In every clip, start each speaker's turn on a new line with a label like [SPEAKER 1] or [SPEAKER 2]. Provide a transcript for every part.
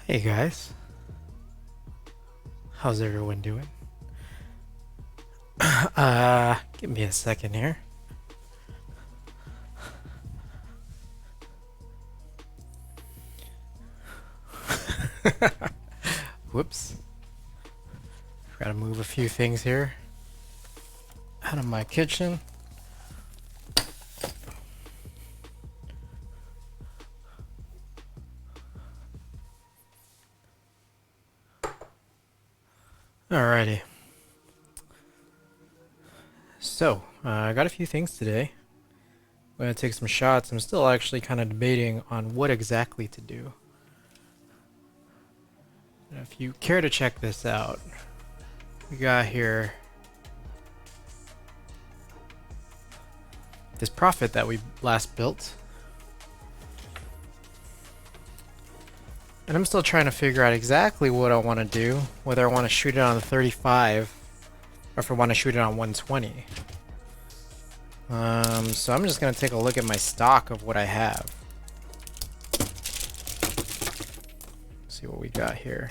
[SPEAKER 1] Hey guys, how's everyone doing? Give me a second here. Whoops. Gotta move a few things here out of my kitchen. Alrighty. So, I got a few things today. I'm gonna take some shots. I'm still actually kind of debating on what exactly to do. And if you care to check this out, we got here this profit that we last built. And I'm still trying to figure out exactly what I want to do, whether I want to shoot it on the 35 or if I want to shoot it on 120. So I'm just going to take a look at my stock of what I have. See what we got here.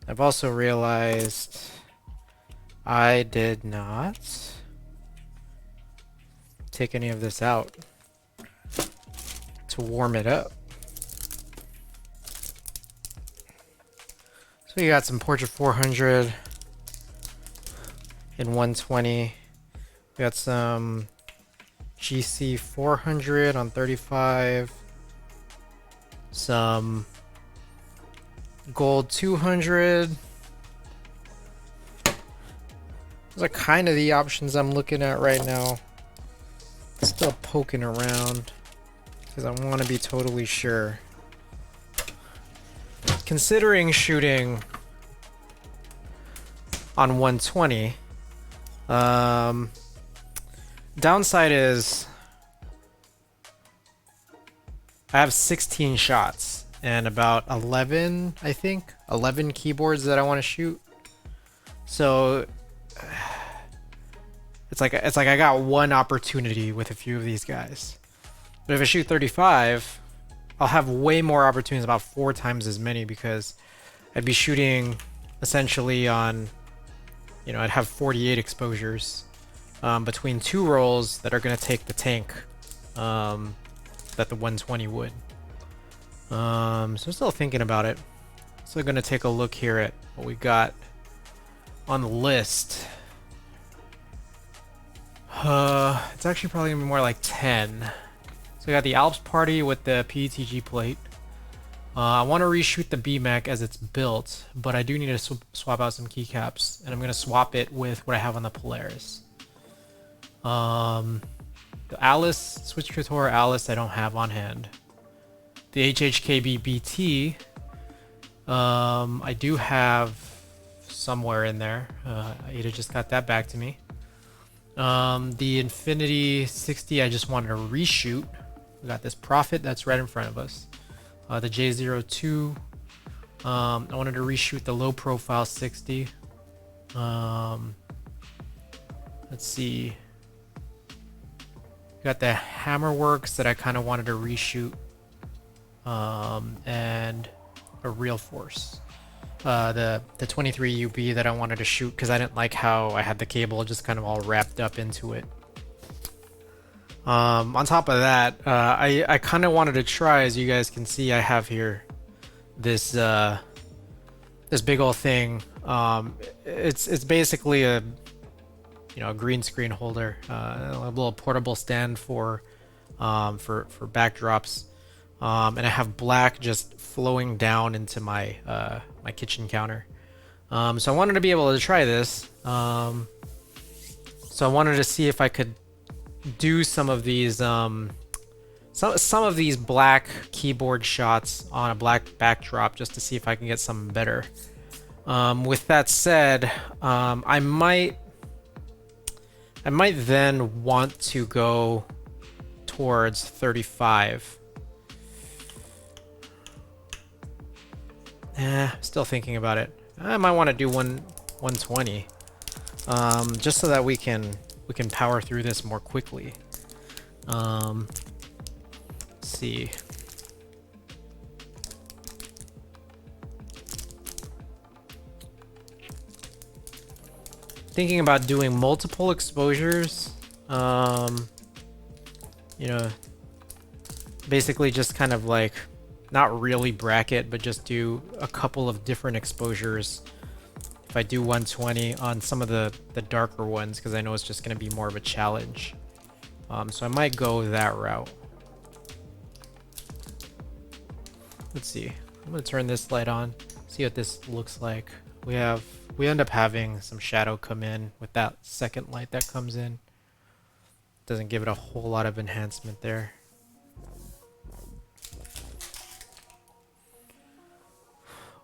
[SPEAKER 1] I've also realized I did not take any of this out to warm it up. So we got some Portrait 400 in 120. We got some GC 400 on 35. Some Gold 200. Those are kind of the options I'm looking at right now. Still poking around because I want to be totally sure. Considering shooting on 120, downside is I have 16 shots and about 11, I think, 11 keyboards that I want to shoot. So it's like I got one opportunity with a few of these guys. But if I shoot 35, I'll have way more opportunities, about 4 times as many, because I'd be shooting essentially on, you know, I'd have 48 exposures between 2 rolls that are going to take the tank that the 120 would. So I'm still thinking about it. So going to take a look here at what we got on the list. It's actually probably going to be more like 10. So we got the Alps Party with the PETG plate. I want to reshoot the BMech as it's built, but I do need to swap out some keycaps, and I'm going to swap it with what I have on the Polaris. The Alice, Switch Couture Alice I don't have on hand. The HHKB BT, I do have somewhere in there. Ada just got that back to me. The Infinity 60 I just wanted to reshoot. We got this Profit that's right in front of us. The J02. I wanted to reshoot the low profile 60. Let's see. Got the Hammerworks that I kind of wanted to reshoot. And a Real Force. The 23 UB that I wanted to shoot because I didn't like how I had the cable just kind of all wrapped up into it. On top of that, I kind of wanted to try, as you guys can see, I have here this this big old thing. It's basically a a green screen holder, a little portable stand for backdrops, and I have black just flowing down into my my kitchen counter. So I wanted to be able to try this. So I wanted to see if I could do some of these some of these black keyboard shots on a black backdrop just to see if I can get something better. With that said, I might then want to go towards 35. Still thinking about it. I might want to do 120, just so that we can power through this more quickly. Let's see. thinking about doing multiple exposures. You know, basically just kind of like, not really bracket, but just do a couple of different exposures if I do 120 on some of the darker ones, because I know it's just going to be more of a challenge. So I might go that route. Let's see. I'm going to turn this light on, see what this looks like. We end up having some shadow come in with that second light that comes in. Doesn't give it a whole lot of enhancement there.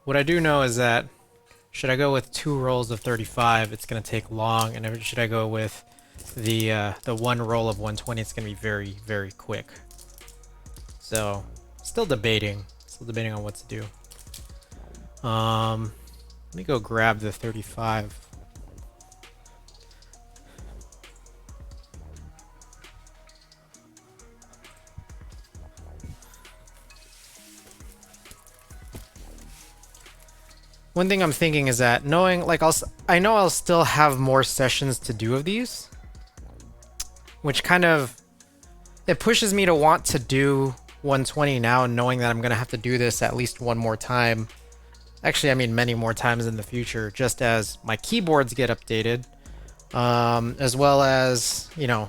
[SPEAKER 1] What I do know is that should I go with 2 rolls of 35, it's going to take long, and if, should I go with the 1 roll of 120, it's going to be very, very quick. So, still debating on what to do. Let me go grab the 35. One thing I'm thinking is that knowing, like, I know I'll still have more sessions to do of these, which kind of, it pushes me to want to do 120 now, knowing that I'm going to have to do this at least one more time. Actually, I mean many more times in the future, just as my keyboards get updated, as well as, you know,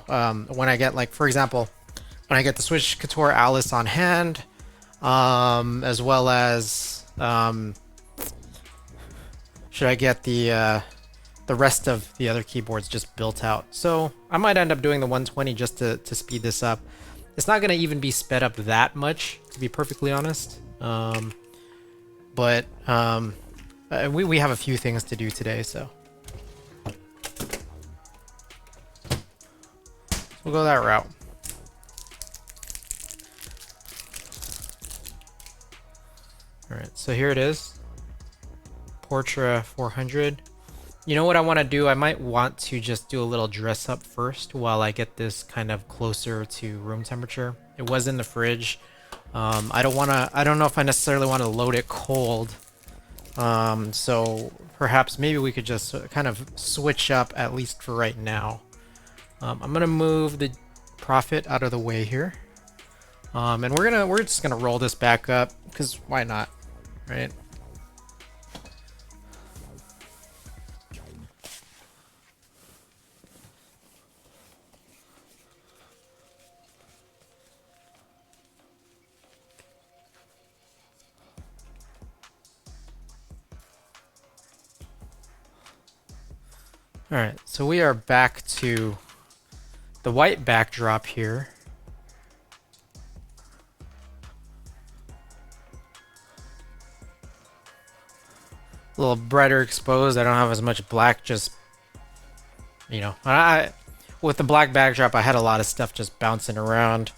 [SPEAKER 1] when I get, like, for example, when I get the Switch Couture Alice on hand, as well as, should I get the rest of the other keyboards just built out. So I might end up doing the 120 just to speed this up. It's not going to even be sped up that much, to be perfectly honest. But we have a few things to do today, so we'll go that route. Alright, so here it is. Portra 400. You know what I want to do? I might want to just do a little dress up first while I get this kind of closer to room temperature. It was in the fridge. I don't know if I necessarily want to load it cold. So perhaps maybe we could just kind of switch up, at least for right now. I'm gonna move the Prophet out of the way here. And we're just gonna roll this back up, because why not, right? Alright, so we are back to the white backdrop here. A little brighter exposed. I don't have as much black, just, you know, with the black backdrop I had a lot of stuff just bouncing around.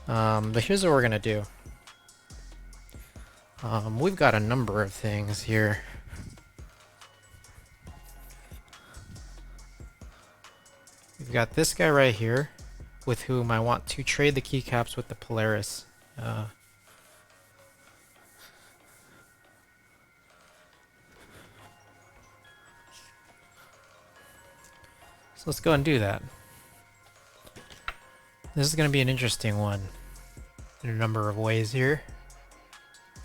[SPEAKER 1] But here's what we're gonna do. We've got a number of things here. We've got this guy right here, with whom I want to trade the keycaps with the Polaris. So let's go and do that. This is going to be an interesting one in a number of ways here.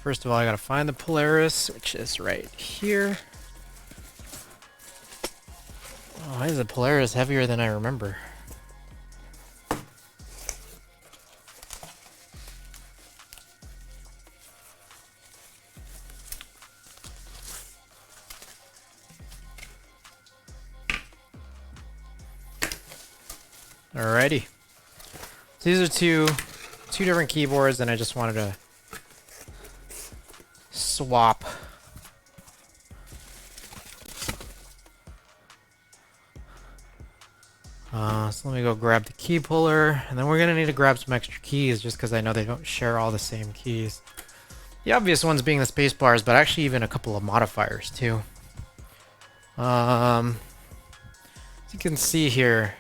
[SPEAKER 1] First of all, I got to find the Polaris, which is right here. Oh, why is the Polaris heavier than I remember? Alrighty. So these are two different keyboards, and I just wanted to swap. So let me go grab the key puller, and then we're gonna need to grab some extra keys just because I know they don't share all the same keys. The obvious ones being the space bars, but actually even a couple of modifiers too. As you can see here,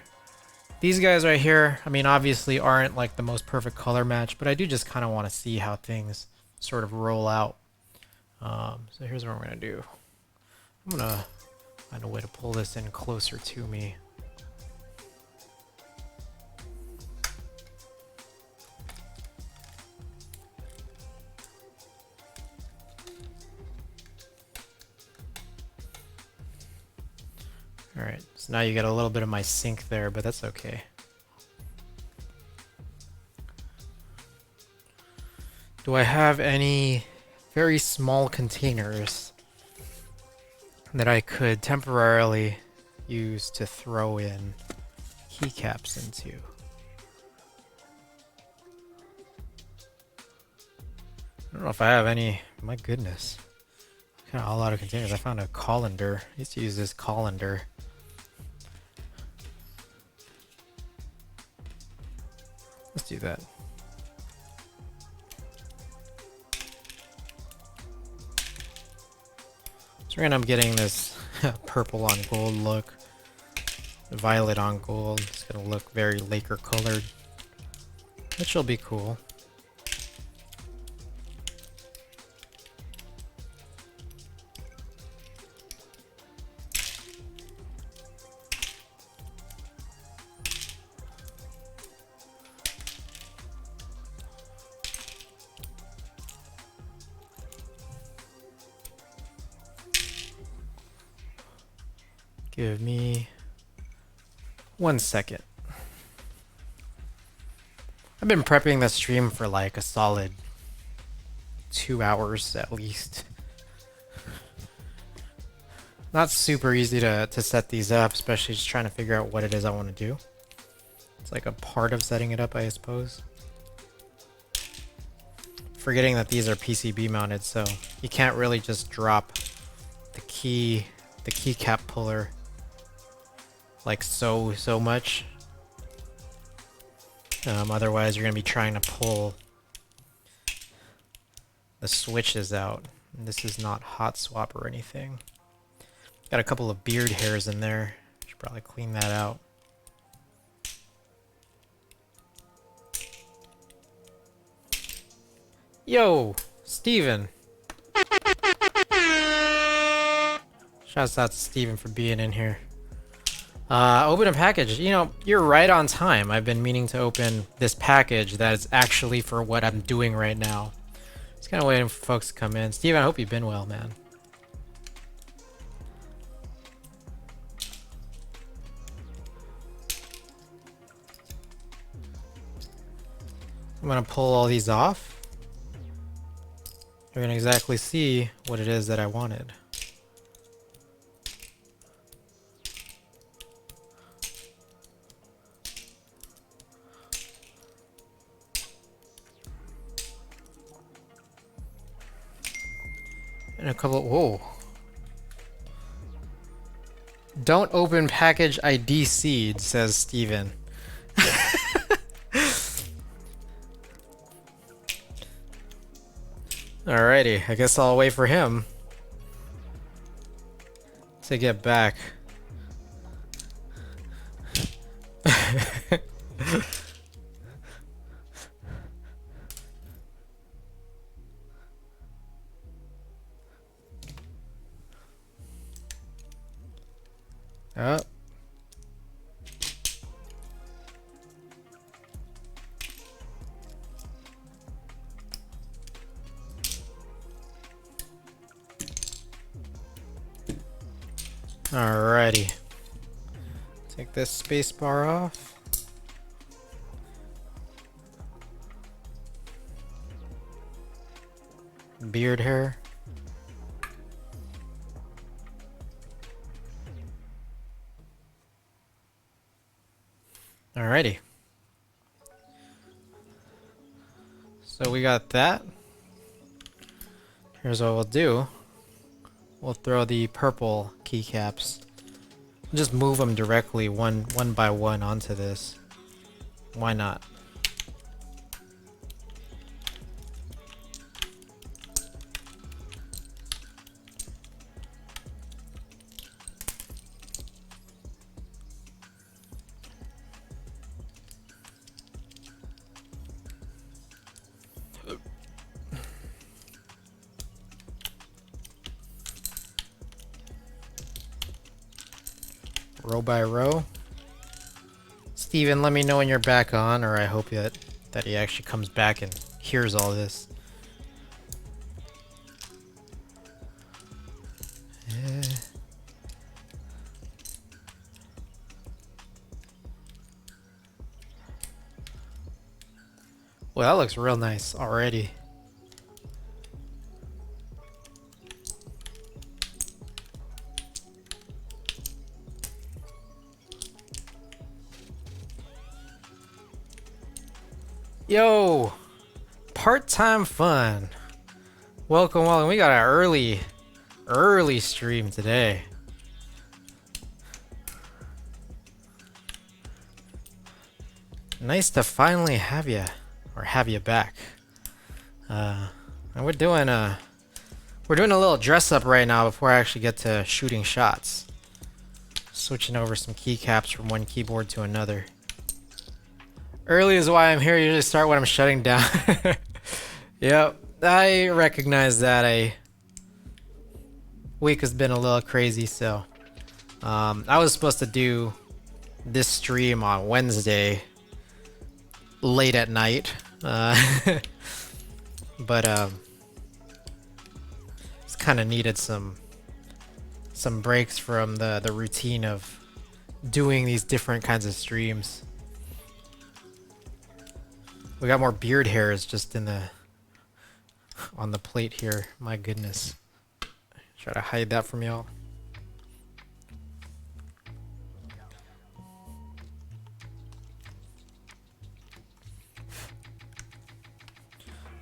[SPEAKER 1] these guys right here, I mean, obviously aren't like the most perfect color match, but I do just kind of want to see how things sort of roll out. So here's what we're gonna do. Find a way to pull this in closer to me. Alright, so now you get a little bit of my sink there, but that's okay. Do I have any very small containers that I could temporarily use to throw in keycaps into? I don't know if I have any. My goodness. Kind of a lot of containers. I found a colander. I used to use this colander. Let's do that. So we're gonna end up getting this purple on gold look. Violet on gold. It's gonna look very lacquer colored, which will be cool. Give me 1 second. I've been prepping the stream for like a solid 2 hours at least. Not super easy to set these up, especially just trying to figure out what it is I want to do. It's like a part of setting it up, I suppose. Forgetting that these are PCB mounted, so you can't really just drop the keycap puller like so much. Otherwise, you're gonna be trying to pull the switches out. And this is not hot swap or anything. Got a couple of beard hairs in there. Should probably clean that out. Yo, Steven. Shouts out to Steven for being in here. Open a package. You know, you're right on time. I've been meaning to open this package that is actually for what I'm doing right now. Just kind of waiting for folks to come in. Steven, I hope you've been well, man. I'm gonna pull all these off. You're gonna exactly see what it is that I wanted. And a couple. Whoa. Don't open package ID seed, says Steven. Alrighty, I guess I'll wait for him to get back. Oh. Alrighty. Take this space bar off. Beard hair. Alrighty. So we got that. Here's what we'll do. We'll throw the purple keycaps. Just move them directly one by one onto this. Why not? row by row. Steven, let me know when you're back on, or I hope that he actually comes back and hears all this. Well, that looks real nice already. Yo, part-time fun. Welcome, welcome. We got an early stream today. Nice to finally have you, or have you back. And we're doing a little dress up right now before I actually get to shooting shots. Switching over some keycaps from one keyboard to another. Early is why I'm here. Usually start when I'm shutting down. Yep, I recognize that. A week has been a little crazy, so I was supposed to do this stream on Wednesday late at night, but it's kind of needed some breaks from the routine of doing these different kinds of streams. We got more beard hairs just in on the plate here. My goodness. Try to hide that from y'all.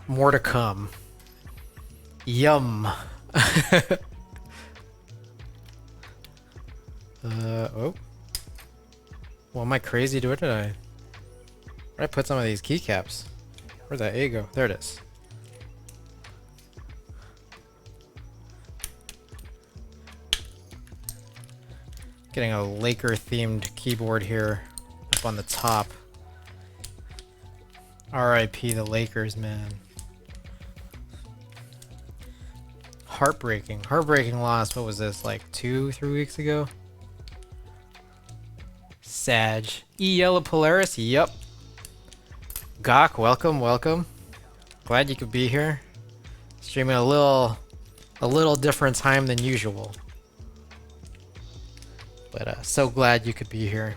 [SPEAKER 1] More to come. Yum. Oh. Well, am I crazy? Where did I put some of these keycaps? Where'd that A go? There it is. Getting a Laker themed keyboard here up on the top. RIP the Lakers, man. Heartbreaking loss. What was this, like 2-3 weeks ago? Sag. Yellow Polaris, yep. Gok, welcome. Glad you could be here. Streaming a little different time than usual. But so glad you could be here.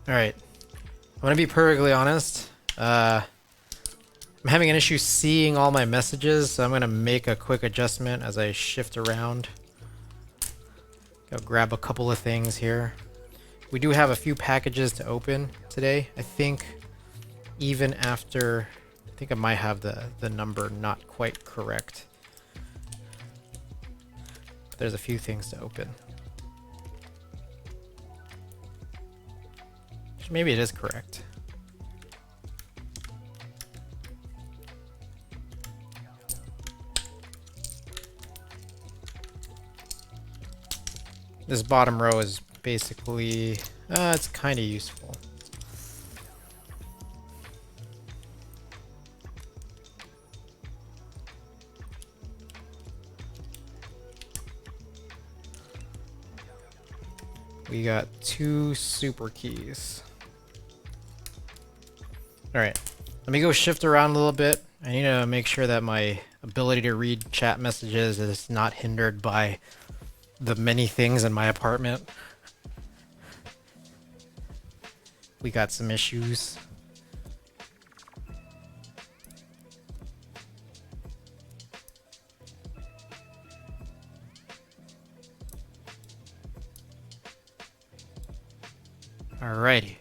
[SPEAKER 1] Alright. I'm gonna be perfectly honest. I'm having an issue seeing all my messages, so I'm gonna make a quick adjustment as I shift around. Go grab a couple of things here. We do have a few packages to open today. I think even after... I think I might have the number not quite correct. There's a few things to open. Maybe it is correct. This bottom row is basically, it's kind of useful. We got 2 super keys. Alright, let me go shift around a little bit. I need to make sure that my ability to read chat messages is not hindered by the many things in my apartment. We got some issues. Alrighty.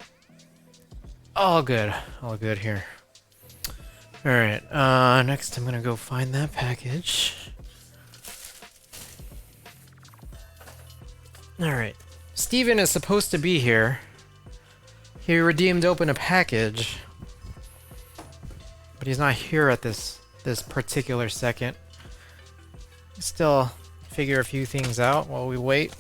[SPEAKER 1] All good here. Alright, next I'm gonna go find that package. Alright. Steven is supposed to be here. He redeemed open a package. But he's not here at this particular second. Still figure a few things out while we wait.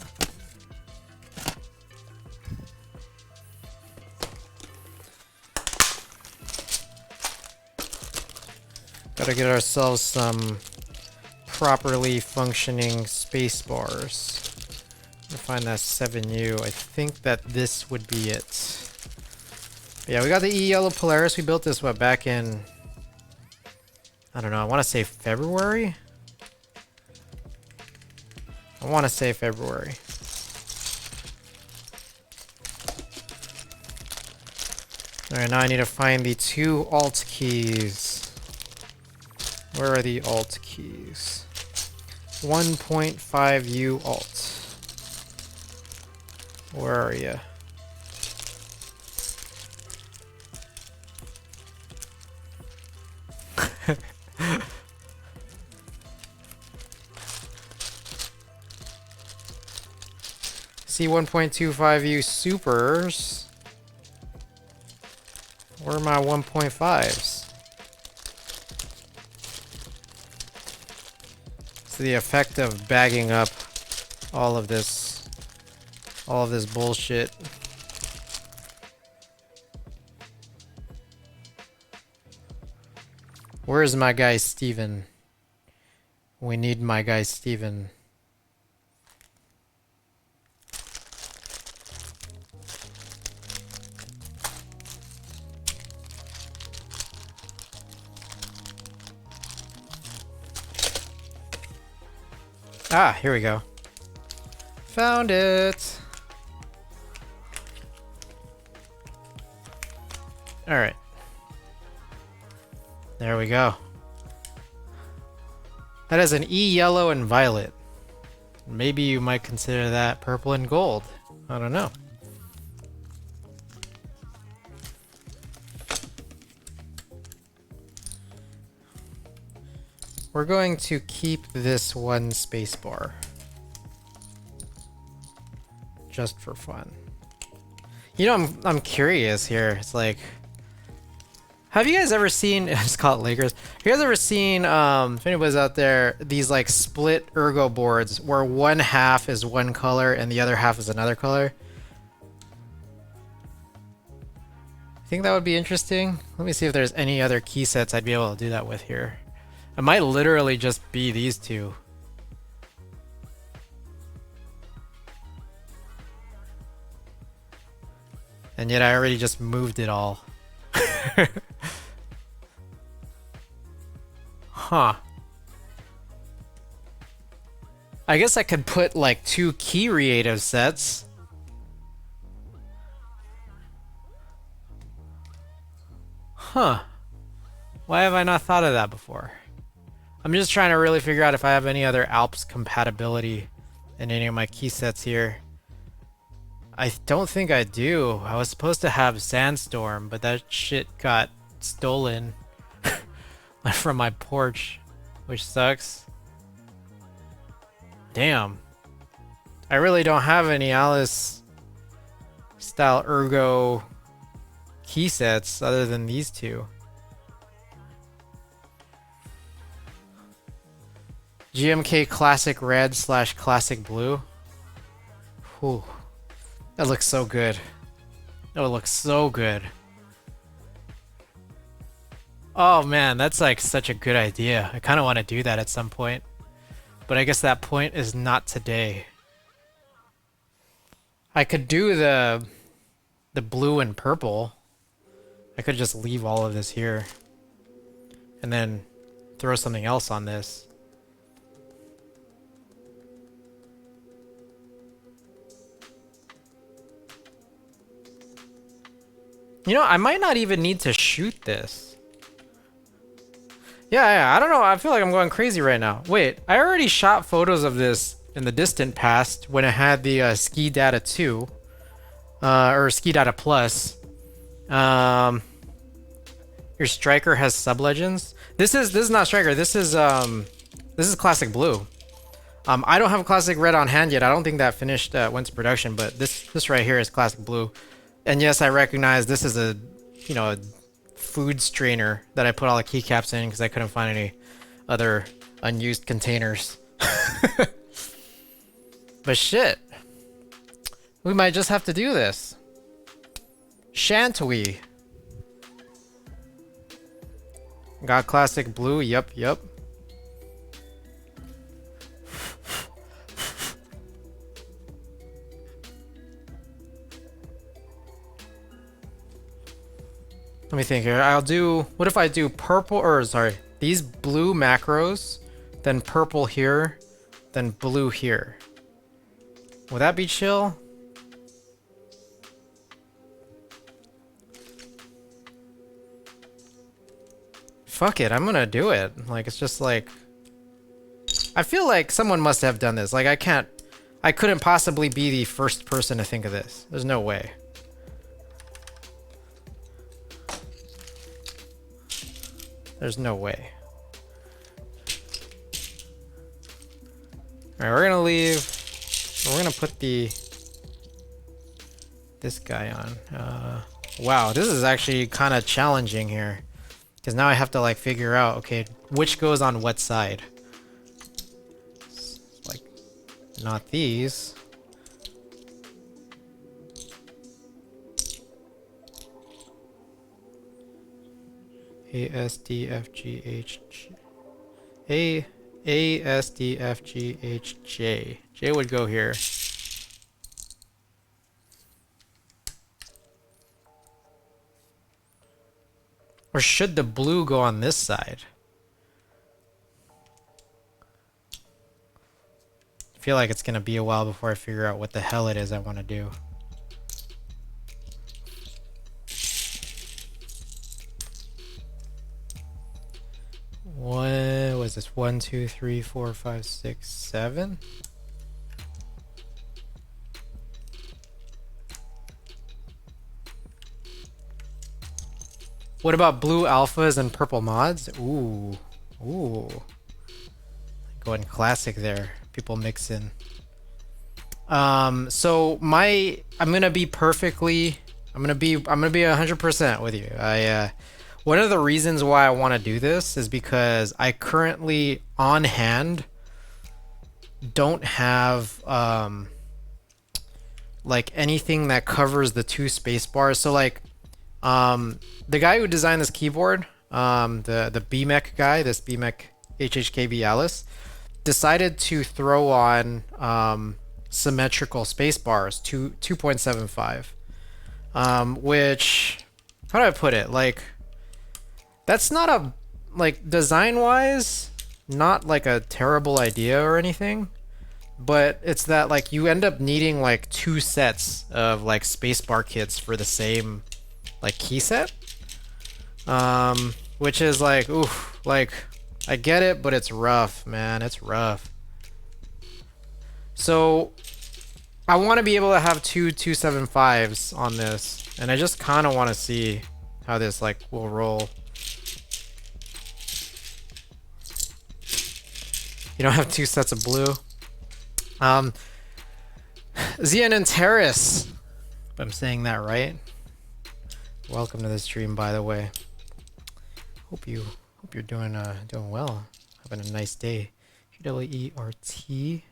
[SPEAKER 1] Gotta get ourselves some properly functioning space bars. I'm gonna find that 7U. I think that this would be it. But yeah, we got the E Yellow Polaris. We built this back in, I don't know, I want to say February? I want to say February. Alright, now I need to find the 2 alt keys. Where are the alt keys? 1.5U alt. Where are you? See 1.25U supers. Where are my 1.5s? It's the effect of bagging up all of this bullshit. Where's my guy Steven? We need my guy Steven. Ah, here we go. Found it. All right. There we go. That is an E yellow and violet. Maybe you might consider that purple and gold. I don't know. We're going to keep this one spacebar. Just for fun. You know, I'm curious here. It's like, have you guys ever seen, I just call it Lakers. Have you guys ever seen, if anybody's out there, these like split ergo boards where one half is one color and the other half is another color? I think that would be interesting. Let me see if there's any other key sets I'd be able to do that with here. It might literally just be these two. And yet I already just moved it all. Huh. I guess I could put like 2 key creative sets. Huh. Why have I not thought of that before? I'm just trying to really figure out if I have any other Alps compatibility in any of my key sets here. I don't think I do. I was supposed to have Sandstorm, but that shit got stolen from my porch, which sucks. Damn. I really don't have any Alice style ergo key sets other than these two. GMK Classic Red / Classic Blue. Whew. That looks so good. That would look so good. Oh man, that's like such a good idea. I kind of want to do that at some point. But I guess that point is not today. I could do the blue and purple. I could just leave all of this here. And then throw something else on this. You know, I might not even need to shoot this. Yeah, I don't know. I feel like I'm going crazy right now. Wait, I already shot photos of this in the distant past when I had the Ski Data 2. Or Ski Data Plus. Your Striker has sub-legends. This is not Striker. This is Classic Blue. I don't have Classic Red on hand yet. I don't think that finished went to production, but this right here is Classic Blue. And yes, I recognize this is a food strainer that I put all the keycaps in because I couldn't find any other unused containers. But shit, we might just have to do this. Shan't we? Got Classic Blue, yep. me think here. I'll do, what if I do purple, or sorry, these blue macros, then purple here, then blue here. Would that be chill? Fuck it, I'm gonna do it. Like, it's just like, I feel like someone must have done this. Like, I couldn't possibly be the first person to think of this. There's no way. There's no way. Alright, we're gonna leave. We're gonna put this guy on. Wow, this is actually kind of challenging here. Because now I have to like figure out, okay, which goes on what side. It's like, not these. A, S, D, F, G, H, J. A, S, D, F, G, H, J. J would go here. Or should the blue go on this side? I feel like it's gonna be a while before I figure out what the hell it is I want to do. What was this? 1, 2, 3, 4, 5, 6, 7? What about blue alphas and purple mods? Ooh. Ooh. Going classic there. People mix in. So I'm gonna be 100% with you. One of the reasons why I want to do this is because I currently on hand don't have like anything that covers the 2 space bars. So like the guy who designed this keyboard, the BMEC guy, this BMEC HHKB Alice, decided to throw on symmetrical space bars, 2.75, which, how do I put it? Like, that's not a, like, design-wise, not like a terrible idea or anything, but it's that like you end up needing like 2 sets of like spacebar kits for the same like key set, which is like, oof, like I get it, but it's rough, man. It's rough. So I want to be able to have 2 275s on this, and I just kind of want to see how this like will roll. You don't have 2 sets of blue. Zian and Terrace, if I'm saying that right. Welcome to the stream, by the way. Hope you're doing well. Having a nice day. QWERTYU.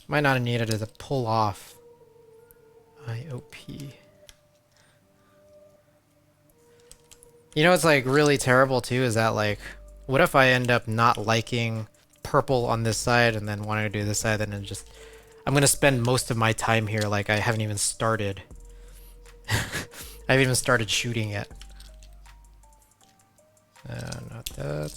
[SPEAKER 1] Might not have needed it to pull off. IOP. You know what's like really terrible too is that like, what if I end up not liking purple on this side and then wanting to do this side, and then just I'm gonna spend most of my time here like I haven't even started. I haven't even started shooting yet. Not that.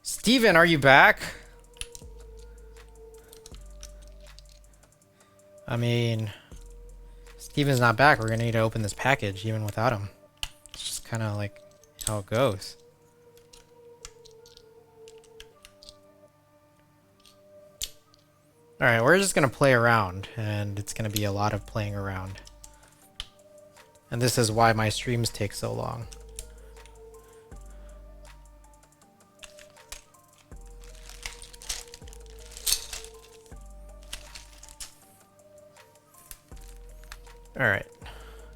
[SPEAKER 1] Steven, are you back? I mean, Steven's not back. We're gonna need to open this package even without him. It's just kind of like how it goes. Alright, we're just gonna play around, and it's gonna be a lot of playing around. And this is why my streams take so long. Alright,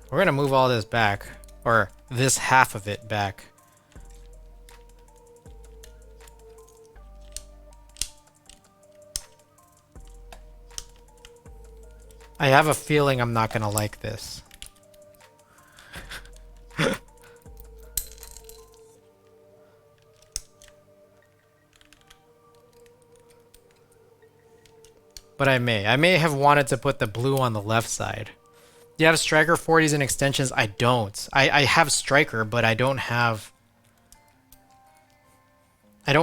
[SPEAKER 1] we're gonna move all this back, or this half of it back. I have a feeling I'm not gonna like this. But I may. I may have wanted to put the blue on the left side. Do you have striker 40s and extensions? I don't. I have striker, but I don't have... how do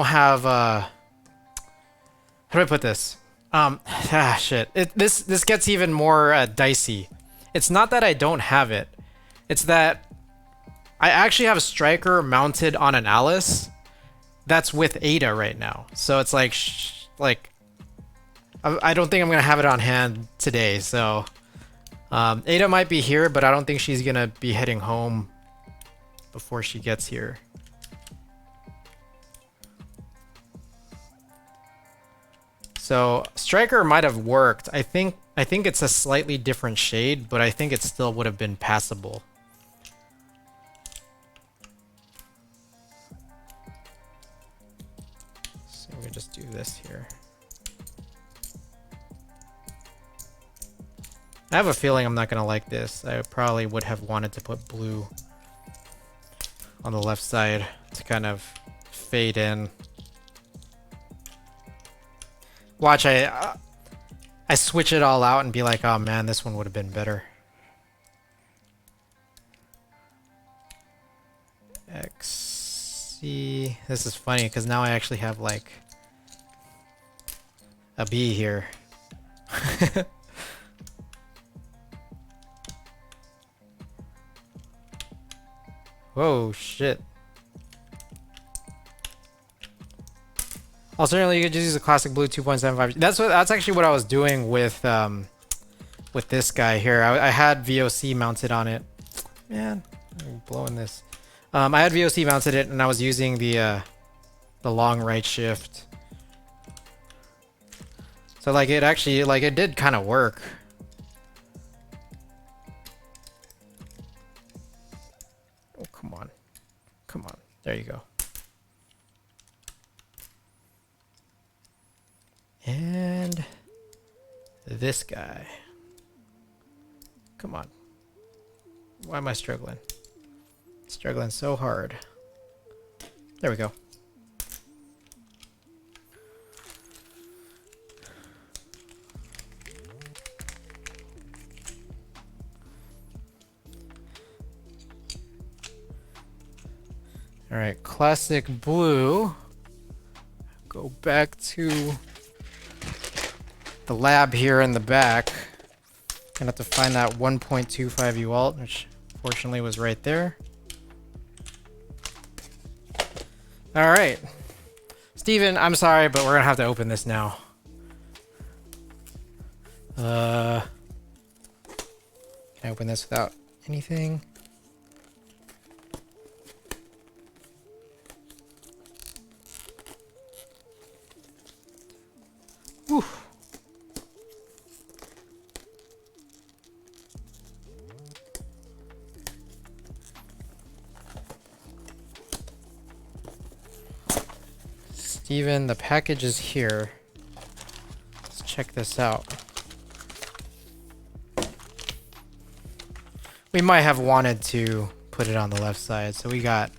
[SPEAKER 1] I put this? Shit. This gets even more dicey. It's not that I don't have it. It's that I actually have a striker mounted on an Alice that's with Ada right now. So it's like, I don't think I'm gonna have it on hand today. So Ada might be here, but I don't think she's gonna be heading home before she gets here. So striker might have worked. I think it's a slightly different shade, but I think it still would have been passable. So we just do this here. I have a feeling I'm not gonna like this. I probably would have wanted to put blue on the left side to kind of fade in. Watch, I switch it all out and be like, oh man, this one would have been better. XC. This is funny because now I actually have like a B here. Whoa, shit. Alternatively, you could just use a classic blue 2.75. That's actually what I was doing with this guy here. I had VOC mounted on it. Man, I'm blowing this. I had VOC mounted it, and I was using the long right shift. So like it actually it did kind of work. Oh, come on. Come on. There you go. And this guy. Come on. Why am I struggling? Struggling so hard. There we go. All right, classic blue. Go back to the lab here in the back. Gonna have to find that 1.25 U-alt, which fortunately was right there. All right, Steven, I'm sorry, but we're gonna have to open this now. Can I open this without anything? Whew. Steven, the package is here. Let's check this out. We might have wanted to put it on the left side. So we got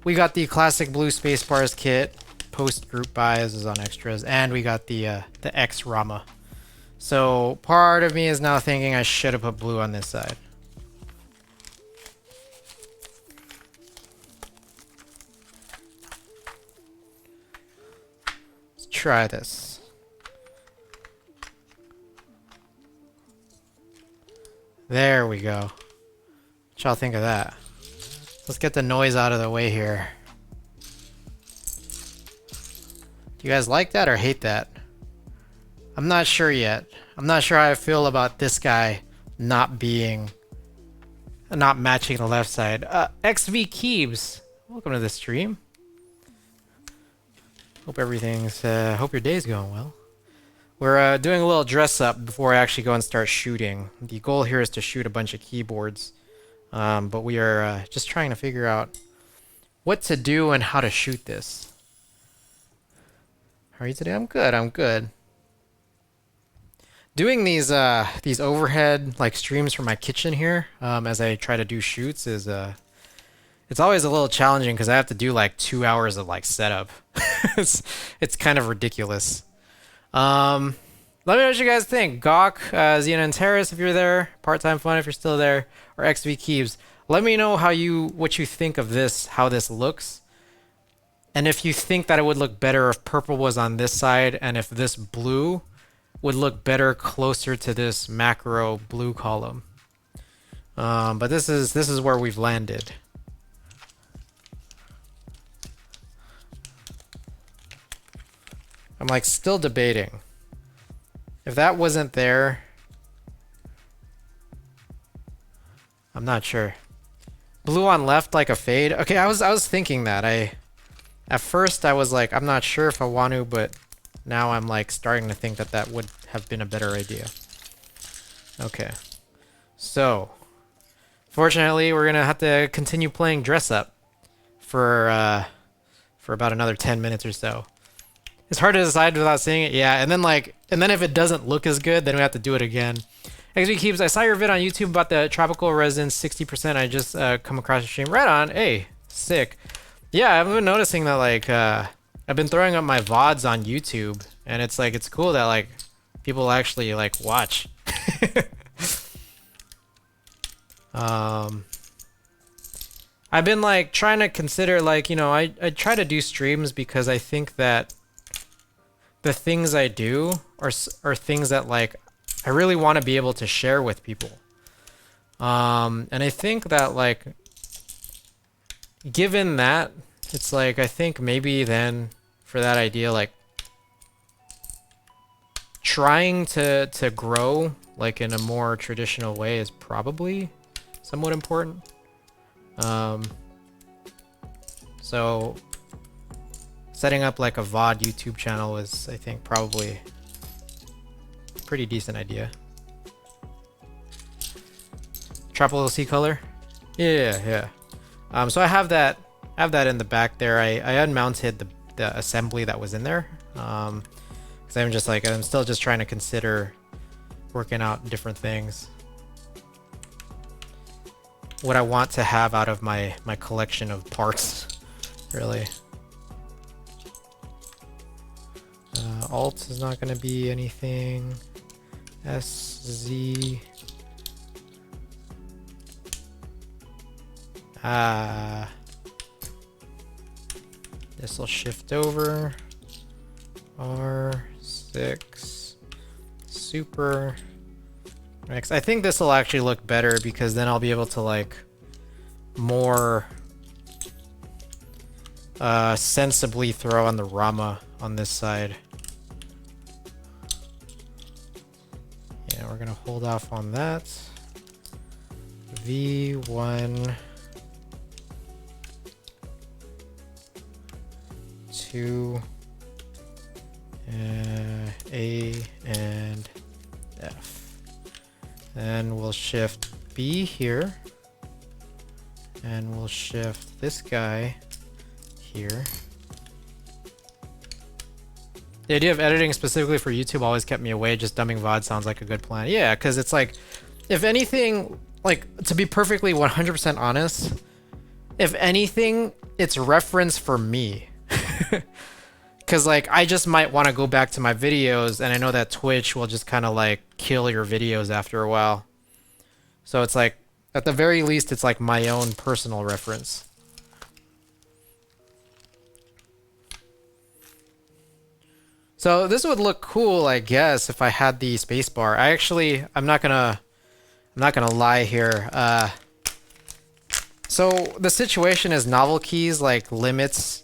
[SPEAKER 1] the classic blue Spacebars kit. Post group buys is on extras, and we got the X Rama. So part of me is now thinking I should have put blue on this side. Let's try this. There we go. What y'all think of that? Let's get the noise out of the way here. Do you guys like that or hate that? I'm not sure yet. I'm not sure how I feel about this guy not matching the left side. XV Keebs, welcome to the stream. Hope hope your day's going well. We're doing a little dress up before I actually go and start shooting. The goal here is to shoot a bunch of keyboards, but we are just trying to figure out what to do and how to shoot this. How are you today? I'm good. I'm good. Doing these overhead like streams from my kitchen here, as I try to do shoots is it's always a little challenging because I have to do like 2 hours of like setup. it's it's kind of ridiculous. Um, Let me know what you guys think. Gawk, Xenon and Terrace if you're there, Part-Time Fun if you're still there, or XV Keeps. Let me know what you think of this, how this looks. And if you think that it would look better if purple was on this side and if this blue would look better closer to this macro blue column. But this is where we've landed. I'm like still debating. If that wasn't there, I'm not sure. Blue on left like a fade. Okay, I was thinking that. At first I was like, I'm not sure if I want to, but now I'm like starting to think that that would have been a better idea. Okay. So, fortunately, we're gonna have to continue playing dress up for about another 10 minutes or so. It's hard to decide without seeing it. Yeah, and then if it doesn't look as good, then we have to do it again. XB Keeps, I saw your vid on YouTube about the tropical residence 60%. I just come across your stream. Right on. Hey, sick. Yeah, I've been noticing that like I've been throwing up my VODs on YouTube, and it's like it's cool that like people actually like watch. I've been like trying to consider like, you know, I try to do streams because I think that the things I do are things that like I really want to be able to share with people. And I think that like given that, it's like I think maybe then for that idea like trying to grow like in a more traditional way is probably somewhat important. So setting up like a VOD YouTube channel is, I think, probably a pretty decent idea. Tropical sea color? Yeah. So I have that in the back there. I unmounted the assembly that was in there. Because I'm still just trying to consider working out different things. What I want to have out of my collection of parts, really. Alt is not going to be anything. SZ. This will shift over. R6. Super. Next. I think this will actually look better because then I'll be able to like more sensibly throw on the Rama on this side. Yeah, we're gonna hold off on that. V1 2 A and F. Then we'll shift B here, and we'll shift this guy here. The idea of editing specifically for YouTube always kept me away. Just dumbing VOD sounds like a good plan. Yeah, because it's like, if anything, like, to be perfectly 100% honest, if anything, it's reference for me. Because, like, I just might want to go back to my videos, and I know that Twitch will just kind of, like, kill your videos after a while. So it's like, at the very least, it's like my own personal reference. So this would look cool, I guess, if I had the spacebar. I'm not gonna lie here. So the situation is novel keys like limits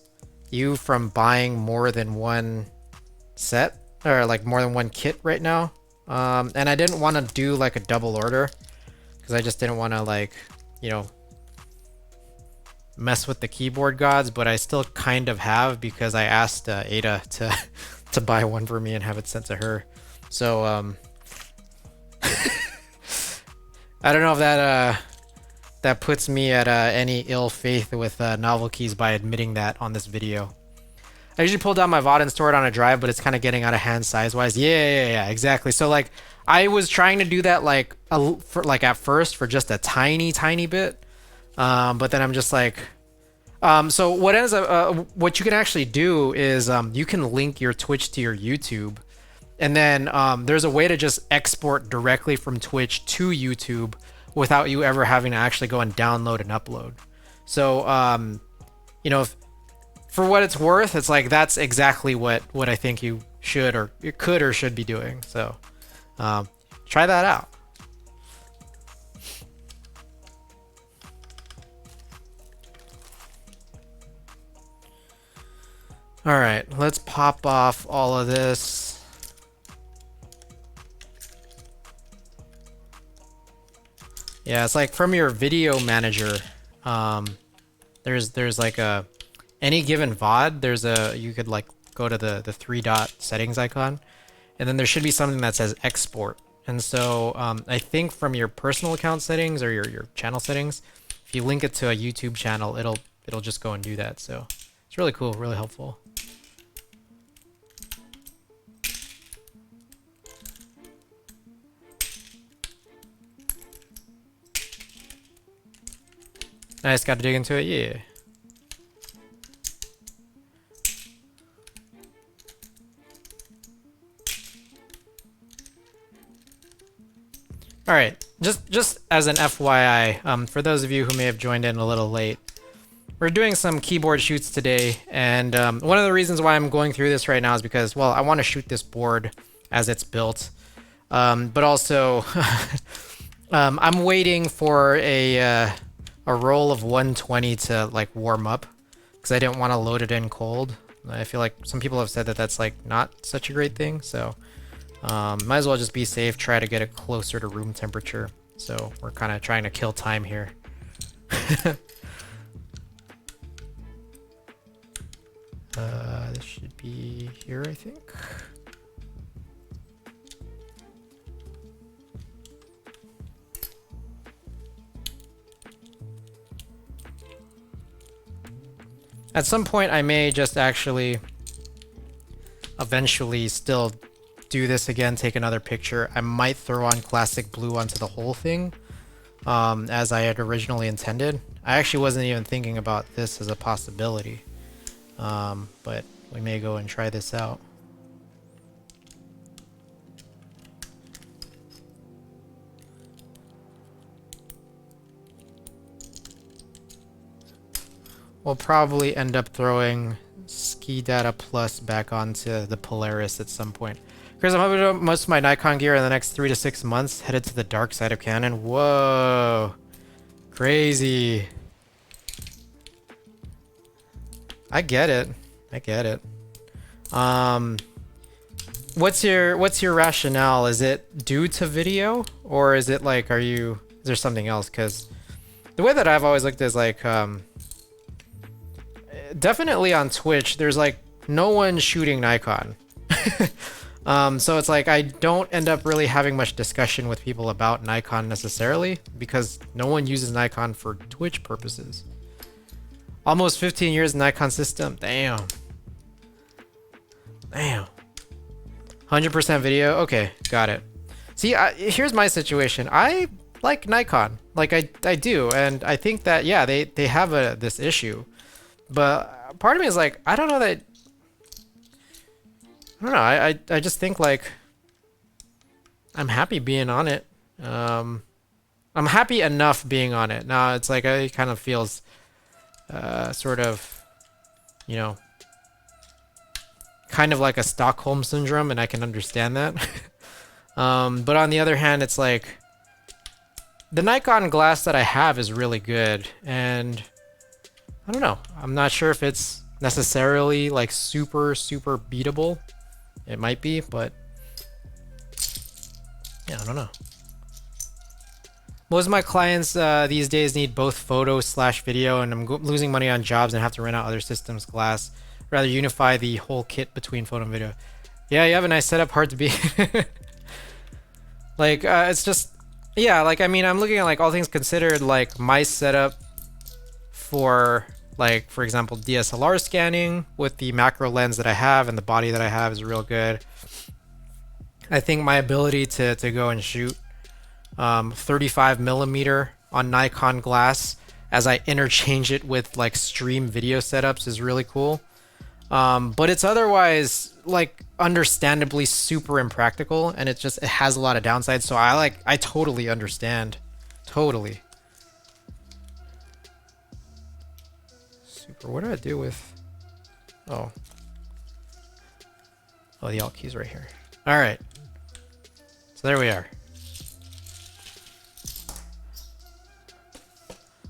[SPEAKER 1] you from buying more than one set or like more than one kit right now. And I didn't want to do like a double order because I just didn't want to like, you know, mess with the keyboard gods, but I still kind of have because I asked Ada to buy one for me and have it sent to her. So I don't know if that puts me at any ill faith with novel keys by admitting that on this video. I usually pull down my VOD and store it on a drive, but it's kind of getting out of hand size-wise. Yeah, exactly. So like, I was trying to do that like at first for just a tiny bit, but then I'm just like, so what ends up, what you can actually do is you can link your Twitch to your YouTube, and then there's a way to just export directly from Twitch to YouTube without you ever having to actually go and download and upload. So you know, for what it's worth, it's like that's exactly what I think you should or you could or should be doing. So try that out. All right, let's pop off all of this. Yeah, it's like from your video manager. There's like a any given VOD. There's a you could like go to the 3-dot settings icon, and then there should be something that says export. And so I think from your personal account settings or your channel settings, if you link it to a YouTube channel, it'll just go and do that. So it's really cool, really helpful. I just got to dig into it, yeah. All right, just as an FYI, for those of you who may have joined in a little late, we're doing some keyboard shoots today, and one of the reasons why I'm going through this right now is because, well, I want to shoot this board as it's built, but also I'm waiting for a roll of 120 to like warm up because I didn't want to load it in cold. I feel like some people have said that that's like not such a great thing, so might as well just be safe, try to get it closer to room temperature. So we're kind of trying to kill time here. This should be here, I think. At some point, I may just actually eventually still do this again, take another picture. I might throw on classic blue onto the whole thing, as I had originally intended. I actually wasn't even thinking about this as a possibility, but we may go and try this out. We'll probably end up throwing Ski Data Plus back onto the Polaris at some point. Chris, I'm hoping most of my Nikon gear in the next 3 to 6 months headed to the dark side of Canon. Whoa, crazy. I get it. I get it. What's your rationale? Is it due to video, or is it like, is there something else? Because the way that I've always looked is like, definitely on Twitch, there's like no one shooting Nikon. So it's like I don't end up really having much discussion with people about Nikon necessarily because no one uses Nikon for Twitch purposes. Almost 15 years Nikon system. Damn. Damn. 100% video. Okay, got it. See, here's my situation. I like Nikon. Like I do, and I think that yeah, they have this issue. But part of me is like, I don't know that. I don't know. I just think like I'm happy being on it. I'm happy enough being on it. Now it's like it kind of feels sort of, you know, kind of like a Stockholm syndrome, and I can understand that. But on the other hand, it's like the Nikon glass that I have is really good, and I don't know. I'm not sure if it's necessarily like super beatable. It might be, but yeah, I don't know. Most of my clients these days need both photo/video, and I'm losing money on jobs and have to rent out other systems glass. Rather unify the whole kit between photo and video. Yeah, you have a nice setup, hard to beat. Like, it's just, yeah, like, I mean, I'm looking at like all things considered, like my setup for Like, for example, DSLR scanning with the macro lens that I have and the body that I have is real good. I think my ability to go and shoot 35 millimeter on Nikon glass as I interchange it with like stream video setups is really cool. But it's otherwise like understandably super impractical, and it has a lot of downsides. So I totally understand. Totally. Super. What do I do with? Oh, the Alt key's right here. All right. So there we are.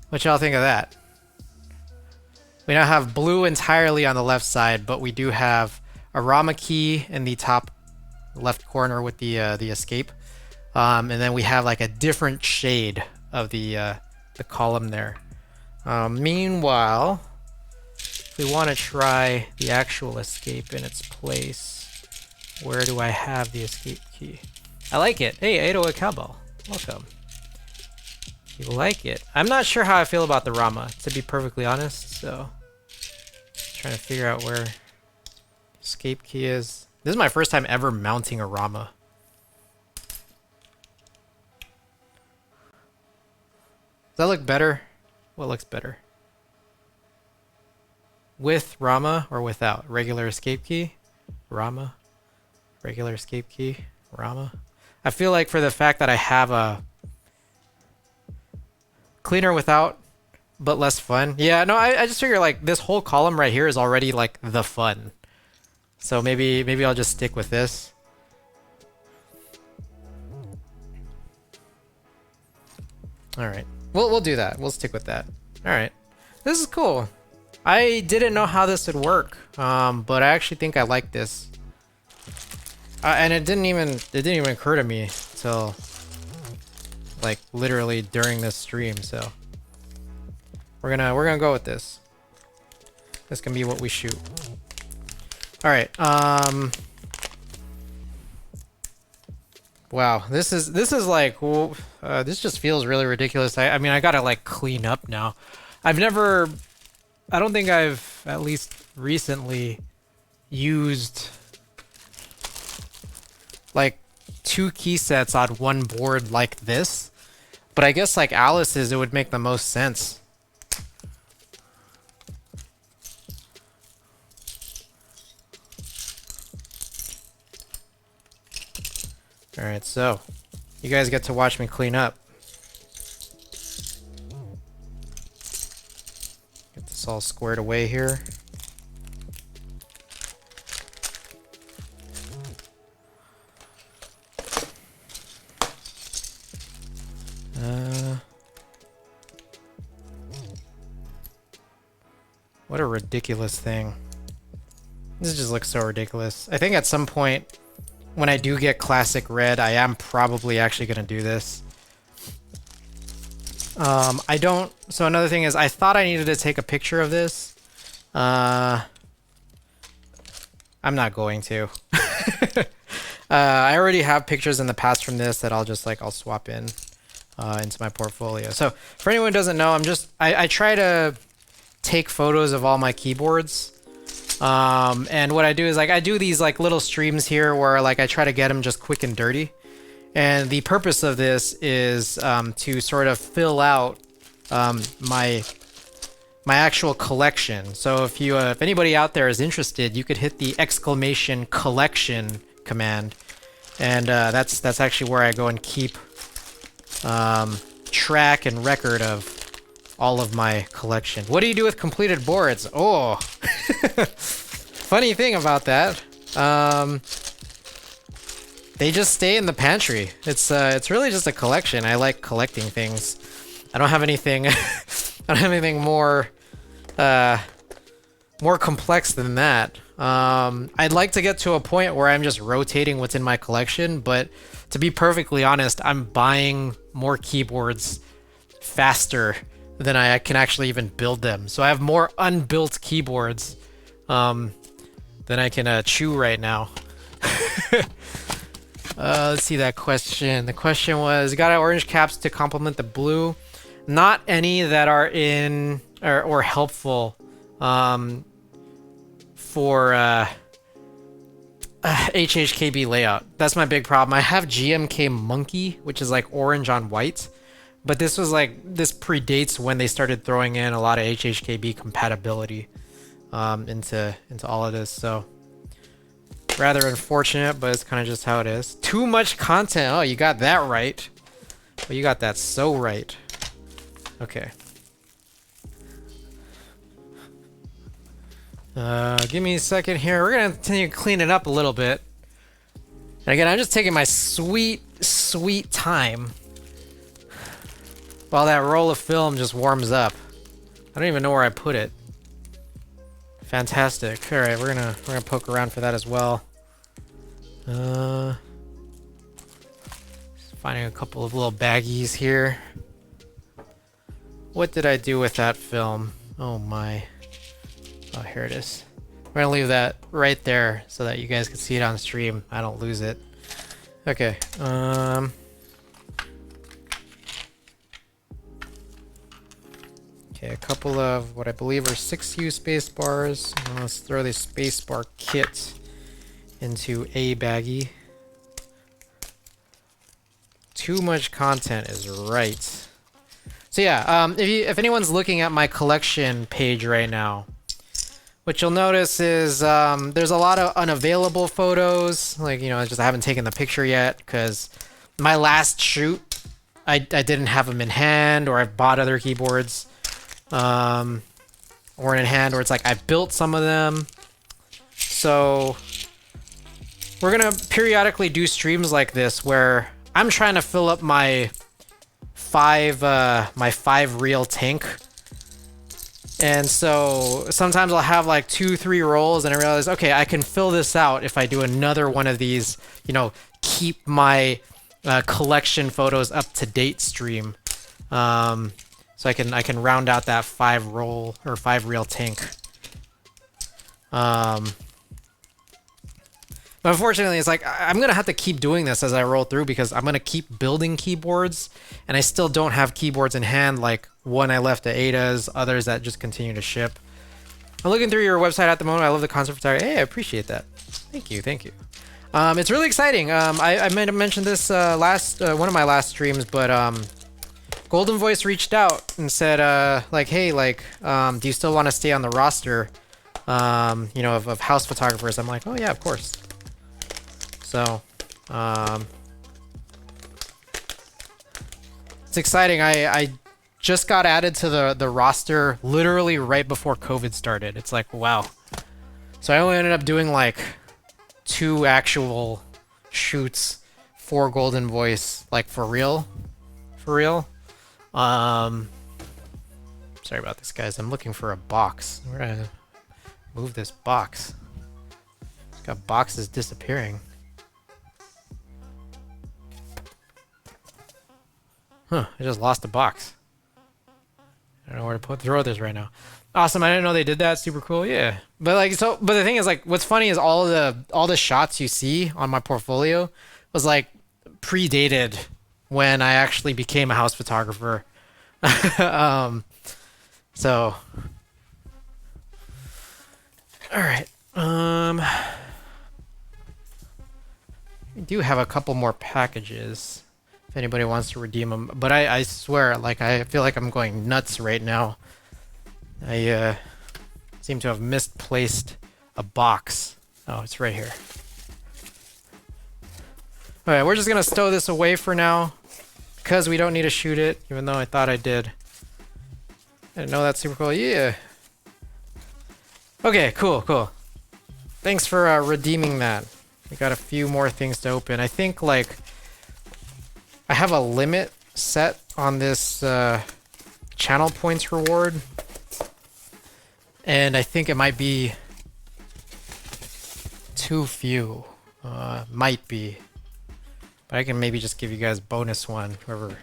[SPEAKER 1] What y'all think of that? We now have blue entirely on the left side, but we do have a Rama key in the top left corner with the escape, and then we have like a different shade of the column there. Meanwhile, if we want to try the actual escape in its place, where do I have the escape key? I like it. Hey, Ado Akabal, welcome. You like it? I'm not sure how I feel about the Rama, to be perfectly honest. So, trying to figure out where escape key is. This is my first time ever mounting a Rama. Does that look better? What looks better? With Rama or without? Regular escape key? Rama? Regular escape key? Rama? I feel like for the fact that I have a cleaner without, but less fun. Yeah, no, I just figure like this whole column right here is already like the fun. So maybe I'll just stick with this. All right, we'll do that. We'll stick with that. All right, this is cool. I didn't know how this would work, but I actually think I like this. And it didn't even occur to me till like literally during this stream. So we're gonna go with this. This can be what we shoot. All right. Wow. This is like this just feels really ridiculous. I mean, I gotta like clean up now. I don't think I've at least recently used like 2 key sets on one board like this, but I guess like Alice's, it would make the most sense. All right, so you guys get to watch me clean up. Get this all squared away here. What a ridiculous thing. This just looks so ridiculous. I think at some point when I do get classic red, I am probably actually going to do this. So another thing is I thought I needed to take a picture of this. I'm not going to. I already have pictures in the past from this that I'll swap in into my portfolio. So for anyone who doesn't know, I try to take photos of all my keyboards. And what I do is like I do these like little streams here where like I try to get them just quick and dirty. And the purpose of this is to sort of fill out my actual collection. So if anybody out there is interested, you could hit the exclamation collection command, and that's actually where I go and keep track and record of all of my collection. What do you do with completed boards? Oh, funny thing about that. They just stay in the pantry. It's really just a collection. I like collecting things. I don't have anything. I don't have anything more complex than that. I'd like to get to a point where I'm just rotating what's in my collection, but to be perfectly honest, I'm buying more keyboards faster than I can actually even build them. So I have more unbuilt keyboards than I can chew right now. Let's see that question. The question was, got orange caps to complement the blue. Not any that are in or helpful for HHKB layout. That's my big problem. I have GMK Monkey, which is like orange on white, but this predates when they started throwing in a lot of HHKB compatibility into all of this. So rather unfortunate, but it's kind of just how it is. Too much content. Oh, you got that right. Oh, you got that so right. Okay. Give me a second here. We're gonna continue cleaning up a little bit. And again, I'm just taking my sweet, sweet time while that roll of film just warms up. I don't even know where I put it. Fantastic. All right, we're gonna poke around for that as well. Finding a couple of little baggies here. What did I do with that film? Oh my. Oh, here it is. We're gonna leave that right there so that you guys can see it on stream. I don't lose it. Okay. Okay, a couple of what I believe are 6U space bars. Let's throw this space bar kit into a baggie. Too much content is right. So yeah, if anyone's looking at my collection page right now, what you'll notice is there's a lot of unavailable photos. Like, you know, I haven't taken the picture yet because my last shoot, I didn't have them in hand, or I've bought other keyboards or in hand, or it's like I built some of them. So we're gonna periodically do streams like this where I'm trying to fill up my five reel tank. And so sometimes I'll have like 2-3 rolls and I realize, okay, I can fill this out if I do another one of these, you know, keep my collection photos up to date stream. So I can round out that 5 reel tank. But unfortunately, it's like I'm going to have to keep doing this as I roll through because I'm going to keep building keyboards, and I still don't have keyboards in hand, like one I left at Ada's, others that just continue to ship. I'm looking through your website at the moment. I love the concept photography. Hey, I appreciate that. Thank you. Thank you. It's really exciting. I might have mentioned this one of my last streams, but Golden Voice reached out and said, like, hey, like, do you still want to stay on the roster, you know, of house photographers? I'm like, oh yeah, of course. So, it's exciting. I just got added to the roster literally right before COVID started. It's like, wow. So I only ended up doing like 2 actual shoots for Golden Voice, like for real. Sorry about this, guys. I'm looking for a box. We're gonna move this box. It's got boxes disappearing. Huh, I just lost a box. I don't know where to throw this right now. Awesome, I didn't know they did that. Super cool, yeah. But the thing is, like, what's funny is all the shots you see on my portfolio was like predated when I actually became a house photographer. So all right. We do have a couple more packages if anybody wants to redeem them, but I swear, like, I feel like I'm going nuts right now. I seem to have misplaced a box. Oh, it's right here. Alright, we're just gonna stow this away for now because we don't need to shoot it, even though I thought I did. I didn't know that's super cool. Yeah. Okay, cool. Thanks for redeeming that. We got a few more things to open. I think, like, I have a limit set on this channel points reward, and I think it might be too few. Might be. But I can maybe just give you guys bonus one, whoever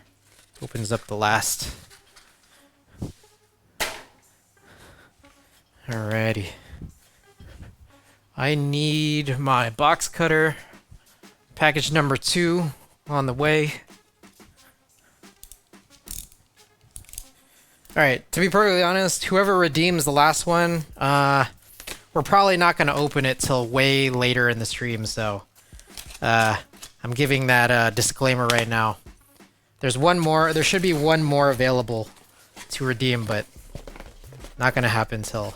[SPEAKER 1] opens up the last. Alrighty. I need my box cutter. Package number 2 on the way. Alright, to be perfectly honest, whoever redeems the last one, we're probably not going to open it till way later in the stream, so I'm giving that disclaimer right now. There's one more, there should be one more available to redeem, but not going to happen till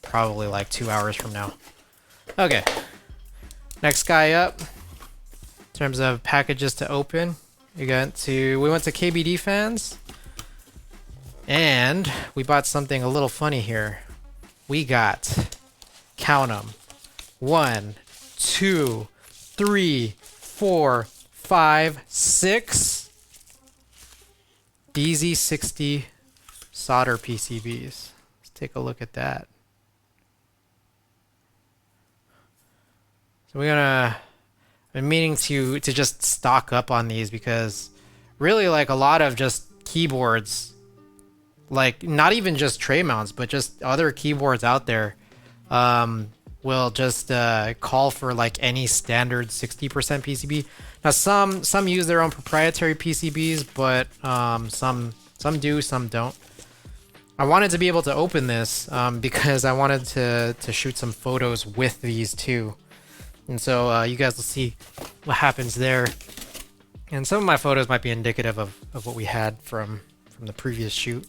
[SPEAKER 1] probably like 2 hours from now. Okay, next guy up, in terms of packages to open, we went to KBD Fans. And we bought something a little funny here. We got, count 'em, 1, 2, 3, 4, 5, 6 DZ60 solder PCBs. Let's take a look at that. So I've been meaning to just stock up on these because really like a lot of just keyboards, like not even just tray mounts, but just other keyboards out there will just call for like any standard 60% PCB. Now some use their own proprietary PCBs, but some do, some don't. I wanted to be able to open this because I wanted to shoot some photos with these too. And so you guys will see what happens there. And some of my photos might be indicative of what we had from the previous shoot.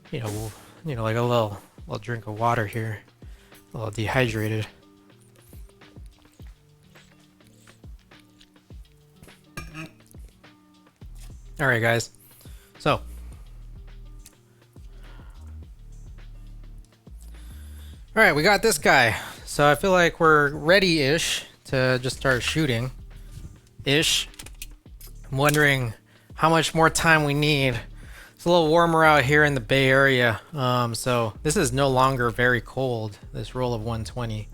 [SPEAKER 1] You know, like a little drink of water here, a little dehydrated. All right, guys. So, all right, we got this guy. So I feel like we're ready-ish to just start shooting. I'm wondering how much more time we need. It's a little warmer out here in the Bay Area, so this is no longer very cold, this roll of 120.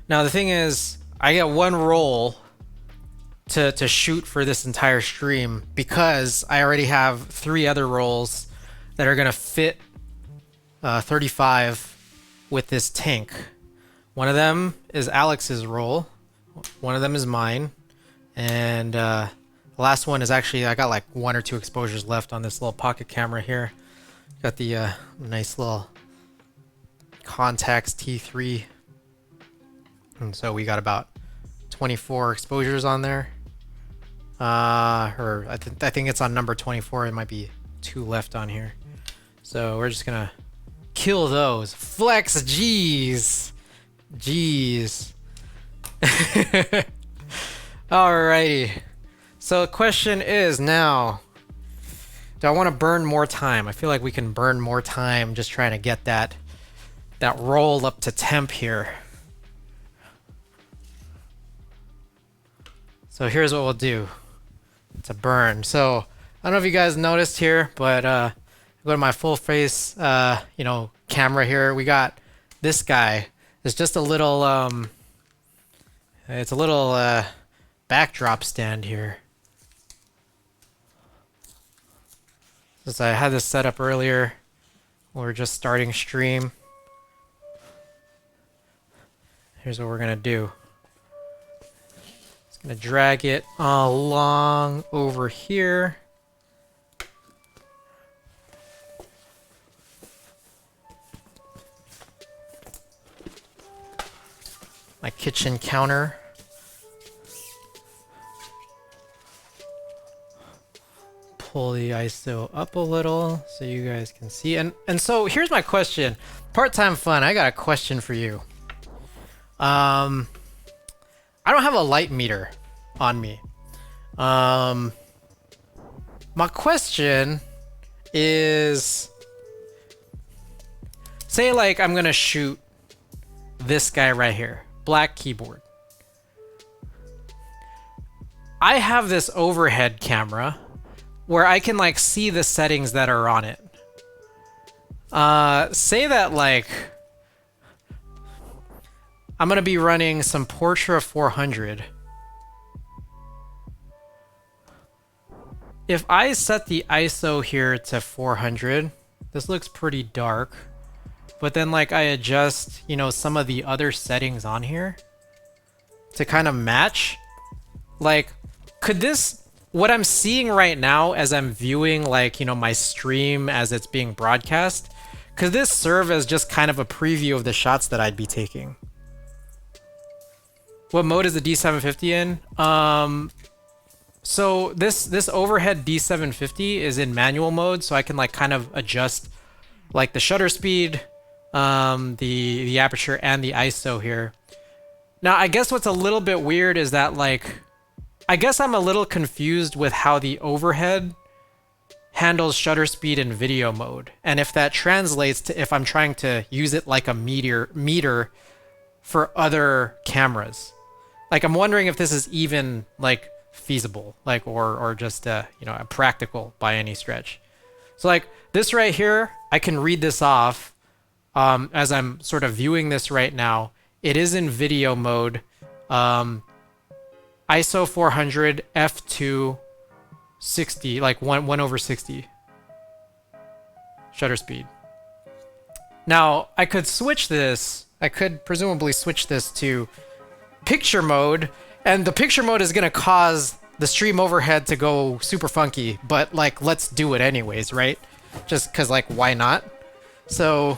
[SPEAKER 1] Now the thing is, I get one roll to shoot for this entire stream because I already have 3 other rolls that are going to fit 35 with this tank. One of them is Alex's roll, one of them is mine, and the last one is actually, I got like 1 or 2 exposures left on this little pocket camera here. Got the nice little Contax T3. And so we got about 24 exposures on there. Or I think it's on number 24. It might be 2 left on here. So we're just gonna kill those. Flex, jeez. Jeez. Alrighty. So the question is now, do I want to burn more time? I feel like we can burn more time just trying to get that roll up to temp here. So here's what we'll do to burn. So I don't know if you guys noticed here, but go to my full face, camera here. We got this guy. It's just a little, backdrop stand here. Since I had this set up earlier, we're just starting stream. Here's what we're gonna do. Just gonna drag it along over here. My kitchen counter. Pull the ISO up a little so you guys can see. And so here's my question. Part-time fun, I got a question for you. I don't have a light meter on me. My question is, say like I'm gonna shoot this guy right here, black keyboard. I have this overhead camera where I can like see the settings that are on it. Say that like I'm gonna be running some Portra 400. If I set the ISO here to 400, this looks pretty dark. But then like I adjust, some of the other settings on here to kind of match. Like, could this what I'm seeing right now as I'm viewing, like, you know, my stream as it's being broadcast, could this serve as just kind of a preview of the shots that I'd be taking? What mode is the D750 in? So this overhead D750 is in manual mode, so I can like kind of adjust like the shutter speed, the aperture, and the ISO here. Now, I guess what's a little bit weird is that, like, I guess I'm a little confused with how the overhead handles shutter speed in video mode, and if that translates to if I'm trying to use it like a meter for other cameras. Like, I'm wondering if this is even like feasible, like, or just you know, practical by any stretch. So like this right here, I can read this off as I'm sort of viewing this right now. It is in video mode, ISO 400, f2, 60, like 1/60 shutter speed. Now, I could switch this, I could presumably switch this to picture mode, and the picture mode is going to cause the stream overhead to go super funky, but like, let's do it anyways, right? Just because, like, why not? So,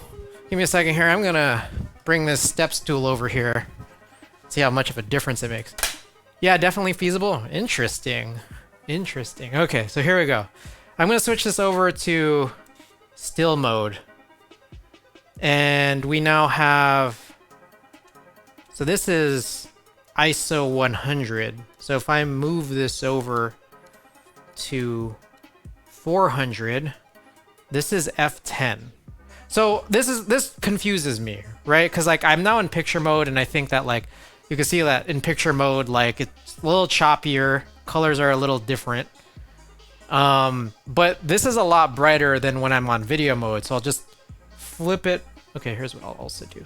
[SPEAKER 1] give me a second here. I'm going to bring this steps tool over here, see how much of a difference it makes. Yeah, definitely feasible. Interesting. Interesting. Okay, so here we go. I'm going to switch this over to still mode. And we now have... So this is ISO 100. So if I move this over to 400, this is f10. So this confuses me, right? Because like I'm now in picture mode, and I think that like you can see that in picture mode, like it's a little choppier, colors are a little different. But this is a lot brighter than when I'm on video mode. So I'll just flip it. Okay, here's what I'll also do.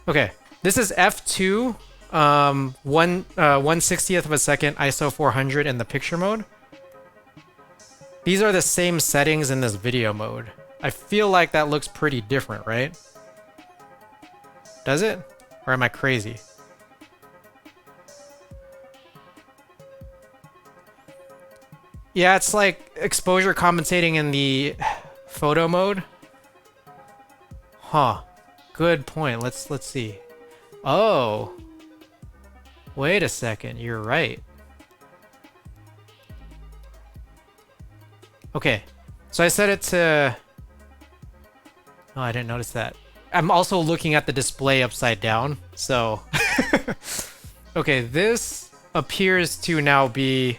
[SPEAKER 1] Okay, this is f2, 1/60th of a second, ISO 400 in the picture mode. These are the same settings in this video mode. I feel like that looks pretty different, right? Does it? Or am I crazy? Yeah, it's like exposure compensating in the photo mode. Huh. Good point. Let's see. Oh. Wait a second. You're right. Okay. So I set it to... Oh, I didn't notice that. I'm also looking at the display upside down, so... Okay, this appears to now be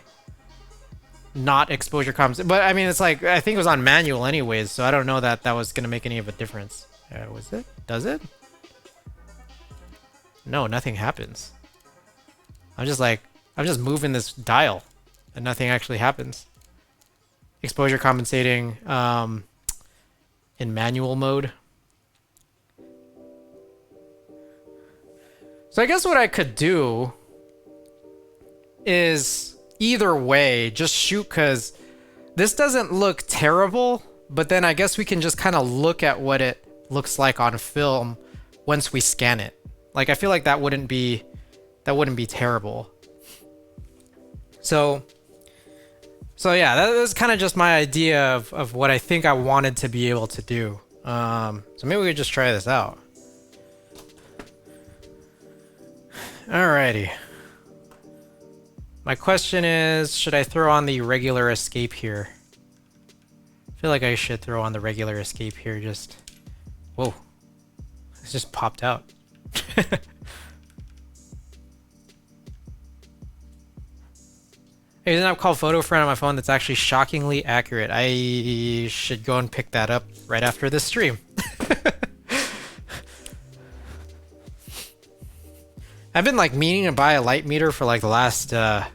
[SPEAKER 1] not exposure compensating. But I mean, it's like, I think it was on manual anyways, so I don't know that that was going to make any of a difference. Was it? Does it? No, nothing happens. I'm just moving this dial, and nothing actually happens. Exposure compensating in manual mode. So I guess what I could do is either way, just shoot, because this doesn't look terrible, but then I guess we can just kind of look at what it looks like on film once we scan it. Like, I feel like that wouldn't be terrible. So yeah, that was kind of just my idea of what I think I wanted to be able to do. So maybe we could just try this out. Alrighty. My question is, should I throw on the regular escape here? I feel like I should throw on the regular escape here, just... Whoa. It just popped out. There's an app called Photo Friend on my phone that's actually shockingly accurate. I should go and pick that up right after this stream. I've been like meaning to buy a light meter for like the last, I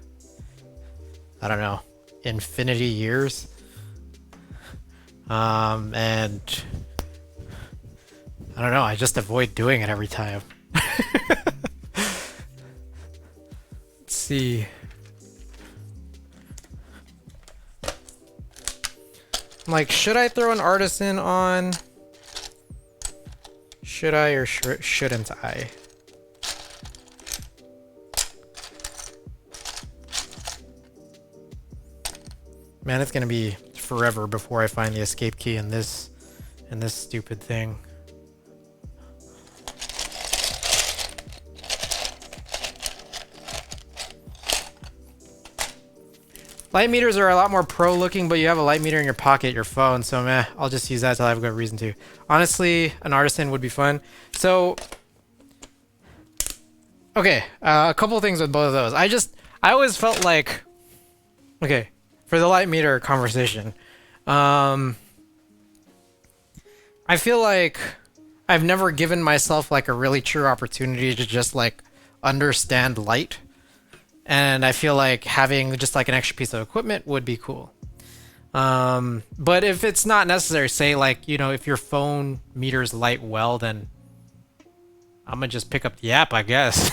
[SPEAKER 1] don't know, infinity years. And I don't know, I just avoid doing it every time. Let's see. Like, should I throw an artisan on? Should I or shouldn't I? Man, it's gonna be forever before I find the escape key in this stupid thing. Light meters are a lot more pro looking, but you have a light meter in your pocket, your phone, so meh, I'll just use that till I have a good reason to. Honestly, an artisan would be fun. So, okay, a couple of things with both of those. I always felt like, okay, for the light meter conversation, I feel like I've never given myself like a really true opportunity to just like understand light. And I feel like having just like an extra piece of equipment would be cool. But if it's not necessary, say like, you know, if your phone meters light well, then I'm gonna just pick up the app, I guess.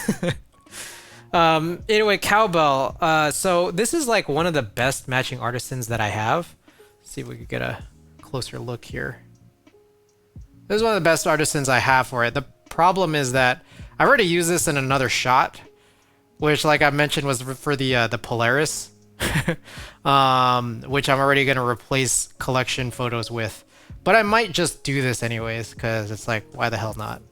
[SPEAKER 1] Anyway, cowbell. So this is like one of the best matching artisans that I have. Let's see if we could get a closer look here. This is one of the best artisans I have for it. The problem is that I already used this in another shot, which, like I mentioned, was for the Polaris, which I'm already gonna replace collection photos with. But I might just do this anyways, because it's like, why the hell not?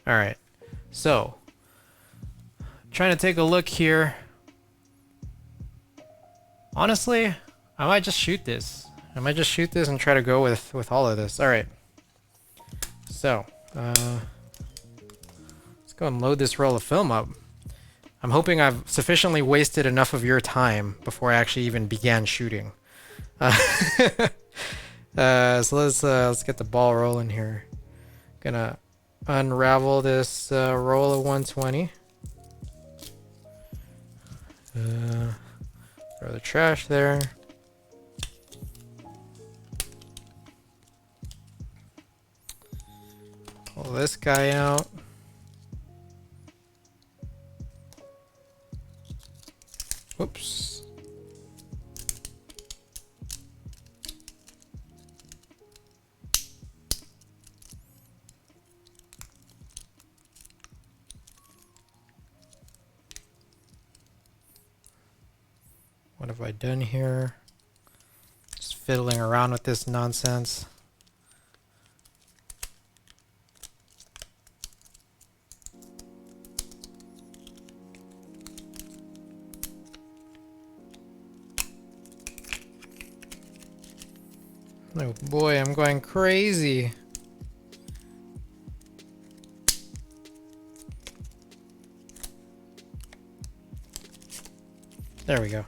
[SPEAKER 1] All right, so trying to take a look here. Honestly, I might just shoot this. I might just shoot this and try to go with all of this. All right. So, let's go and load this roll of film up. I'm hoping I've sufficiently wasted enough of your time before I actually even began shooting. So let's get the ball rolling here. Gonna unravel this roll of 120. Throw the trash there. Pull this guy out. Whoops. What have I done here? Just fiddling around with this nonsense. Oh boy, I'm going crazy. There we go.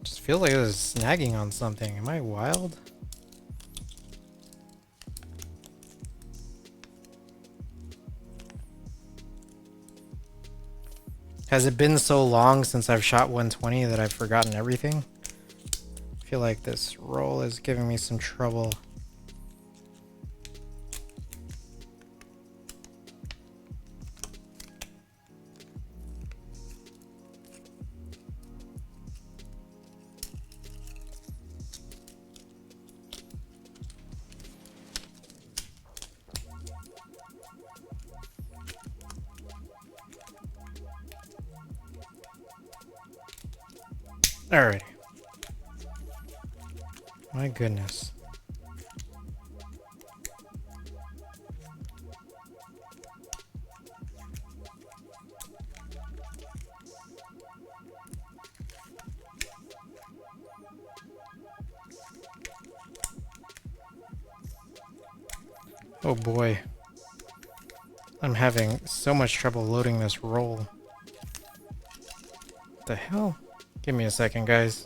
[SPEAKER 1] Just feel like it was snagging on something. Am I wild? Has it been so long since I've shot 120 that I've forgotten everything? I feel like this roll is giving me some trouble. Alrighty. My goodness. Oh boy. I'm having so much trouble loading this roll. What the hell? Give me a second, guys.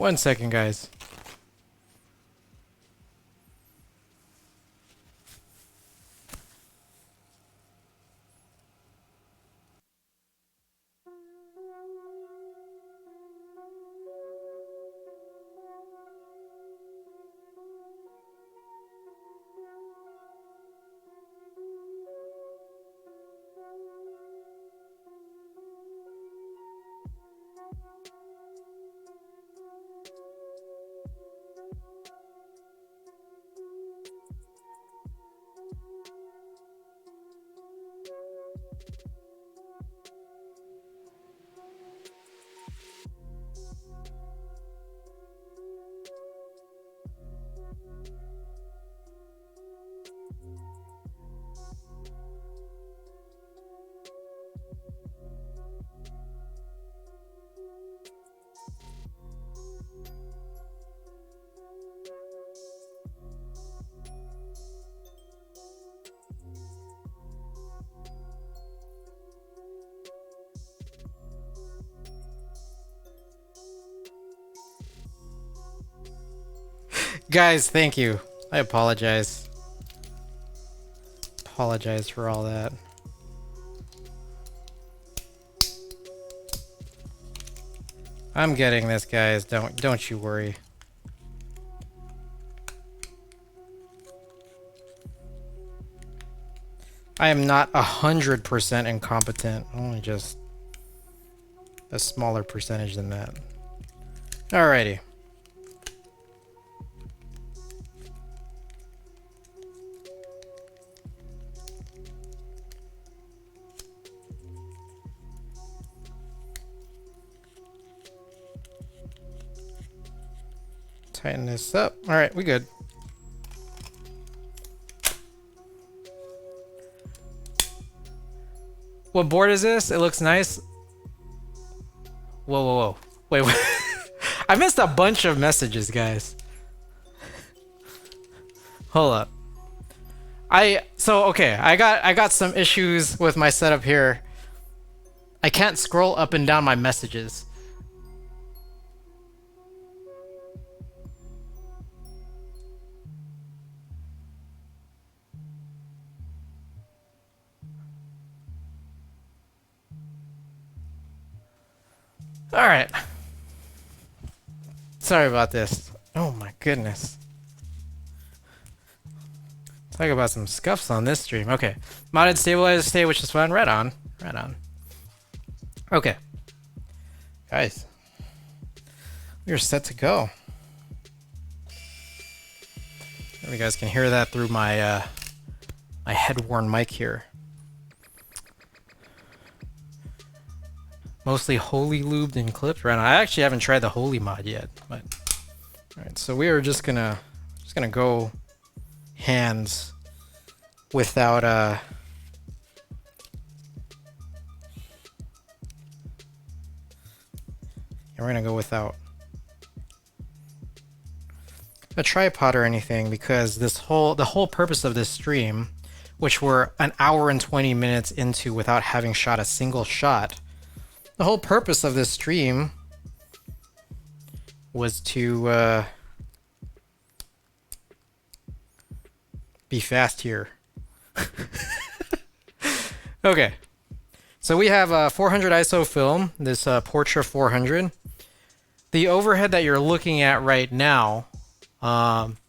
[SPEAKER 1] One second, guys. Guys, thank you. I apologize. Apologize for all that. I'm getting this, guys. Don't you worry. I am not 100% incompetent. Only just a smaller percentage than that. Alrighty. Tighten this up. Alright, we good. What board is this? It looks nice. Whoa, whoa, whoa. Wait, wait. I missed a bunch of messages, guys. Hold up. Okay, I got some issues with my setup here. I can't scroll up and down my messages. All right. Sorry about this. Oh my goodness. Talk about some scuffs on this stream. Okay. Modded stabilizer state, which is fun. Right on. Right on. Okay. Guys. We're set to go. You guys can hear that through my my head-worn mic here. Mostly holy lubed and clipped. Right on. I actually haven't tried the holy mod yet, but alright, so we are just gonna go hands without and we're gonna go without a tripod or anything, because the whole purpose of this stream, which we're an hour and 20 minutes into without having shot a single shot, the whole purpose of this stream was to be fast here. Okay, so we have a 400 ISO film, this Portra 400. The overhead that you're looking at right now,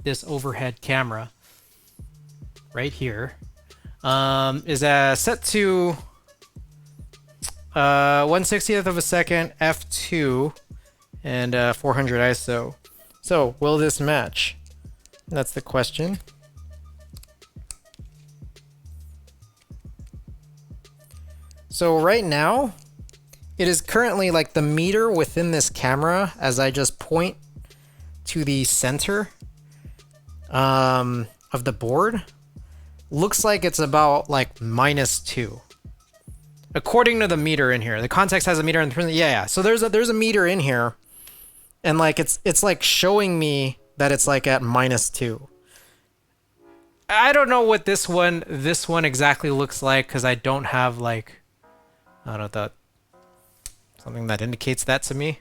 [SPEAKER 1] this overhead camera right here, is set to 1/60th of a second f2 and 400 ISO. So will this match? That's the question. So right now, it is currently like the meter within this camera, as I just point to the center of the board, looks like it's about like -2. According to the meter in here. The context has a meter in the yeah. So there's a meter in here, and like it's like showing me that it's like at -2. I don't know what this one exactly looks like, because I don't have like, I don't know, something that indicates that to me.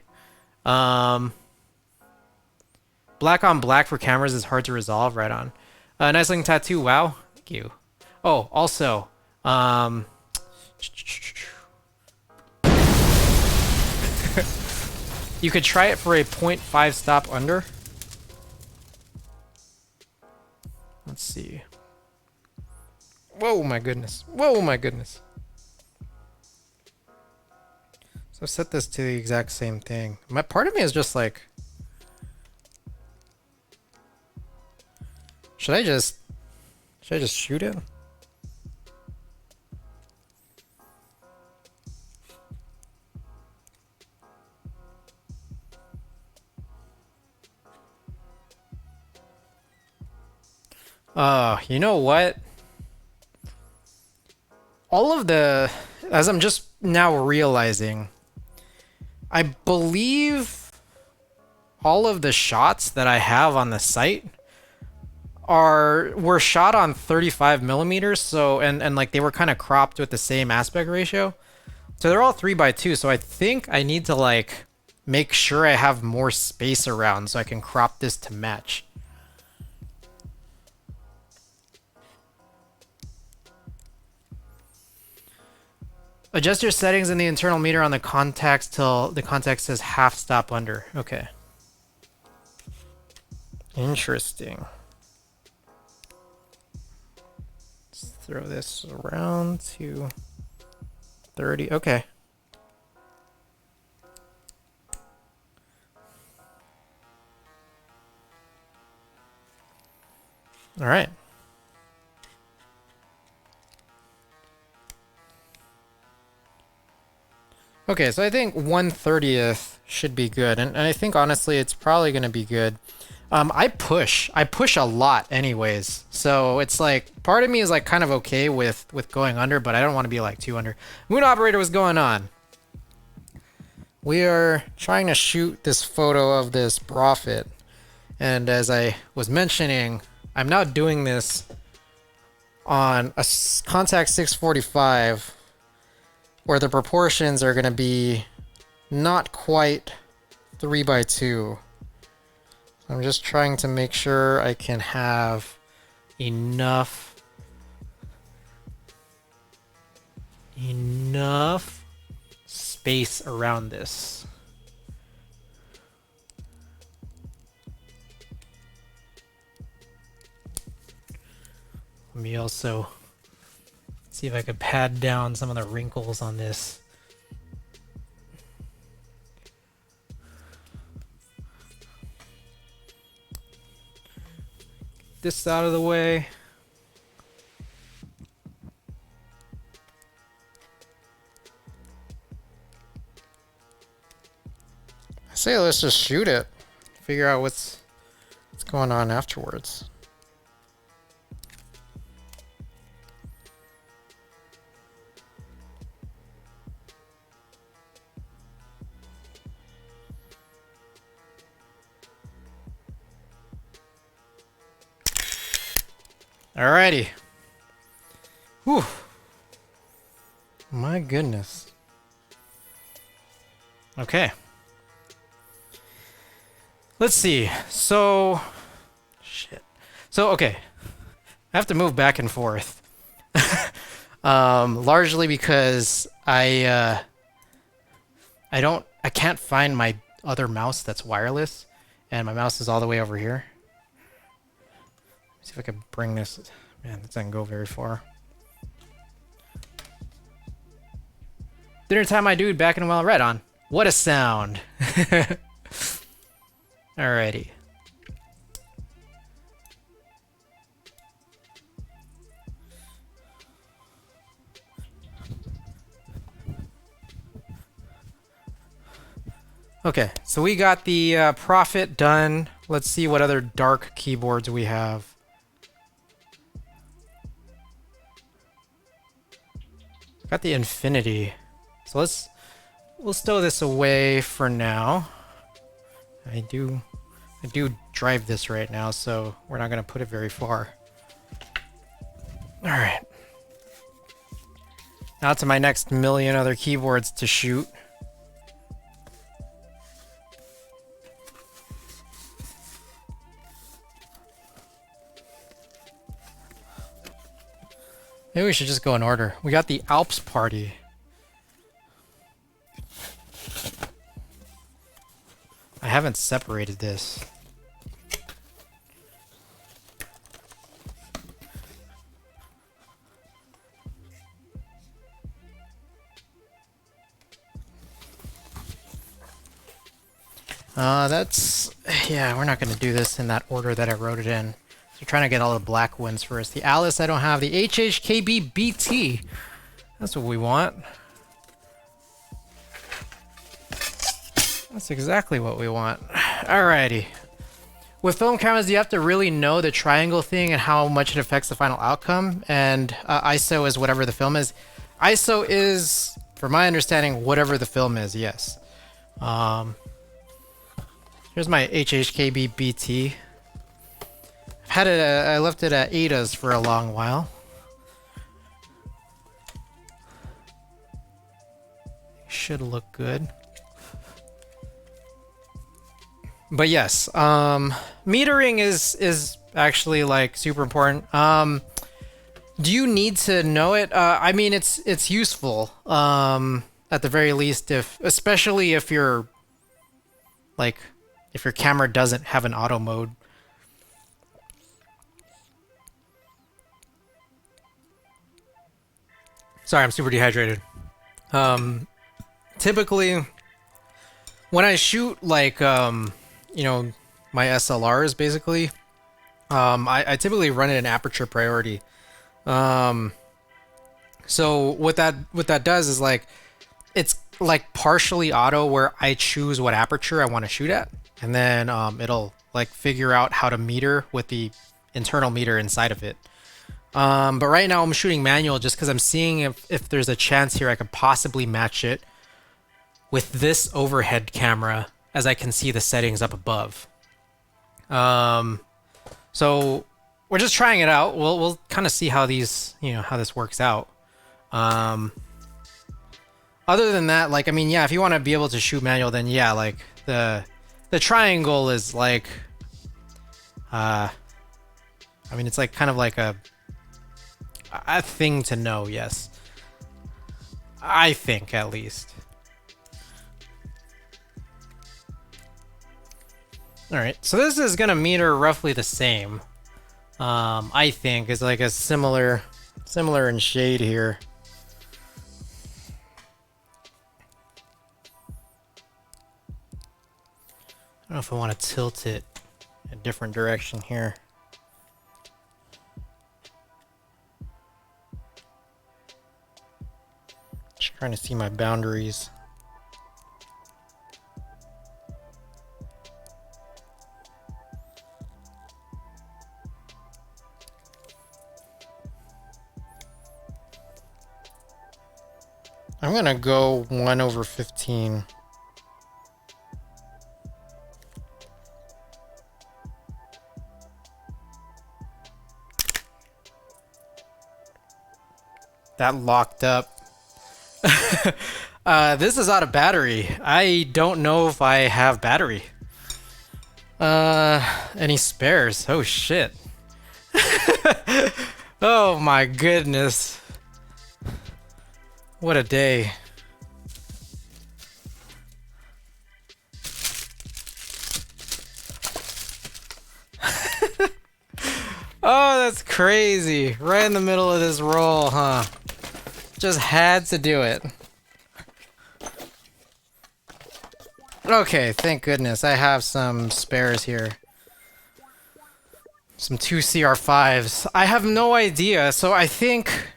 [SPEAKER 1] black on black for cameras is hard to resolve. Right on. Nice looking tattoo. Wow. Thank you. Oh, also, you could try it for a 0.5 stop under. Let's see. Whoa, my goodness. Whoa, my goodness. So set this to the exact same thing. My part of me is just like, should I just shoot it? You know what? All of the, as I'm just now realizing, I believe all of the shots that I have on the site were shot on 35 millimeters, so and like they were kind of cropped with the same aspect ratio. So they're all 3x2, so I think I need to like make sure I have more space around so I can crop this to match. Adjust your settings in the internal meter on the contacts till the contact says half stop under. Okay. Interesting. Let's throw this around to 30. Okay. All right. Okay, so I think 1/30th should be good, and I think honestly it's probably going to be good. I push a lot anyways, so it's like part of me is like kind of okay with going under, but I don't want to be like too under. Moon operator, what's going on? We are trying to shoot this photo of this prophet, and as I was mentioning, I'm now doing this on a Contax 645 where the proportions are going to be not quite 3x2. I'm just trying to make sure I can have enough space around this. Let me also see if I could pad down some of the wrinkles on this. This out of the way. I say let's just shoot it. Figure out what's going on afterwards. Alrighty. Whew. My goodness. Okay. Let's see. So, shit. So, okay. I have to move back and forth. Largely because I can't find my other mouse that's wireless, and my mouse is all the way over here. See if I can bring this. Man, this doesn't go very far. Dinner time, my dude. Back and well, right on. What a sound. Alrighty. Okay, so we got the Prophet done. Let's see what other dark keyboards we have. Got the Infinity. So we'll stow this away for now. I do drive this right now, so we're not gonna put it very far. Alright. Now to my next million other keyboards to shoot. Maybe we should just go in order. We got the Alps party. I haven't separated this. Yeah, we're not going to do this in that order that I wrote it in. So we're trying to get all the black ones first. The Alice I don't have. The HHKB BT. That's what we want. That's exactly what we want. Alrighty. With film cameras, you have to really know the triangle thing and how much it affects the final outcome. And ISO is whatever the film is. ISO is, from my understanding, whatever the film is, yes. Here's my HHKB BT. I left it at Ada's for a long while. Should look good. But yes, metering is actually like super important. Do you need to know it? I mean, it's useful. At the very least, especially if you're like, if your camera doesn't have an auto mode. Sorry, I'm super dehydrated. Typically, when I shoot like, you know, my SLRs basically, I typically run it in aperture priority. So what that does is like, it's like partially auto where I choose what aperture I want to shoot at, and then it'll like figure out how to meter with the internal meter inside of it. But right now I'm shooting manual just because I'm seeing if there's a chance here I could possibly match it with this overhead camera, as I can see the settings up above. So we're just trying it out. We'll kind of see how these, you know, how this works out. Other than that, like, I mean, yeah, if you want to be able to shoot manual, then yeah, like the triangle is like, I mean, it's like kind of like a thing to know, yes. I think, at least. Alright, so this is gonna meter roughly the same. I think is like a similar in shade here. I don't know if I want to tilt it a different direction here. Just trying to see my boundaries. I'm gonna go 1/15. That locked up. This is out of battery. I don't know if I have battery. Any spares? Oh shit. Oh my goodness. What a day. Oh, that's crazy. Right in the middle of this roll, huh? Just had to do it. Okay, thank goodness. I have some spares here. Some 2CR5s. I have no idea, so I think...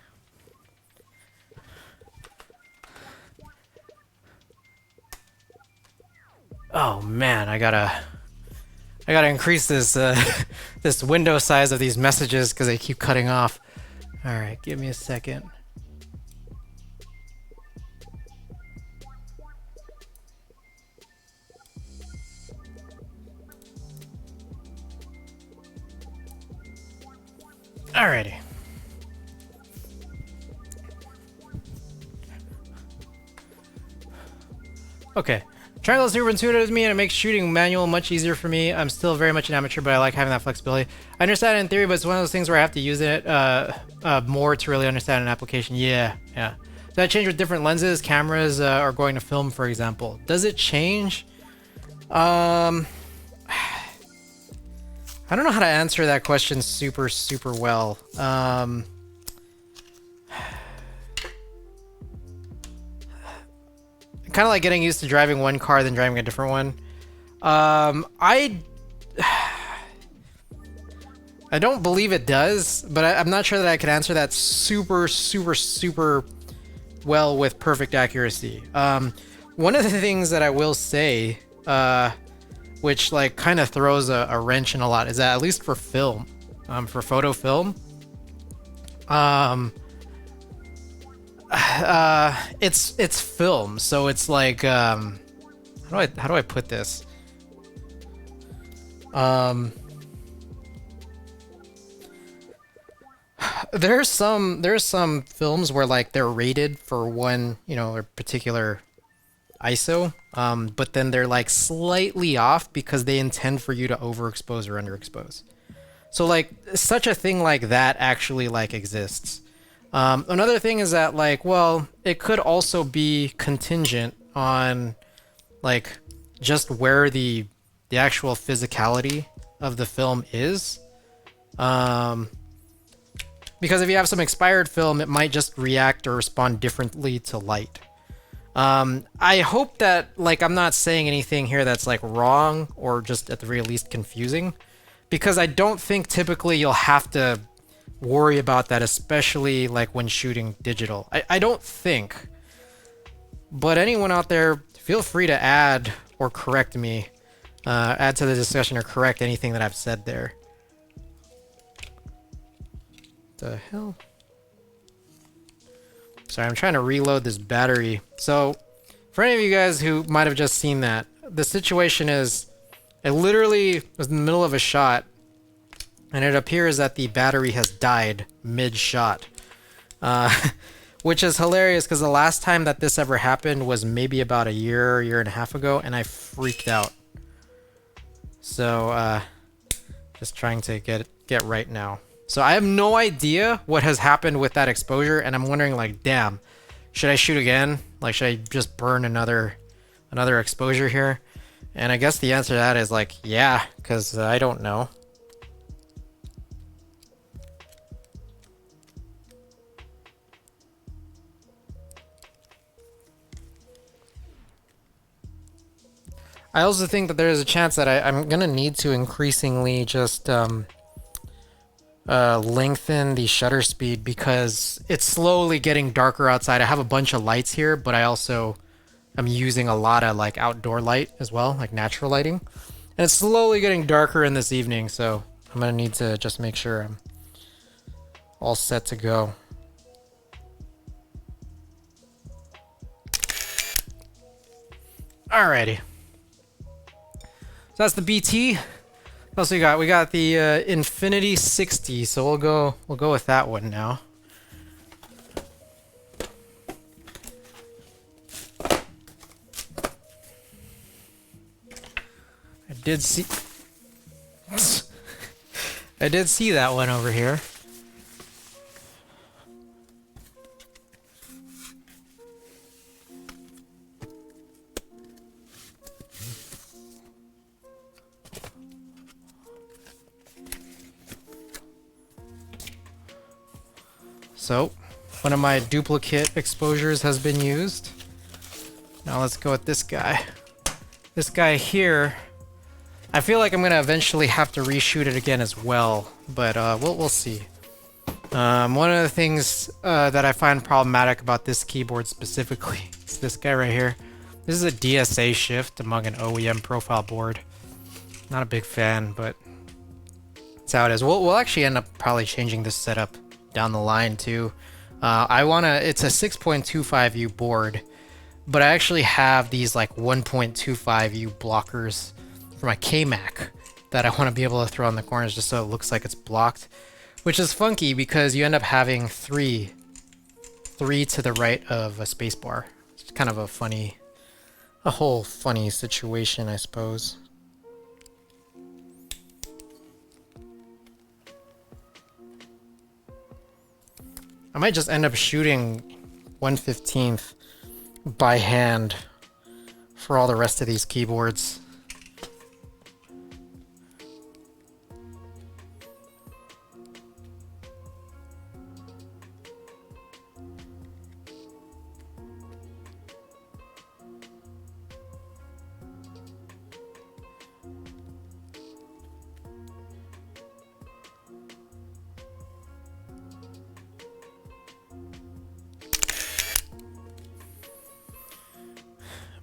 [SPEAKER 1] Oh man, I gotta increase this this window size of these messages because they keep cutting off. All right, give me a second. Alrighty. Okay, Triangle is super intuitive to me, and it makes shooting manual much easier for me. I'm still very much an amateur, but I like having that flexibility. I understand it in theory, but it's one of those things where I have to use it more to really understand an application. Yeah. Does that change with different lenses, cameras, or going to film, for example? Does it change? I don't know how to answer that question super well. Kind of like getting used to driving one car then driving a different one. I don't believe it does, but I'm not sure that I could answer that super well with perfect accuracy. One of the things that I will say, which like kind of throws a wrench in a lot, is that at least for film, for photo film, it's film, so it's like how do I put this? There's some films where like they're rated for one, a particular ISO, but then they're like slightly off because they intend for you to overexpose or underexpose. So like such a thing like that actually like exists. Another thing is that like, well, it could also be contingent on like just where the actual physicality of the film is. Because if you have some expired film, it might just react or respond differently to light. I hope that, like, I'm not saying anything here that's like wrong or just at the very least confusing, because I don't think typically you'll have to worry about that, especially like when shooting digital. I don't think. But anyone out there, feel free to add or correct me, add to the discussion or correct anything that I've said there. The hell? Sorry, I'm trying to reload this battery. So, for any of you guys who might have just seen that, the situation is, it literally was in the middle of a shot, and it appears that the battery has died mid-shot. Which is hilarious, because the last time that this ever happened was maybe about a year and a half ago, and I freaked out. So, just trying to get right now. So I have no idea what has happened with that exposure, and I'm wondering, like, damn, should I shoot again? Like, should I just burn another exposure here? And I guess the answer to that is like, yeah, because I don't know. I also think that there is a chance that I'm gonna need to increasingly just lengthen the shutter speed, because it's slowly getting darker outside. I have a bunch of lights here, but I also am using a lot of like outdoor light as well, like natural lighting. And it's slowly getting darker in this evening, so I'm gonna need to just make sure I'm all set to go. Alrighty. So that's the BT. What else we got? We got the Infinity 60, so we'll go with that one now. I did see that one over here. So, one of my duplicate exposures has been used. Now let's go with this guy. This guy here, I feel like I'm gonna eventually have to reshoot it again as well, but we'll see. One of the things that I find problematic about this keyboard specifically is this guy right here. This is a DSA shift among an OEM profile board. Not a big fan, but that's how it is. We'll actually end up probably changing this setup down the line too. It's a 6.25U board, but I actually have these like 1.25U blockers for my KMac that I want to be able to throw in the corners just so it looks like it's blocked, which is funky because you end up having three to the right of a spacebar. It's kind of a funny a whole funny situation, I suppose. I might just end up shooting 1/15th by hand for all the rest of these keyboards.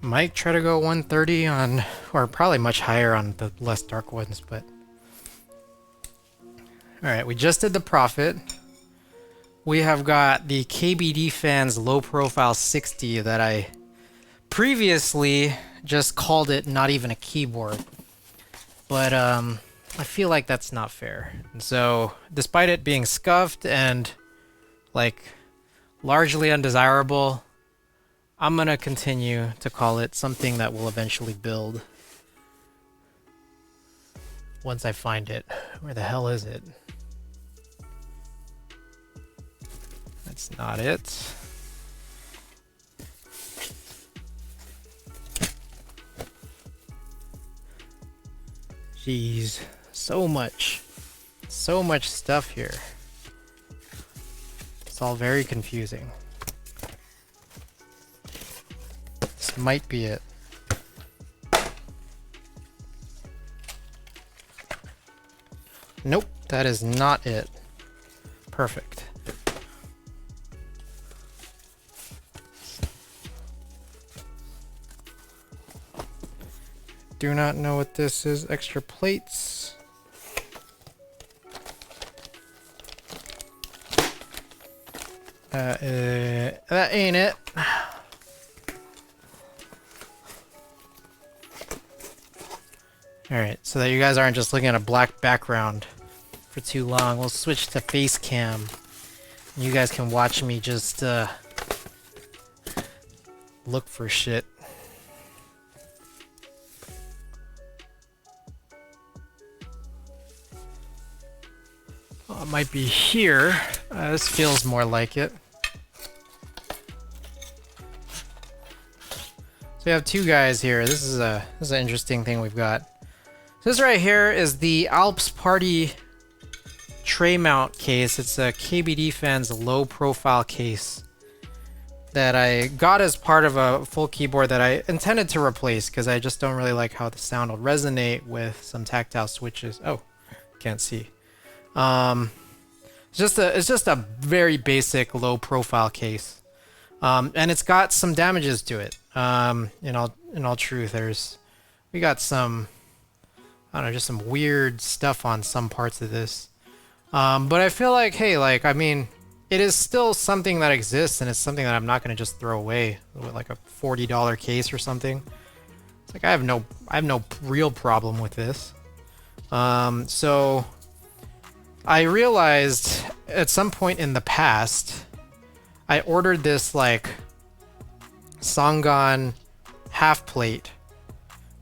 [SPEAKER 1] Might try to go 130 on, or probably much higher on the less dark ones, but... Alright, we just did the Prophet. We have got the KBD Fans Low Profile 60 that I previously just called it not even a keyboard. But I feel like that's not fair. And so, despite it being scuffed and like largely undesirable, I'm gonna continue to call it something that will eventually build. Once I find it. Where the hell is it? That's not it. Jeez, so much stuff here. It's all very confusing. This might be it. Nope, that is not it. Perfect. Do not know what this is. Extra plates. That ain't it. Alright, so that you guys aren't just looking at a black background for too long, we'll switch to face cam. You guys can watch me just look for shit. Oh, it might be here. This feels more like it. So we have two guys here. This is an interesting thing we've got. So this right here is the Alps Party tray mount case. It's a KBD Fans low profile case that I got as part of a full keyboard that I intended to replace because I just don't really like how the sound will resonate with some tactile switches. Oh, can't see. It's just a very basic low profile case. And it's got some damages to it. In all truth, we got some, I don't know, just some weird stuff on some parts of this. But I feel like, hey, like, I mean, it is still something that exists, and it's something that I'm not going to just throw away with like a $40 case or something. It's like I have no real problem with this. So I realized at some point in the past, I ordered this like Songon half plate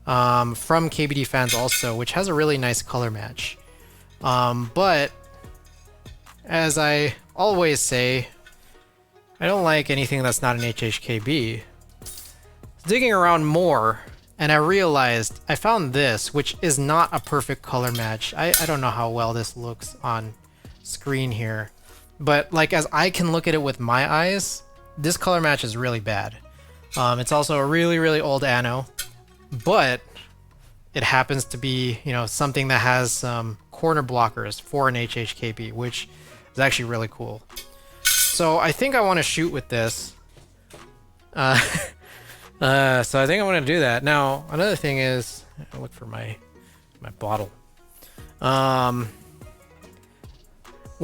[SPEAKER 1] from KBD Fans also, which has a really nice color match. But as I always say, I don't like anything that's not an HHKB. Digging around more, and I realized I found this, which is not a perfect color match. I don't know how well this looks on screen here, but like as I can look at it with my eyes, this color match is really bad. It's also a really, really old Anno, but it happens to be, you know, something that has some corner blockers for an HHKB, which is actually really cool. So I think I want to shoot with this. So I think I'm going to do that. Now, another thing is, I'll look for my bottle. What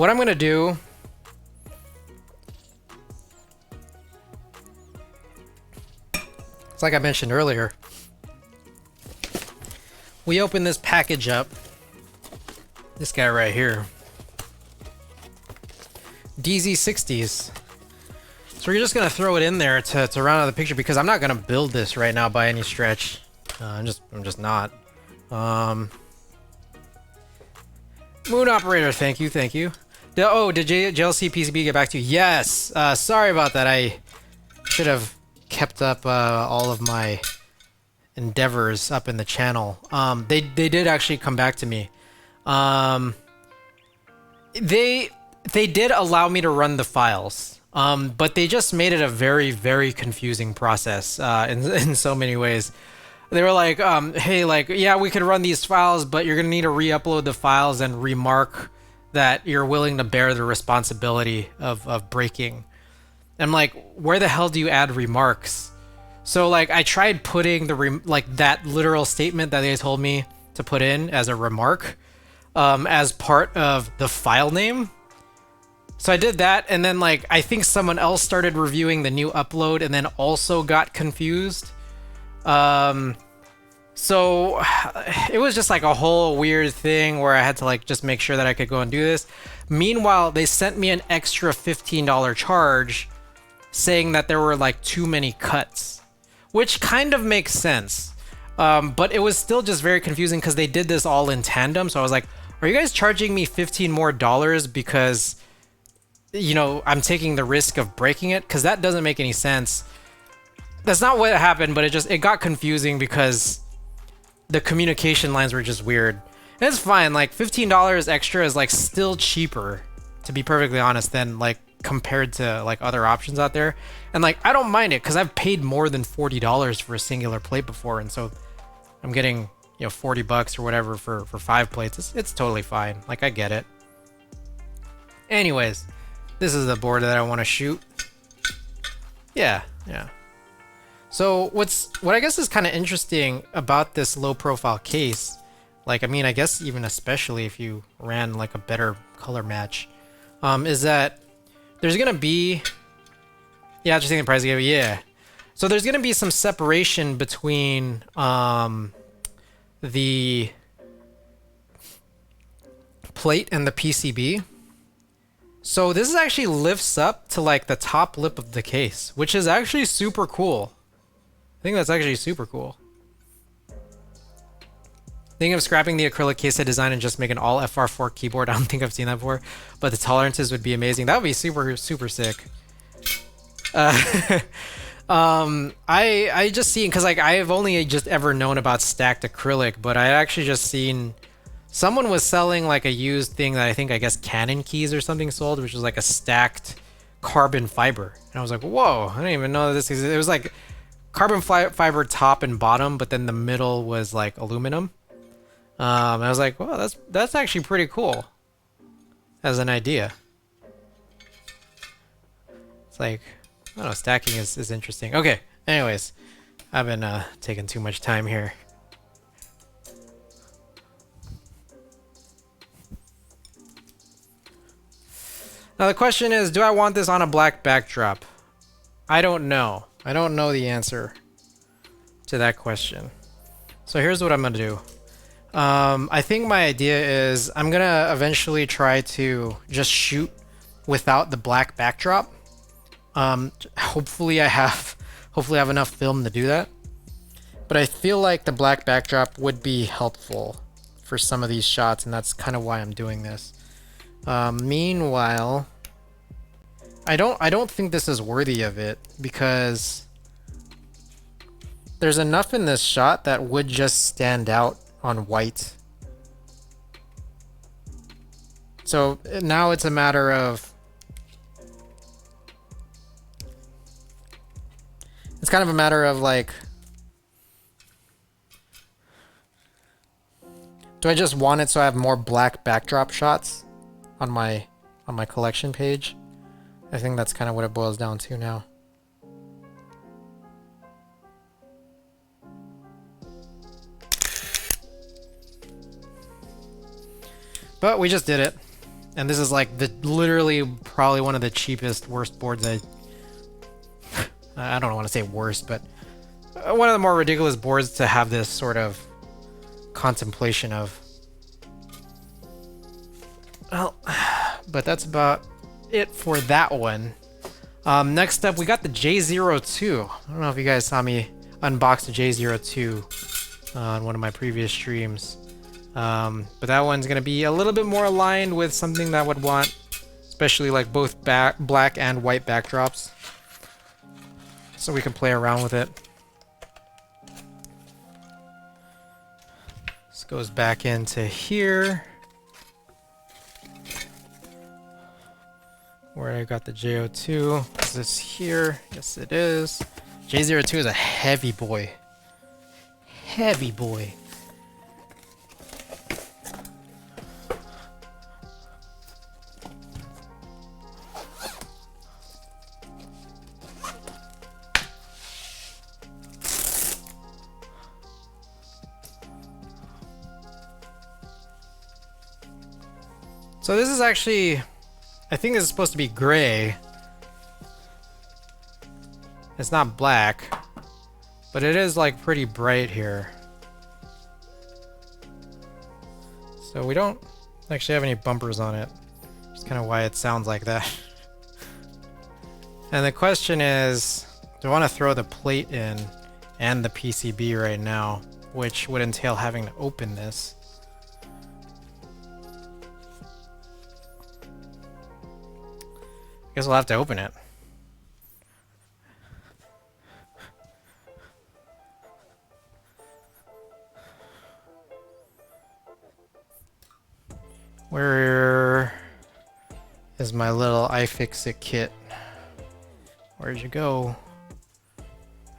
[SPEAKER 1] I'm going to do, it's like I mentioned earlier, we open this package up, this guy right here, DZ60s. So we're just gonna throw it in there to round out the picture because I'm not gonna build this right now by any stretch. I'm just not. Moon operator, thank you. Did JLC PCB get back to you? Yes. Sorry about that. I should have kept up all of my endeavors up in the channel. They did actually come back to me. They did allow me to run the files. But they just made it a very, very confusing process in so many ways. They were like, hey, like, yeah, we could run these files, but you're going to need to re-upload the files and remark that you're willing to bear the responsibility of breaking. And I'm like, where the hell do you add remarks? So, like, I tried putting that literal statement that they told me to put in as a remark as part of the file name. So I did that, and then, like, I think someone else started reviewing the new upload and then also got confused. So it was just like a whole weird thing where I had to, like, just make sure that I could go and do this. Meanwhile, they sent me an extra $15 charge saying that there were, like, too many cuts, which kind of makes sense. But it was still just very confusing because they did this all in tandem. So I was like, are you guys charging me $15 more because, you know, I'm taking the risk of breaking it? Because that doesn't make any sense. That's not what happened, but it got confusing because the communication lines were just weird. And it's fine, like, $15 extra is, like, still cheaper, to be perfectly honest, than, like, compared to, like, other options out there. And, like, I don't mind it because I've paid more than $40 for a singular plate before, and so I'm getting, you know, $40 or whatever for 5 plates. It's totally fine. Like, I get it. Anyways, this is the board that I want to shoot. Yeah. So what I guess is kind of interesting about this low profile case, like, I mean, I guess even especially if you ran like a better color match, is that there's gonna be, yeah, just think the price gave, yeah. So there's gonna be some separation between the plate and the PCB. So this actually lifts up to, like, the top lip of the case, which is actually super cool. I think that's actually super cool. Thinking of scrapping the acrylic case I designed and just make an all FR4 keyboard. I don't think I've seen that before, but the tolerances would be amazing. That would be super, super sick. I just seen, because, like, I have only just ever known about stacked acrylic, but I actually just seen someone was selling, like, a used thing that I guess Canon Keys or something sold, which was like a stacked carbon fiber. And I was like, whoa, I didn't even know that this existed. It was like carbon fiber top and bottom, but then the middle was like aluminum. I was like, well, that's actually pretty cool as an idea. It's like, I don't know, stacking is interesting. Okay, anyways, I've been taking too much time here. Now the question is, do I want this on a black backdrop? I don't know. I don't know the answer to that question. So here's what I'm gonna do. I think my idea is I'm gonna eventually try to just shoot without the black backdrop. Hopefully I have enough film to do that. But I feel like the black backdrop would be helpful for some of these shots, and that's kind of why I'm doing this. Meanwhile, I don't think this is worthy of it because there's enough in this shot that would just stand out on white. So now it's a matter of, it's kind of a matter of, like, do I just want it so I have more black backdrop shots on my collection page? I think that's kind of what it boils down to now. But we just did it. And this is like literally probably one of the cheapest, worst boards I don't want to say worst, but one of the more ridiculous boards to have this sort of contemplation of. Well, but that's about it for that one. Next up, we got the J02. I don't know if you guys saw me unbox the J02 on one of my previous streams. But that one's gonna be a little bit more aligned with something that I would want, especially like both black and white backdrops, so we can play around with it. This goes back into here, where I got the J02. Is this here? Yes, it is. J02 is a heavy boy. Heavy boy. So this is actually, I think this is supposed to be gray. It's not black, but it is like pretty bright here. So we don't actually have any bumpers on it. That's kind of why it sounds like that. And the question is, do I want to throw the plate in and the PCB right now, which would entail having to open this. I guess we'll have to open it. Where is my little iFixit kit? Where'd you go?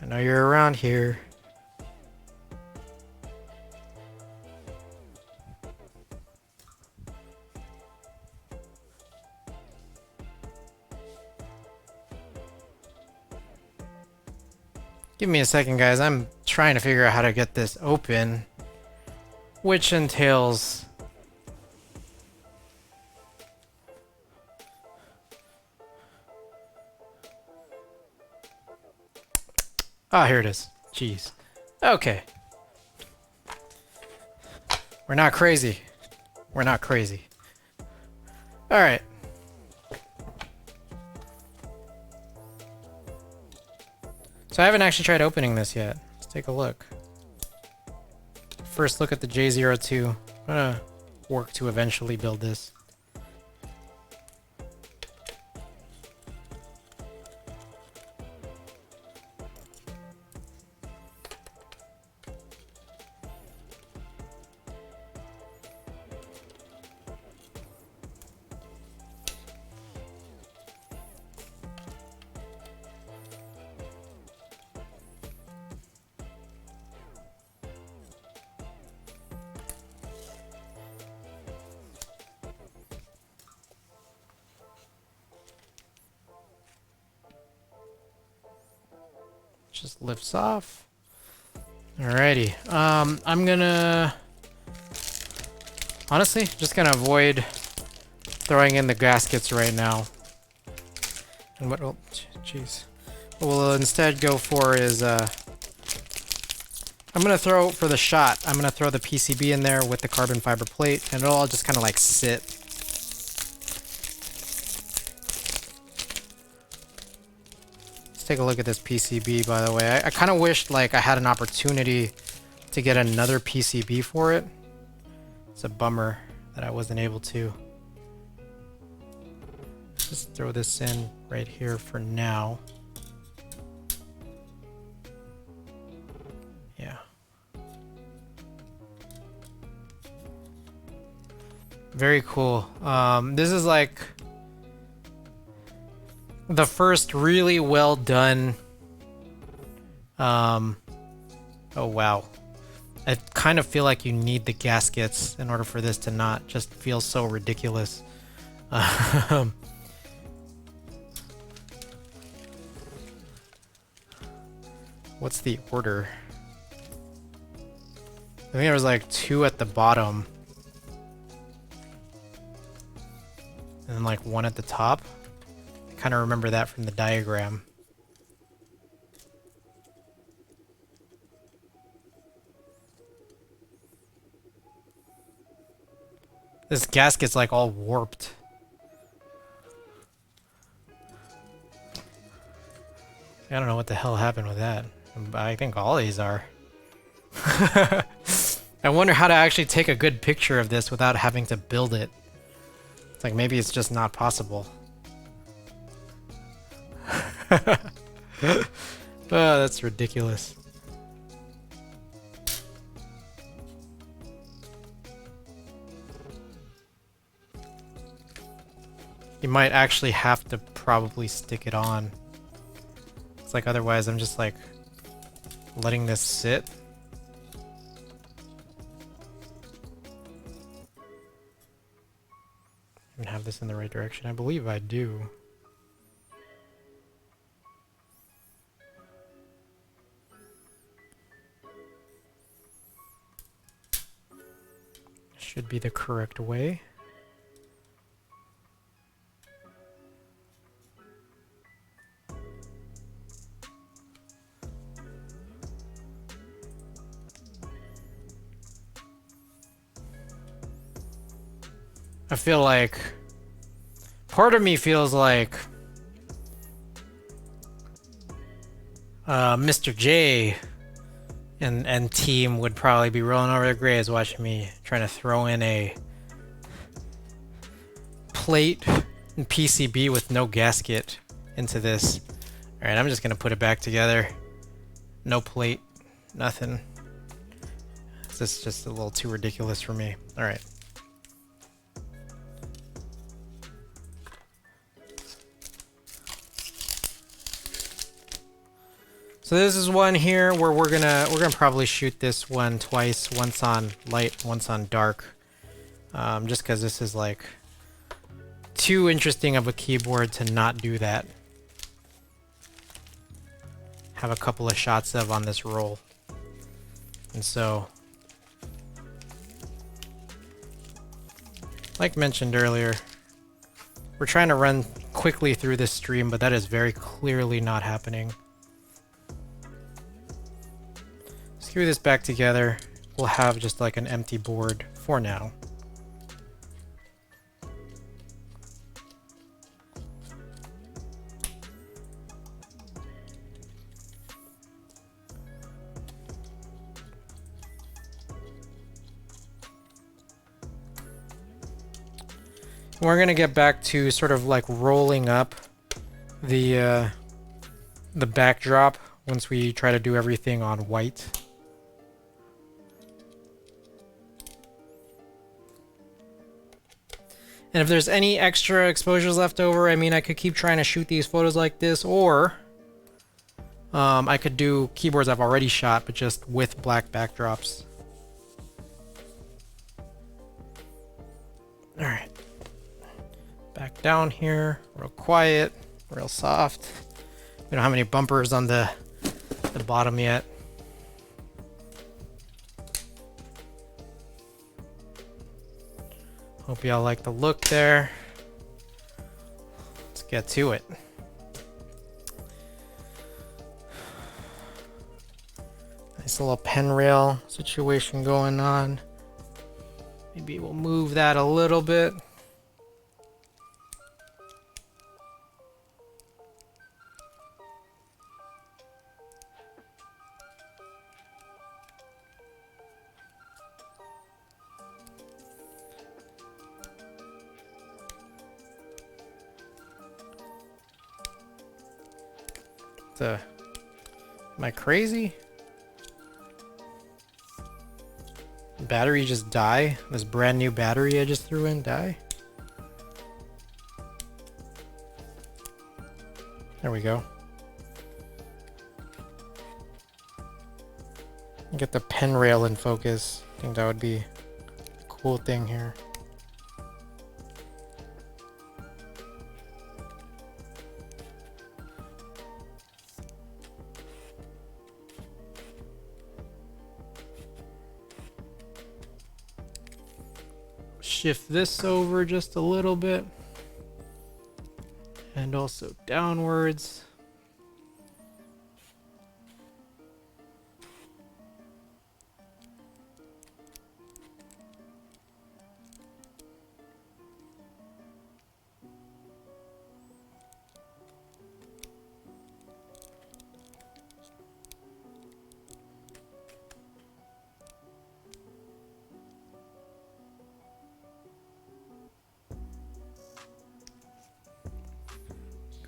[SPEAKER 1] I know you're around here. Give me a second, guys. I'm trying to figure out how to get this open, which entails ah, here it is. Jeez. Okay. We're not crazy. We're not crazy. All right. So I haven't actually tried opening this yet. Let's take a look. First look at the J02. I'm gonna work to eventually build this. Just lifts off. Alrighty. I'm gonna honestly just gonna avoid throwing in the gaskets right now. And what? Oh, jeez. What we'll instead go for is I'm gonna throw for the shot. I'm gonna throw the PCB in there with the carbon fiber plate, and it'll all just kind of like sit. Take a look at this PCB, by the way. I kind of wished like I had an opportunity to get another PCB for it. It's a bummer that I wasn't able to. Just throw this in right here for now. Yeah. Very cool. This is like the first really well done. Oh wow. I kind of feel like you need the gaskets in order for this to not just feel so ridiculous. What's the order? I think there was like 2 at the bottom. And then like 1 at the top. Kind of remember that from the diagram. This gasket's like all warped. I don't know what the hell happened with that. I think all these are. I wonder how to actually take a good picture of this without having to build it. It's like maybe it's just not possible. Oh, that's ridiculous. You might actually have to probably stick it on. It's like otherwise I'm just like letting this sit. And have this in the right direction. I believe I do. Should be the correct way. I feel like part of me feels like Mr. J and team would probably be rolling over their graves watching me trying to throw in a plate and PCB with no gasket into this. Alright, I'm just gonna put it back together. No plate, nothing. This is just a little too ridiculous for me. Alright. So this is one here where we're gonna probably shoot this one twice, once on light, once on dark. Just because this is like too interesting of a keyboard to not do that. Have a couple of shots of on this roll. And so, like mentioned earlier, we're trying to run quickly through this stream, but that is very clearly not happening. Screw this back together. We'll have just like an empty board for now. We're gonna get back to sort of like rolling up the backdrop once we try to do everything on white. And if there's any extra exposures left over, I mean, I could keep trying to shoot these photos like this, or I could do keyboards I've already shot, but just with black backdrops. Alright. Back down here, real quiet, real soft. We don't have any bumpers on the bottom yet. Hope y'all like the look there. Let's get to it. Nice little pen rail situation going on. Maybe we'll move that a little bit. Am I crazy? Battery just die? This brand new battery I just threw in die? There we go. Get the pen rail in focus. I think that would be a cool thing here. Shift this over just a little bit. And also downwards.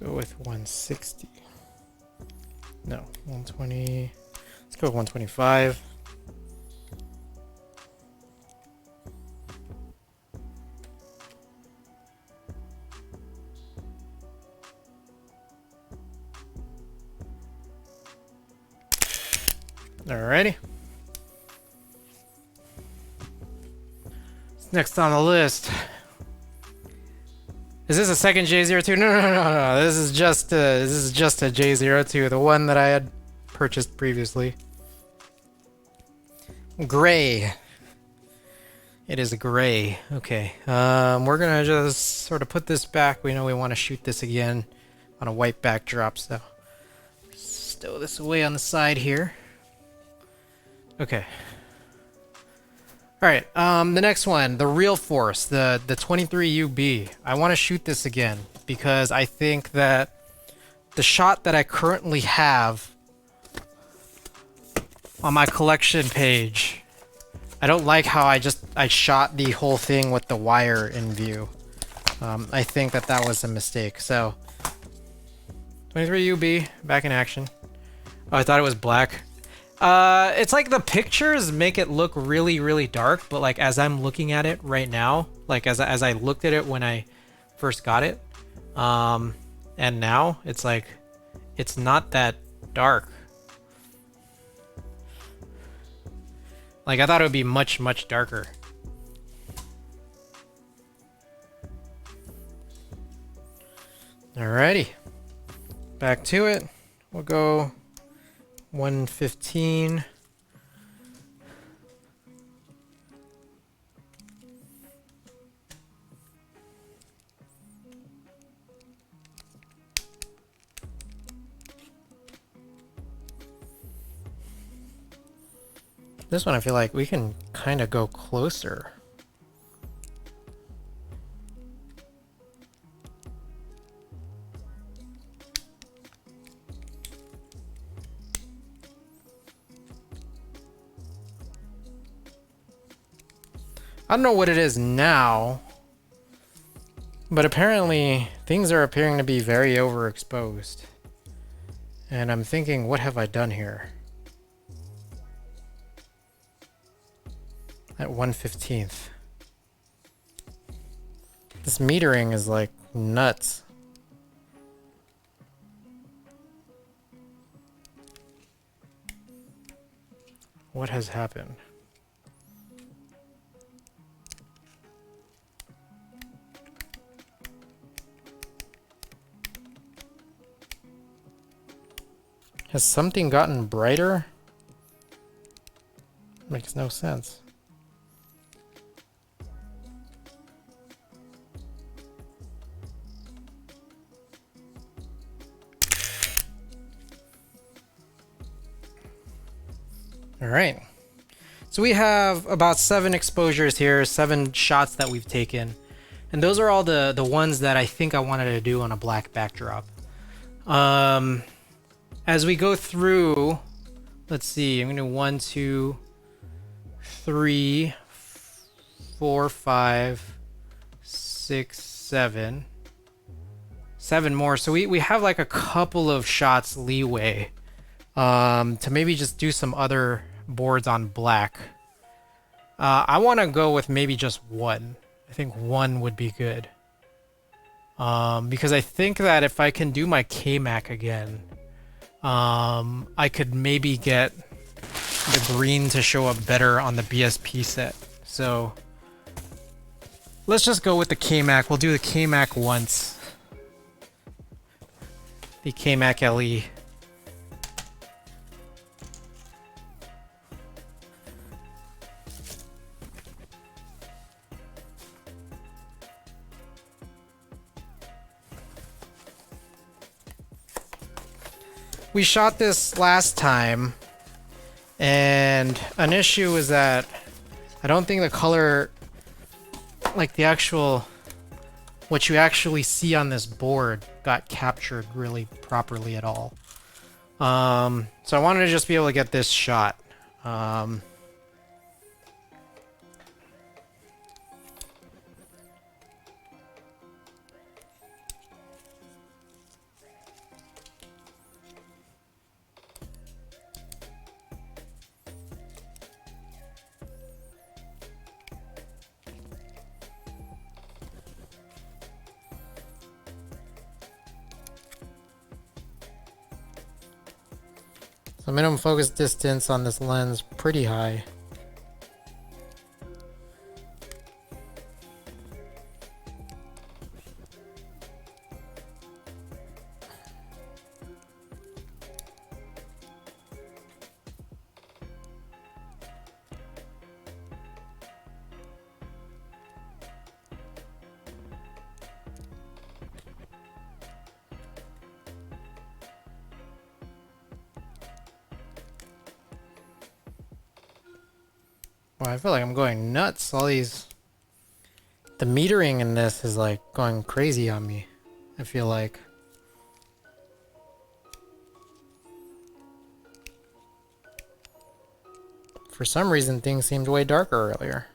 [SPEAKER 1] Go with 160. No, 120. Let's go with 125. Alrighty. Next on the list. Is this a second J02? No. This is just a J02, the one that I had purchased previously. Gray. It is a gray. Okay. We're gonna just sort of put this back. We know we want to shoot this again on a white backdrop, so stow this away on the side here. Okay. Alright, the next one, the Real Force, the 23UB. I want to shoot this again because I think that the shot that I currently have on my collection page, I don't like how I shot the whole thing with the wire in view. I think that was a mistake. So, 23UB, back in action. Oh, I thought it was black. It's like the pictures make it look really, really dark, but like as I'm looking at it right now, like as I looked at it when I first got it, and now it's like, it's not that dark. Like I thought it would be much, much darker. Alrighty, back to it. We'll go 115. This one I feel like we can kind of go closer. I don't know what it is now, but apparently things are appearing to be very overexposed. And I'm thinking, what have I done here? At 1/15th. This metering is like nuts. What has happened? Has something gotten brighter? Makes no sense. All right. So we have about 7 exposures here, 7 shots that we've taken. And those are all the ones that I think I wanted to do on a black backdrop. As we go through, let's see, I'm going to do 1, 2, 3, 4, 5, 6, 7. 7 more. So we have like a couple of shots leeway to maybe just do some other boards on black. I want to go with maybe just 1. I think 1 would be good. Because I think that if I can do my K-Mac again, I could maybe get the green to show up better on the BSP set. So let's just go with the K-Mac. We'll do the K-Mac once. The K-Mac LE. We shot this last time, and an issue is that I don't think the color, like the actual, what you actually see on this board got captured really properly at all. So I wanted to just be able to get this shot. So minimum focus distance on this lens, pretty high. Wow, I feel like I'm going nuts. All these... The metering in this is like going crazy on me, I feel like. For some reason, things seemed way darker earlier.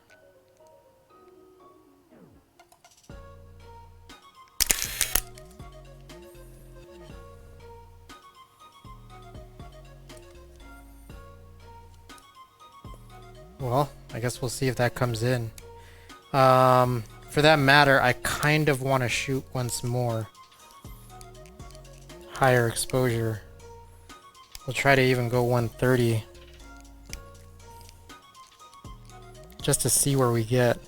[SPEAKER 1] Well, I guess we'll see if that comes in. For that matter, I kind of want to shoot once more. Higher exposure. We'll try to even go 130. Just to see where we get.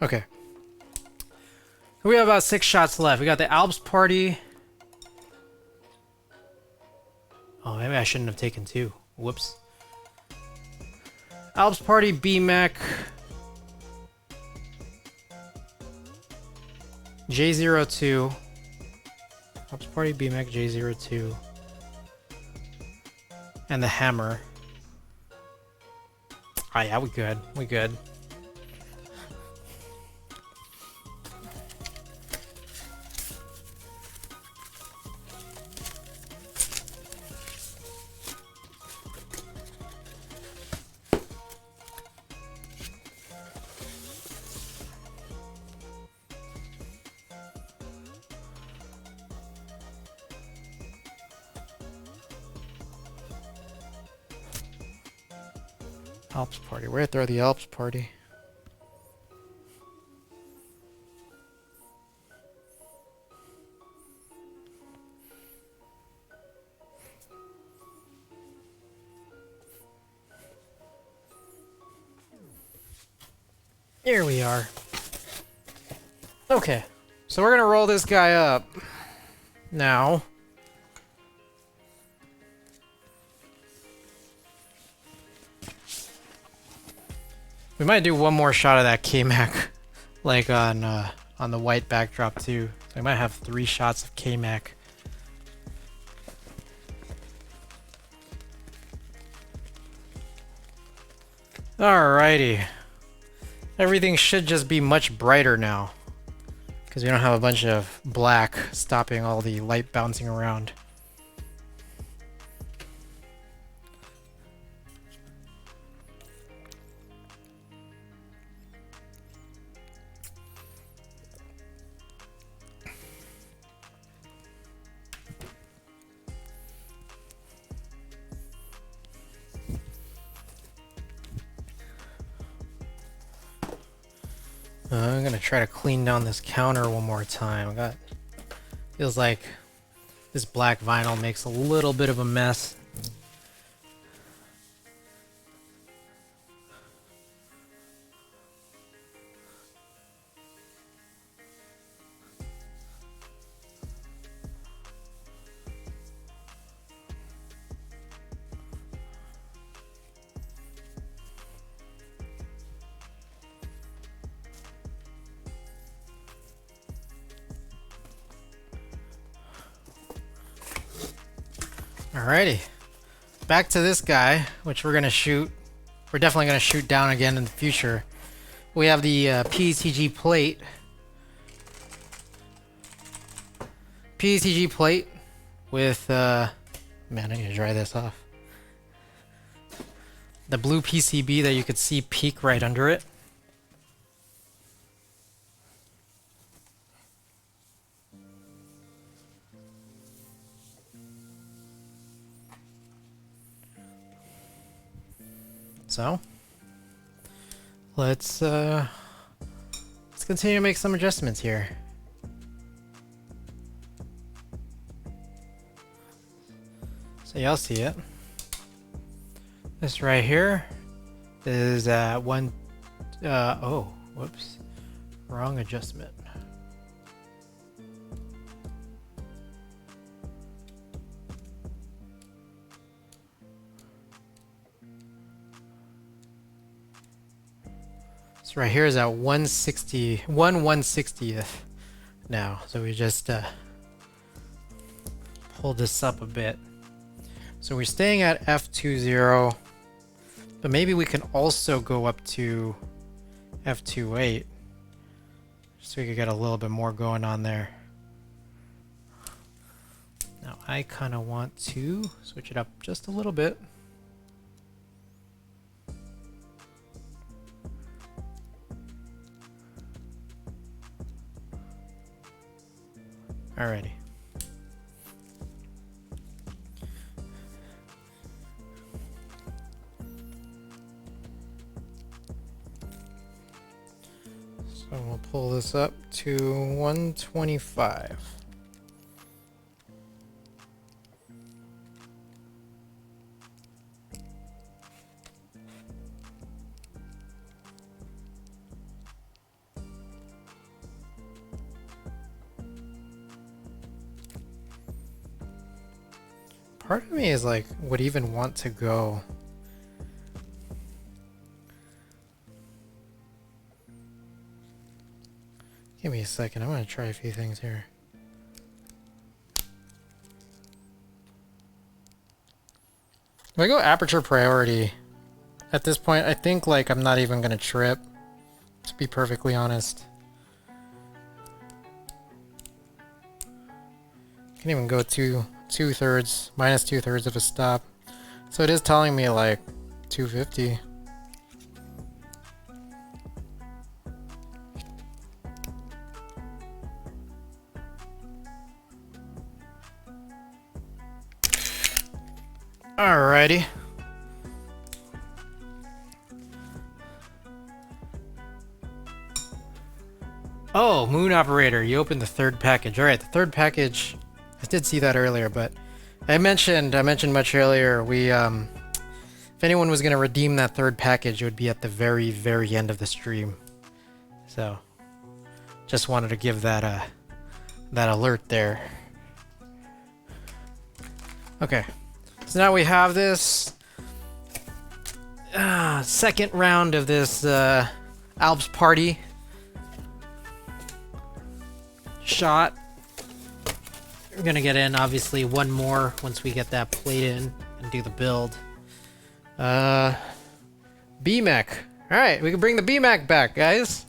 [SPEAKER 1] Okay. We have about 6 shots left. We got the Alps Party. Oh, maybe I shouldn't have taken 2. Whoops. Alps Party, BMAC. J02. Alps Party, BMAC, J02. And the Hammer. Oh yeah, we good. We good. Alps Party. Where throw the Alps Party? Here we are. Okay, so we're gonna roll this guy up now. We might do one more shot of that K-Mac, like on the white backdrop too. So we might have 3 shots of K-Mac. Alrighty. Everything should just be much brighter now, because we don't have a bunch of black stopping all the light bouncing around. I'm gonna try to clean down this counter one more time. Feels like this black vinyl makes a little bit of a mess. Alrighty, back to this guy, which we're gonna shoot. We're definitely gonna shoot down again in the future. We have the PETG plate. PETG plate with man, I need to dry this off. The blue PCB that you could see peek right under it. So, let's continue to make some adjustments here. So y'all see it. This right here is one. Oh, whoops, wrong adjustment. So right here is at 1/160th now. So we just pull this up a bit. So we're staying at F20, but maybe we can also go up to F28 so we could get a little bit more going on there. Now I kind of want to switch it up just a little bit. Alrighty. So we'll pull this up to 125. Part of me is like, would even want to go. Give me a second, I want to try a few things here. If I go aperture priority, at this point I think like I'm not even gonna trip, to be perfectly honest. Can't even go to -2/3 of a stop. So it is telling me like 250. Alrighty. Oh, Moon Operator, you opened the third package. Alright, the third package, I did see that earlier, but I mentioned much earlier, if anyone was going to redeem that third package, it would be at the very, very end of the stream. So, just wanted to give that alert there. Okay, so now we have this second round of this Alps Party shot. We're gonna get in, obviously, one more once we get that plate in and do the build. BMech. Alright, we can bring the BMech back, guys.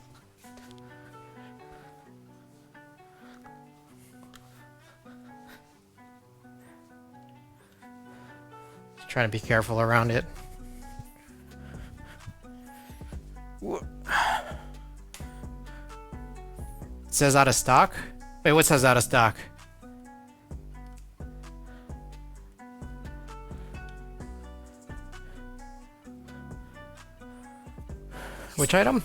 [SPEAKER 1] Just trying to be careful around it. It says out of stock? Wait, what says out of stock? Which item?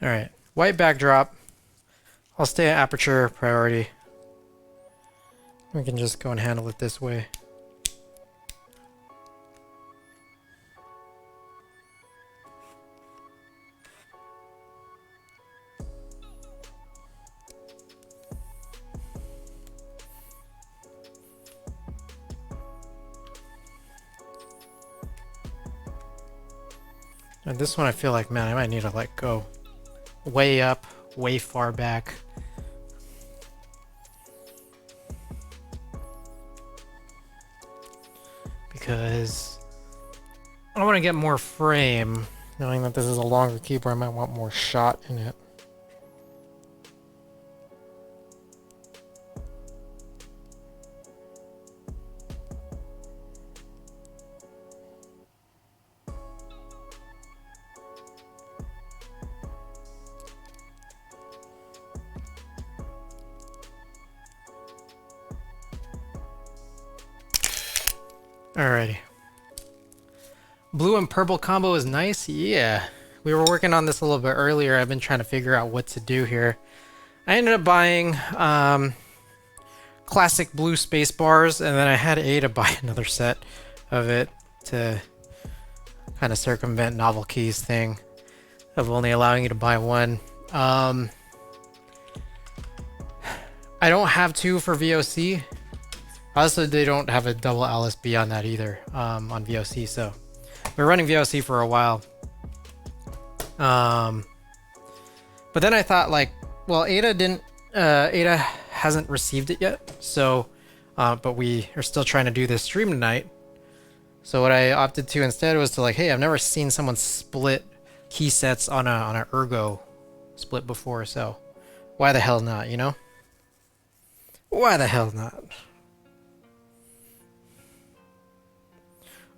[SPEAKER 1] Alright, white backdrop. I'll stay at aperture priority. We can just go and handle it this way. And this one I feel like, man, I might need to let go. Way up, way far back. Because I want to get more frame. Knowing that this is a longer keyboard, I might want more shot in it. Alrighty. Blue and purple combo is nice. Yeah. We were working on this a little bit earlier. I've been trying to figure out what to do here. I ended up buying classic blue space bars, and then I had Ada buy another set of it to kind of circumvent Novel Keys thing of only allowing you to buy one. I don't have two for VOC. Also, they don't have a double LSB on that either on VOC, so we're running VOC for a while. But then I thought, like, well, Ada hasn't received it yet, so but we are still trying to do this stream tonight. So what I opted to instead was to, like, hey, I've never seen someone split key sets on a ergo split before, so why the hell not, you know? Why the hell not?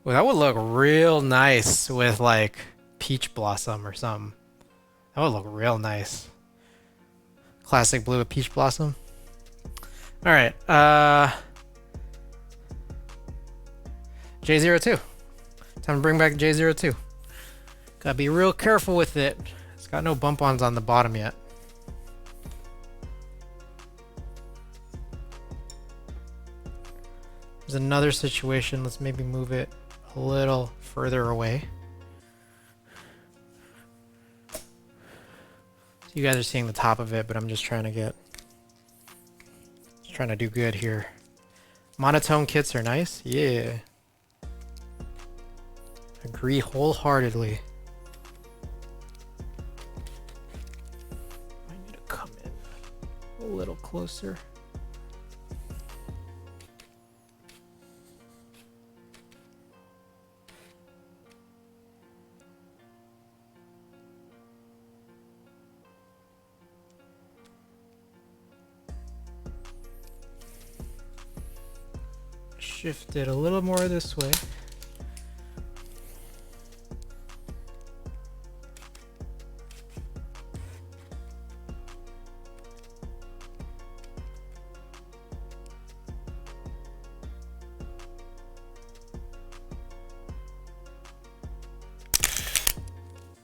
[SPEAKER 1] Well, that would look real nice with, like, Peach Blossom or something. That would look real nice. Classic blue with Peach Blossom. Alright, J02. Time to bring back J02. Gotta be real careful with it. It's got no bump-ons on the bottom yet. There's another situation. Let's maybe move it a little further away. So you guys are seeing the top of it, but I'm just trying to do good here. Monotone kits are nice. Yeah. Agree wholeheartedly. I need to come in a little closer. Shift it a little more this way.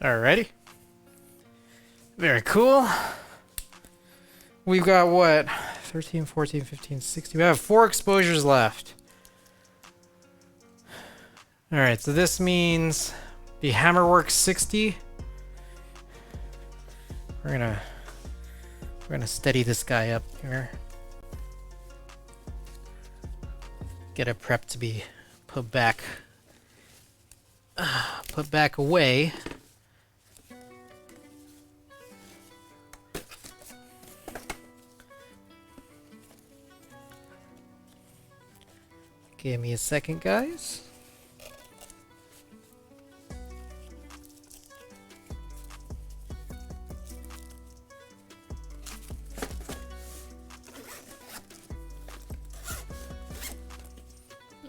[SPEAKER 1] Alrighty. Very cool. We've got what? 13, 14, 15, 16. We have 4 exposures left. Alright, so this means the Hammerworks 60. We're gonna steady this guy up here. Get it prepped to be put back away. Give me a second, guys.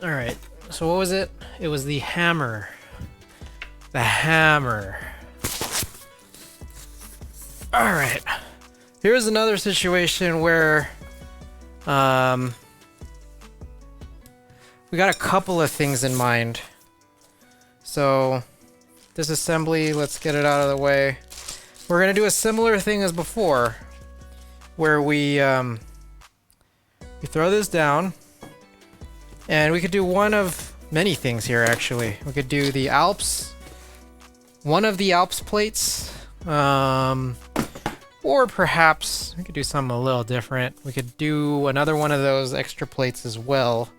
[SPEAKER 1] Alright, so what was it? It was the hammer. The hammer. Alright. Here's another situation where we got a couple of things in mind. So this assembly, let's get it out of the way. We're gonna do a similar thing as before, where we throw this down. And we could do one of many things here, actually. We could do the Alps, one of the Alps plates, or perhaps we could do something a little different. We could do another one of those extra plates as well,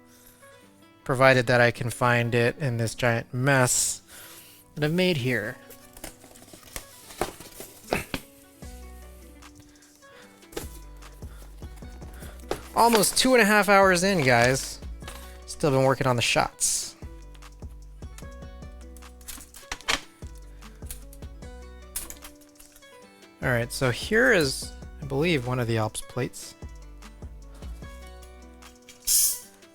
[SPEAKER 1] provided that I can find it in this giant mess that I've made here. Almost 2.5 hours in, guys. Still been working on the shots. Alright, so here is, I believe, one of the Alps plates.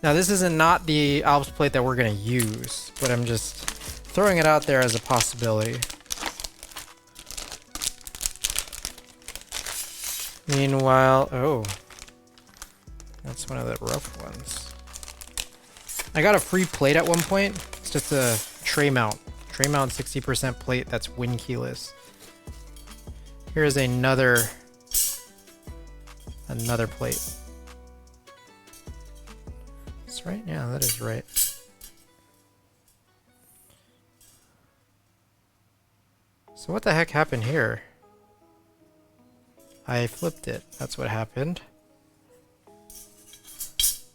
[SPEAKER 1] Now this is not the Alps plate that we're going to use, but I'm just throwing it out there as a possibility. Meanwhile, oh, that's one of the rough ones. I got a free plate at one point. It's just a tray mount. Tray mount 60% plate that's win keyless. Here's another plate. That's right? Yeah, that is right. So what the heck happened here? I flipped it. That's what happened.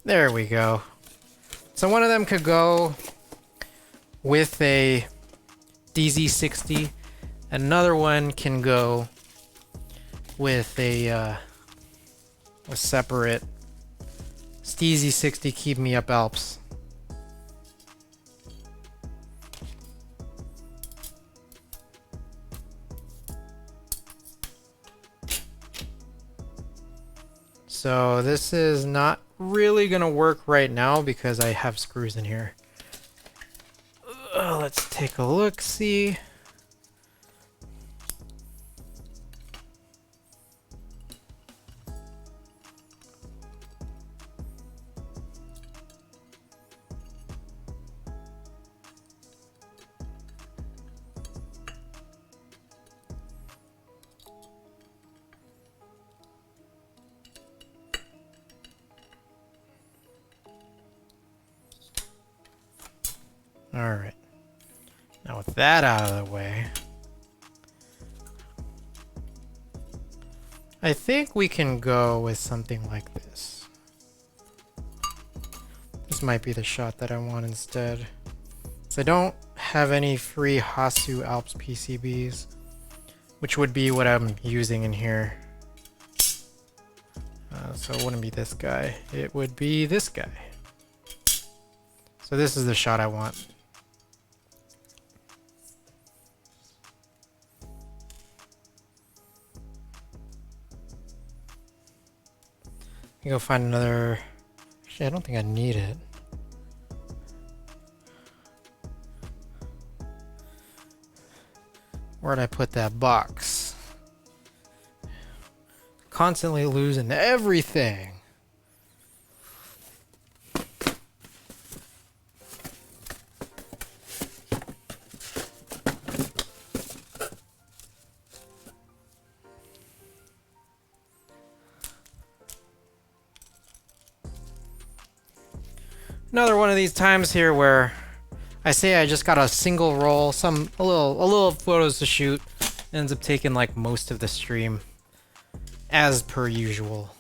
[SPEAKER 1] There we go. So one of them could go with a DZ60. Another one can go with a separate DZ60 Keep Me Up Alps. So this is not really gonna work right now because I have screws in here. Let's take a look, see. Alright. Now with that out of the way, I think we can go with something like this. This might be the shot that I want instead. So I don't have any free Hasu Alps PCBs, which would be what I'm using in here. So it wouldn't be this guy. It would be this guy. So this is the shot I want. I go find another. Actually, I don't think I need it. Where'd I put that box? Constantly losing everything. Another one of these times here where I say I just got a single roll, a little photos to shoot, ends up taking like most of the stream, as per usual.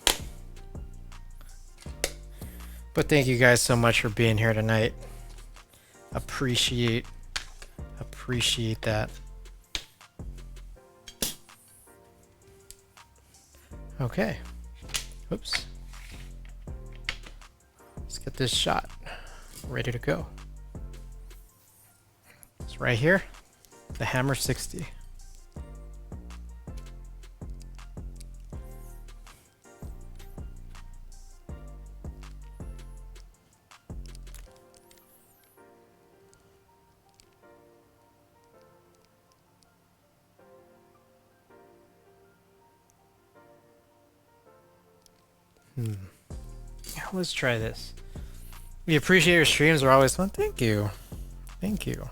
[SPEAKER 1] But thank you guys so much for being here tonight. Appreciate that. Okay. Oops. Let's get this shot ready to go. It's right here, the Hammer 60. Yeah, let's try this. We appreciate your streams, they're always fun. Thank you. Thank you.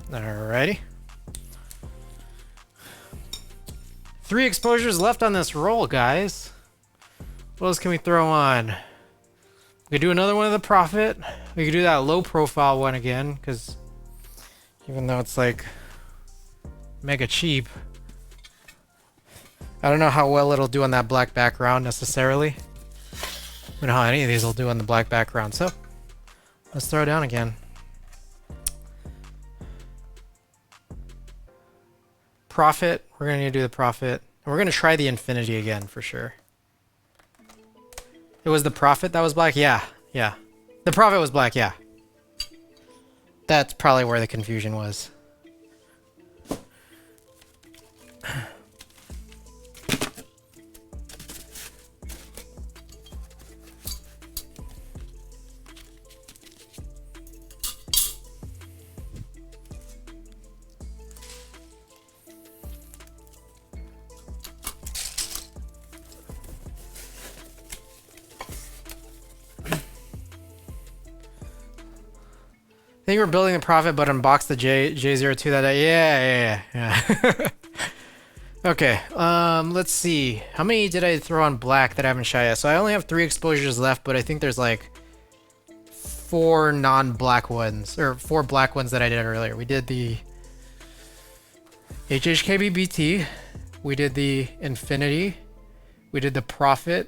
[SPEAKER 1] Alrighty. 3 exposures left on this roll, guys. What else can we throw on? We could do another one of the Prophet. We could do that low profile one again, because even though it's like mega cheap, I don't know how well it'll do on that black background necessarily. I don't know how any of these will do on the black background, so let's throw it down again. Prophet, we're gonna need to do the Prophet. And we're gonna try the Infinity again for sure. It was the Prophet that was black? Yeah, yeah. The Prophet was black, yeah. That's probably where the confusion was. think you were building the Prophet, but unboxed the J02 that day. Yeah. Okay, let's see. How many did I throw on black that I haven't shot yet? So I only have 3 exposures left, but I think there's like 4 non-black ones, or 4 black ones that I did earlier. We did the HHKBBT, we did the Infinity, we did the Prophet,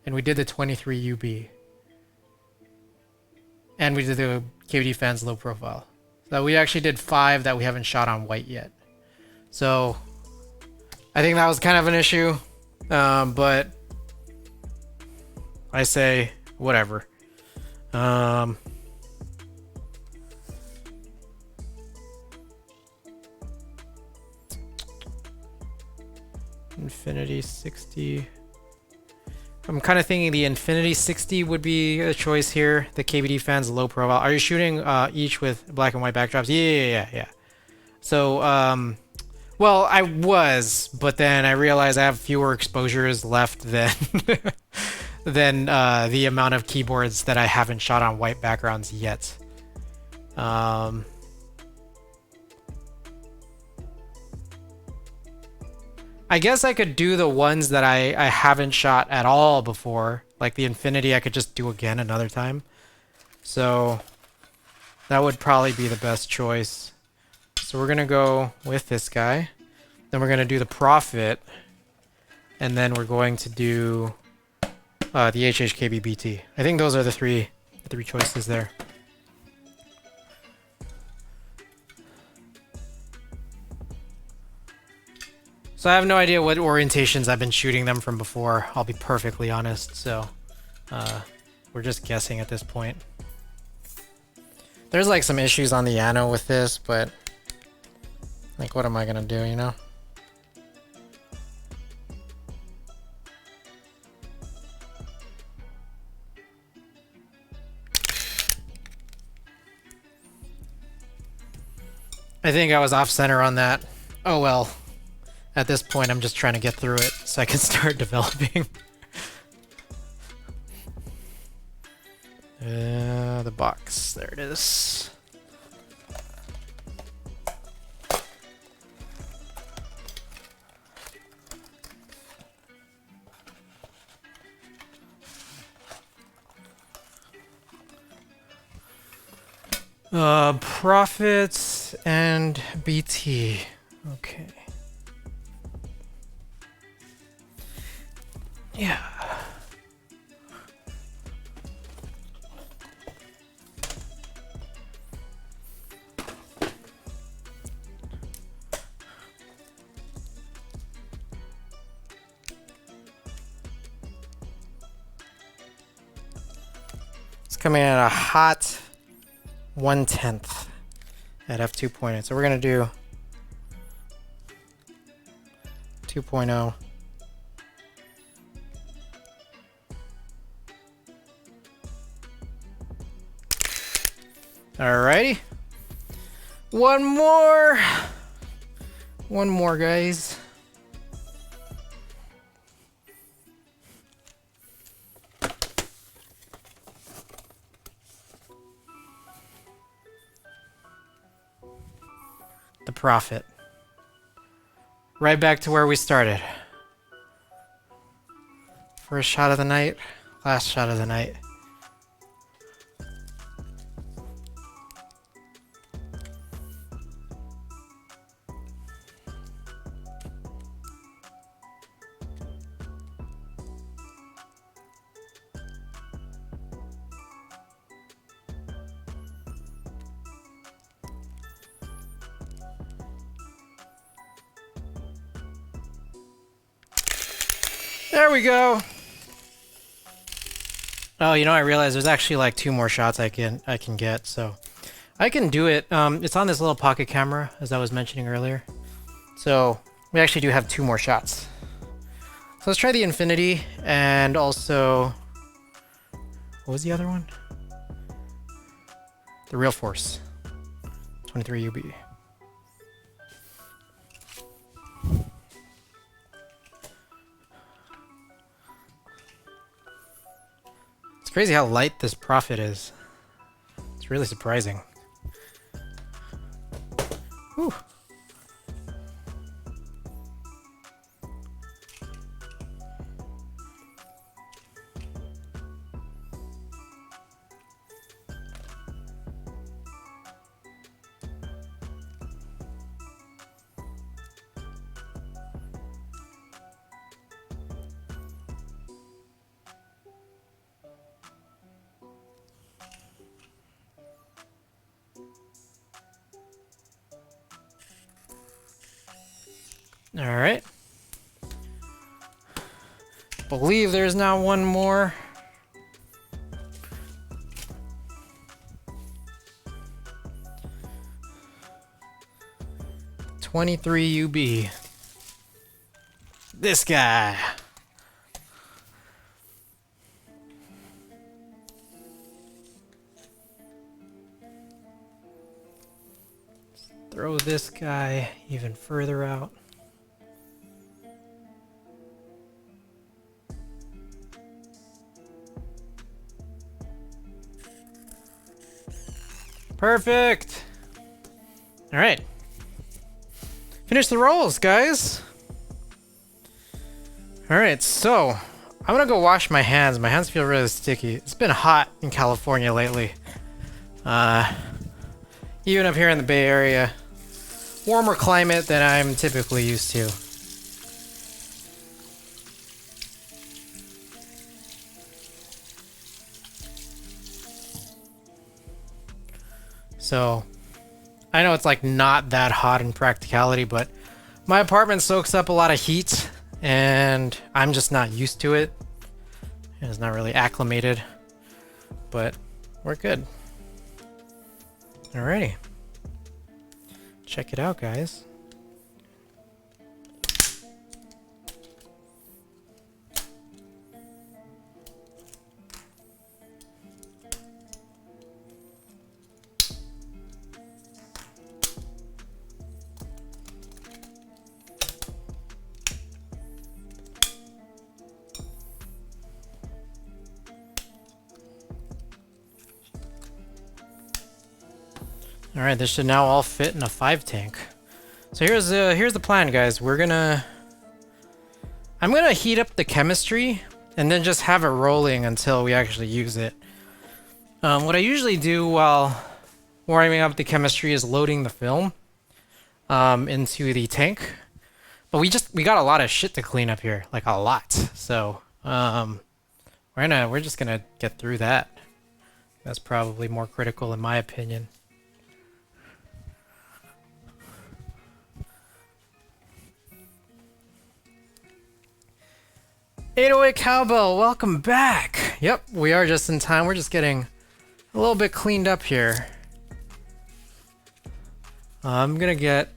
[SPEAKER 1] and we did the 23 UB. And we did the KBD fans low profile. So we actually did 5 that we haven't shot on white yet. So I think that was kind of an issue, but I say whatever. Infinity 60. I'm kind of thinking the Infinity 60 would be a choice here. The KBD fans low profile. Are you shooting each with black and white backdrops? Yeah. So, well, I was, but then I realized I have fewer exposures left than than the amount of keyboards that I haven't shot on white backgrounds yet. I guess I could do the ones that I haven't shot at all before. Like the Infinity I could just do again another time. So that would probably be the best choice. So we're going to go with this guy. Then we're going to do the Prophet. And then we're going to do the HHKBBT. I think those are the three choices there. So I have no idea what orientations I've been shooting them from before, I'll be perfectly honest, so we're just guessing at this point. There's like some issues on the Ano with this, but like what am I gonna do, you know? I think I was off center on that. Oh well. At this point, I'm just trying to get through it so I can start developing. The box. There it is. Profits and BT. Okay. Yeah. It's coming at a hot 1/10 at f2.8. So we're gonna do 2.0. Alrighty. One more, guys. The Prophet. Right back to where we started. First shot of the night, last shot of the night. There we go. Oh, you know, I realized there's actually like 2 more shots I can get, so I can do it. It's on this little pocket camera, as I was mentioning earlier. So we actually do have 2 more shots. So let's try the Infinity, and also, what was the other one? The Real Force, 23 UB. It's crazy how light this Prophet is. It's really surprising. Whew. All right. Believe there's now one more. $23 UB. This guy. Throw this guy even further out. Perfect. All right. Finish the rolls, guys. All right, so I'm gonna go wash my hands. My hands feel really sticky. It's been hot in California lately. Even up here in the Bay Area, warmer climate than I'm typically used to. So, I know it's like not that hot in practicality, but my apartment soaks up a lot of heat and I'm just not used to it. It's not really acclimated, but we're good. Alrighty. Check it out, guys. All right, this should now all fit in a 5 tank. So here's the plan, guys. I'm gonna heat up the chemistry and then just have it rolling until we actually use it. What I usually do while warming up the chemistry is loading the film into the tank. But we got a lot of shit to clean up here, like a lot. So we're just gonna get through that. That's probably more critical in my opinion. "808 Cowbell, welcome back." Yep, we are just in time. We're just getting a little bit cleaned up here. I'm gonna get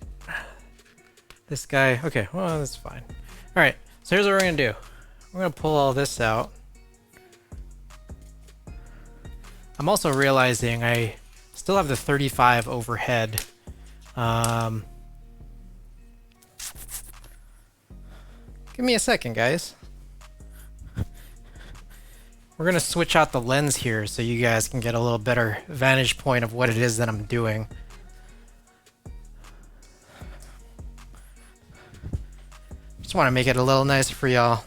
[SPEAKER 1] this guy. Okay, well, that's fine. All right, so here's what we're gonna do. We're gonna pull all this out. I'm also realizing I still have the 35 overhead. Give me a second, guys. We're gonna switch out the lens here so you guys can get a little better vantage point of what it is that I'm doing. Just want to make it a little nicer for y'all.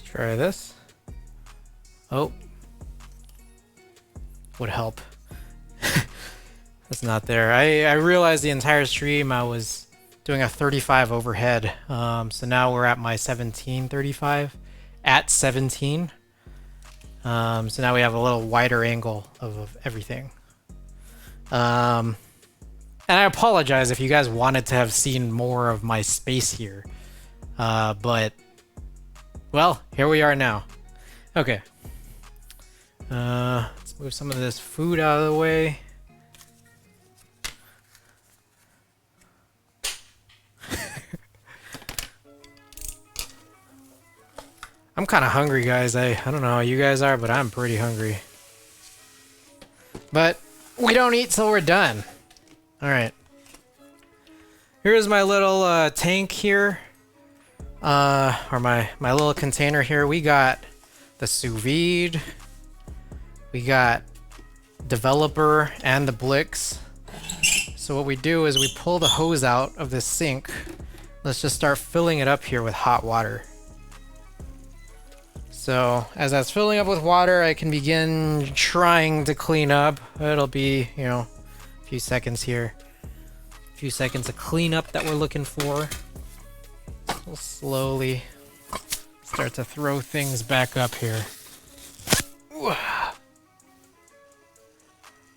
[SPEAKER 1] Try this. Oh. Would help. That's not there. I realized the entire stream I was doing a 35 overhead. So now we're at my 1735 at 17. So now we have a little wider angle of everything. And I apologize if you guys wanted to have seen more of my space here. But well, here we are now. Okay. Let's move some of this food out of the way. I'm kind of hungry, guys. I don't know how you guys are, but I'm pretty hungry. But we don't eat till we're done. All right. Here's my little tank here. Or my little container here. We got the sous vide. We got developer and the Blix. So what we do is we pull the hose out of this sink. Let's just start filling it up here with hot water. So as that's filling up with water, I can begin trying to clean up. It'll be, you know, a few seconds here. A few seconds of cleanup that we're looking for. We'll slowly start to throw things back up here.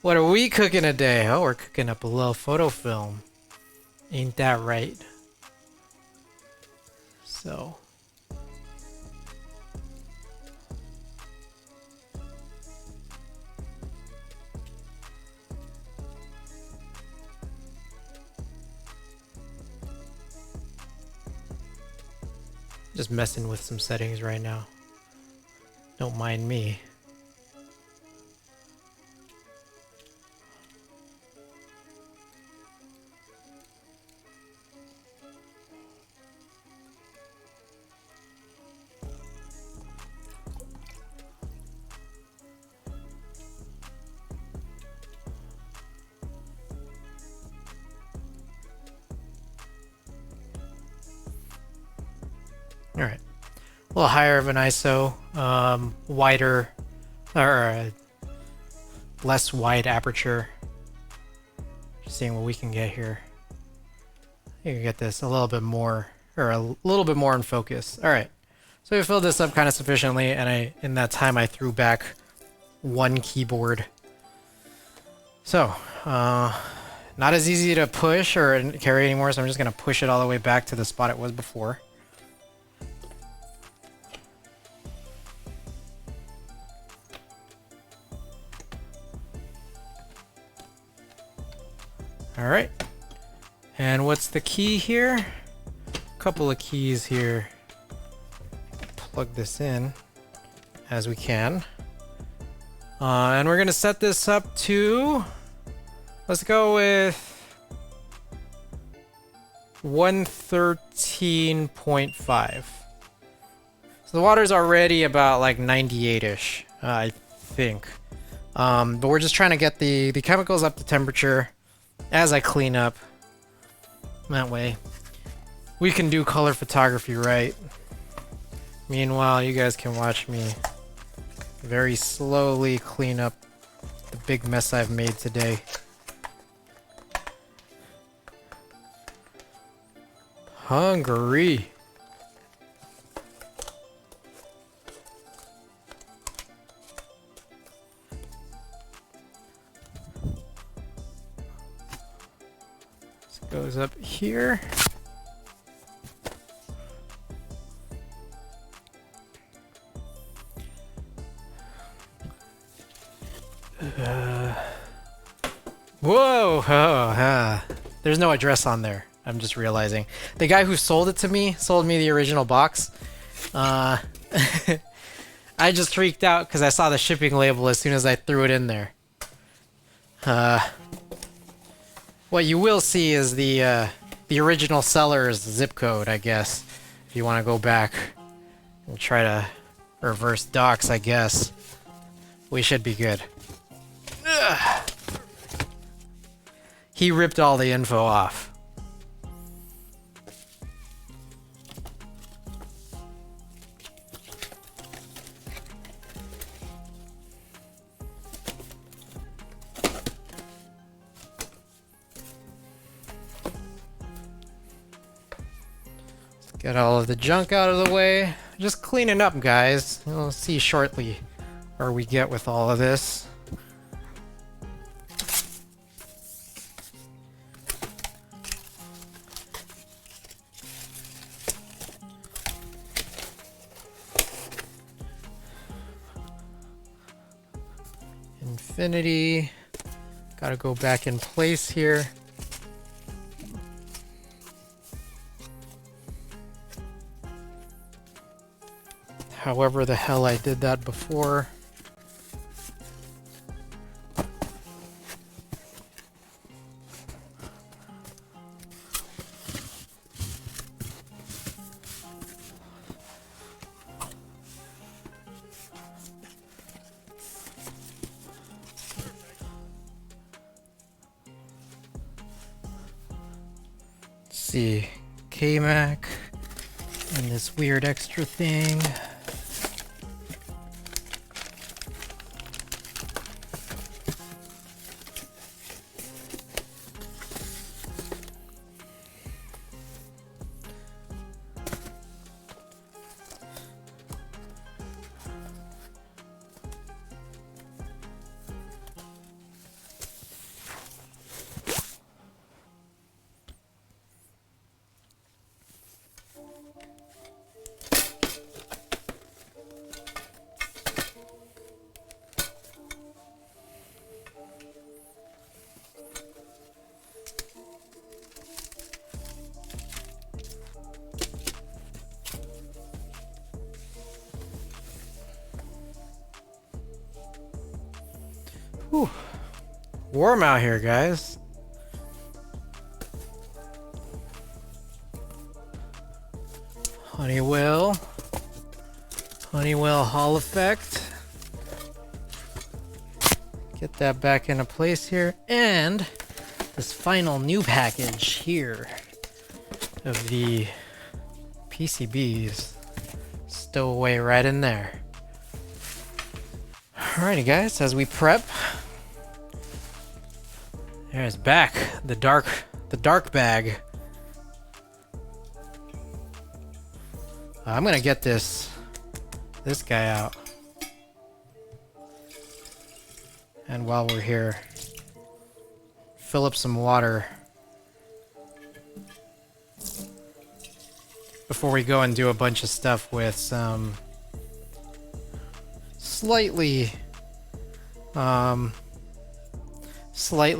[SPEAKER 1] What are we cooking today? Oh, we're cooking up a little photo film. Ain't that right? So... just messing with some settings right now. Don't mind me. Alright, a little higher of an ISO, wider, or less wide aperture. Just seeing what we can get here. You can get this a little bit more, or a little bit more in focus. Alright, so we filled this up kind of sufficiently, and in that time I threw back one keyboard. So, not as easy to push or carry anymore, so I'm just going to push it all the way back to the spot it was before. Alright, and what's the key here? A couple of keys here. Plug this in as we can. And we're gonna set this up to, let's go with 113.5. So the water's already about like 98-ish, I think. But we're just trying to get the chemicals up to temperature as I clean up. That way we can do color photography right. Meanwhile, you guys can watch me very slowly clean up the big mess I've made today. Hungry. Goes up here. Whoa! There's no address on there. I'm just realizing. The guy who sold it to me sold me the original box. I just freaked out because I saw the shipping label as soon as I threw it in there. What you will see is the original seller's zip code, I guess. If you want to go back and try to reverse docs, I guess. We should be good. Ugh. He ripped all the info off. Get all of the junk out of the way. Just cleaning up, guys. We'll see shortly where we get with all of this. Infinity. Gotta go back in place here. however the hell I did that before. See, K-Mac and this weird extra thing. Whew. Warm out here, guys. Honeywell Hall effect. Get that back into place here. And this final new package here of the PCBs stow away right in there. Alrighty guys, as we prep, there's back the dark bag. I'm gonna get this guy out. And while we're here, fill up some water before we go and do a bunch of stuff with some slightly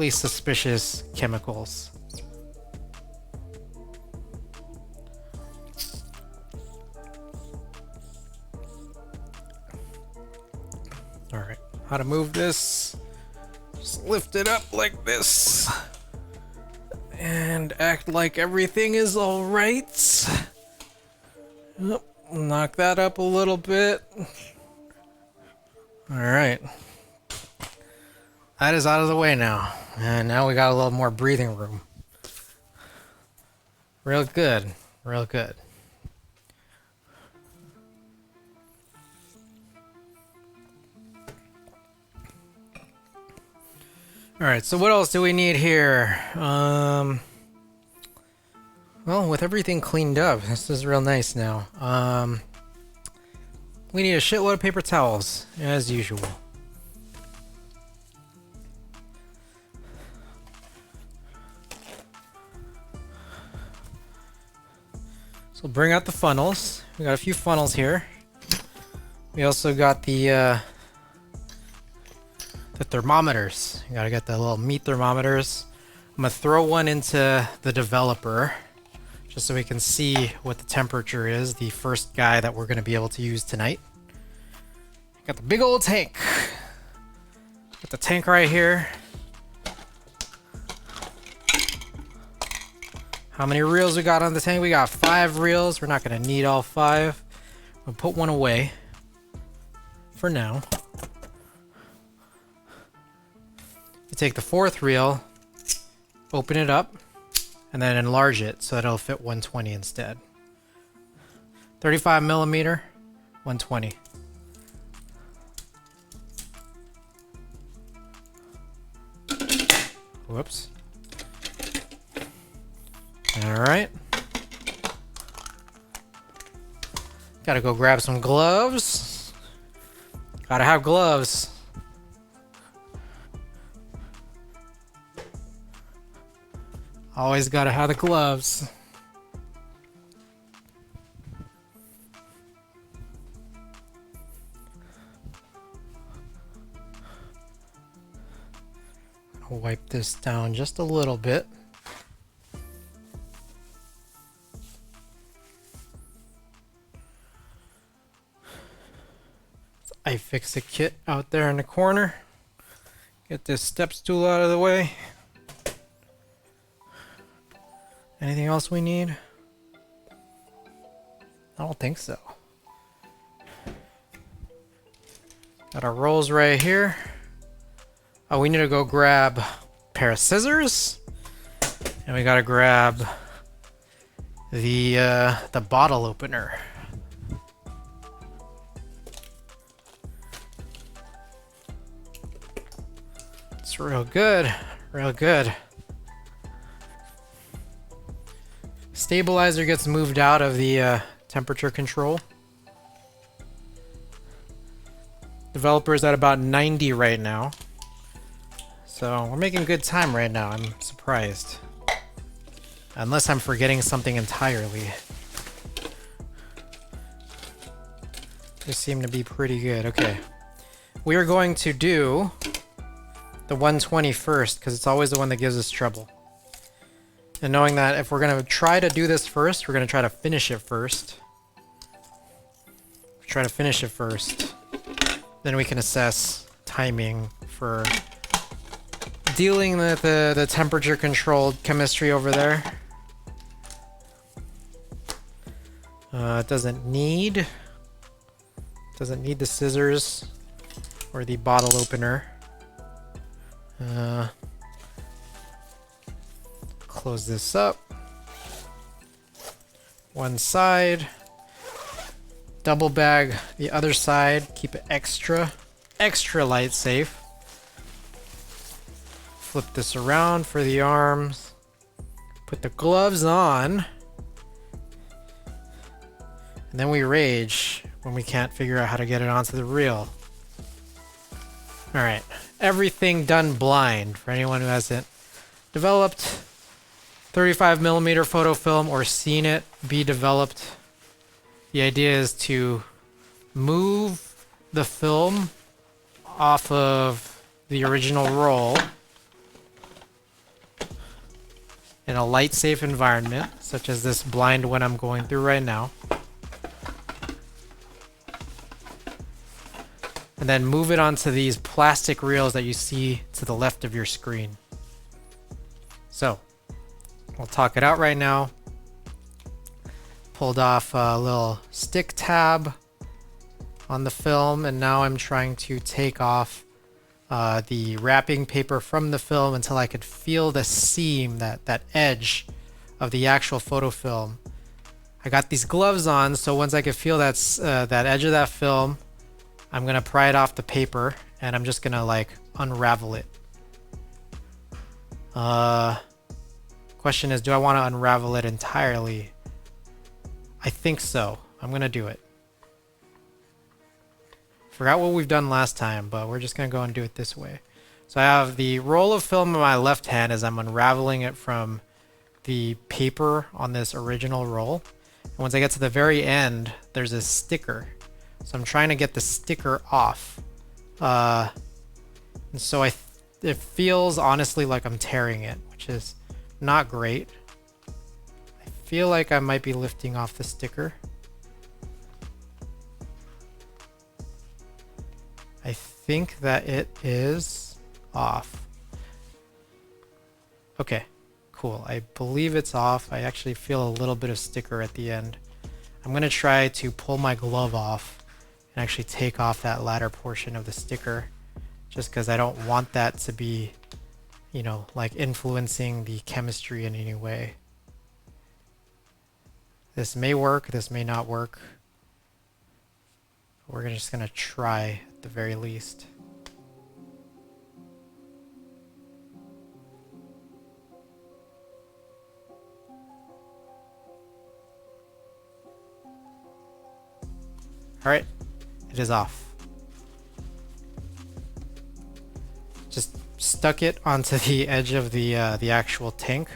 [SPEAKER 1] suspicious chemicals. All right, how to move this? Just lift it up like this and act like everything is all right. Oh, knock that up a little bit. All right. That is out of the way now. And now we got a little more breathing room. Real good. Real good. Alright, so what else do we need here? Well, with everything cleaned up, this is real nice now. We need a shitload of paper towels, as usual. So bring out the funnels. We got a few funnels here. We also got the thermometers. You gotta get the little meat thermometers. I'm gonna throw one into the developer just so we can see what the temperature is. The first guy that we're gonna be able to use tonight. Got the big old tank. Got the tank right here. How many reels we got on the tank? We got 5 reels. We're not gonna need all 5. We'll put one away for now. You take the 4th reel, open it up, and then enlarge it so that it'll fit 120 instead. 35 millimeter, 120. Whoops. Alright. Gotta go grab some gloves. Gotta have gloves. Always gotta have the gloves. I'll wipe this down just a little bit. iFixit kit out there in the corner. Get this step stool out of the way. Anything else we need? I don't think so. Got our rolls right here. Oh, we need to go grab a pair of scissors. And we gotta grab the bottle opener. It's real good, real good. Stabilizer gets moved out of the temperature control. Developer's at about 90 right now. So we're making good time right now. I'm surprised. Unless I'm forgetting something entirely. They seem to be pretty good. Okay. We are going to do the 120 first, because it's always the one that gives us trouble. And knowing that if we're going to try to do this first, we're going to try to finish it first. Try to finish it first. Then we can assess timing for dealing with the temperature controlled chemistry over there. It doesn't need the scissors or the bottle opener. Close this up. One side. Double bag the other side. Keep it extra light safe. Flip this around for the arms. Put the gloves on. And then we rage when we can't figure out how to get it onto the reel. Alright. Everything done blind for anyone who hasn't developed 35mm photo film or seen it be developed. The idea is to move the film off of the original roll in a light safe environment, such as this blind one I'm going through right now. And then move it onto these plastic reels that you see to the left of your screen. So, I'll talk it out right now. Pulled off a little stick tab on the film, and now I'm trying to take off the wrapping paper from the film until I could feel the seam, that edge of the actual photo film. I got these gloves on, so once I could feel that edge of that film, I'm gonna pry it off the paper, and I'm just gonna like unravel it. Question is, do I want to unravel it entirely? I think so. I'm gonna do it. Forgot what we've done last time, but we're just gonna go and do it this way. So I have the roll of film in my left hand as I'm unraveling it from the paper on this original roll. And once I get to the very end, there's a sticker. So I'm trying to get the sticker off. And so it feels honestly like I'm tearing it, which is not great. I feel like I might be lifting off the sticker. I think that it is off. Okay, cool. I believe it's off. I actually feel a little bit of sticker at the end. I'm gonna try to pull my glove off and actually take off that latter portion of the sticker, just because I don't want that to be, you know, like influencing the chemistry in any way. This may work, this may not work. We're just gonna try at the very least. Alright, it is off. Just stuck it onto the edge of the actual tank,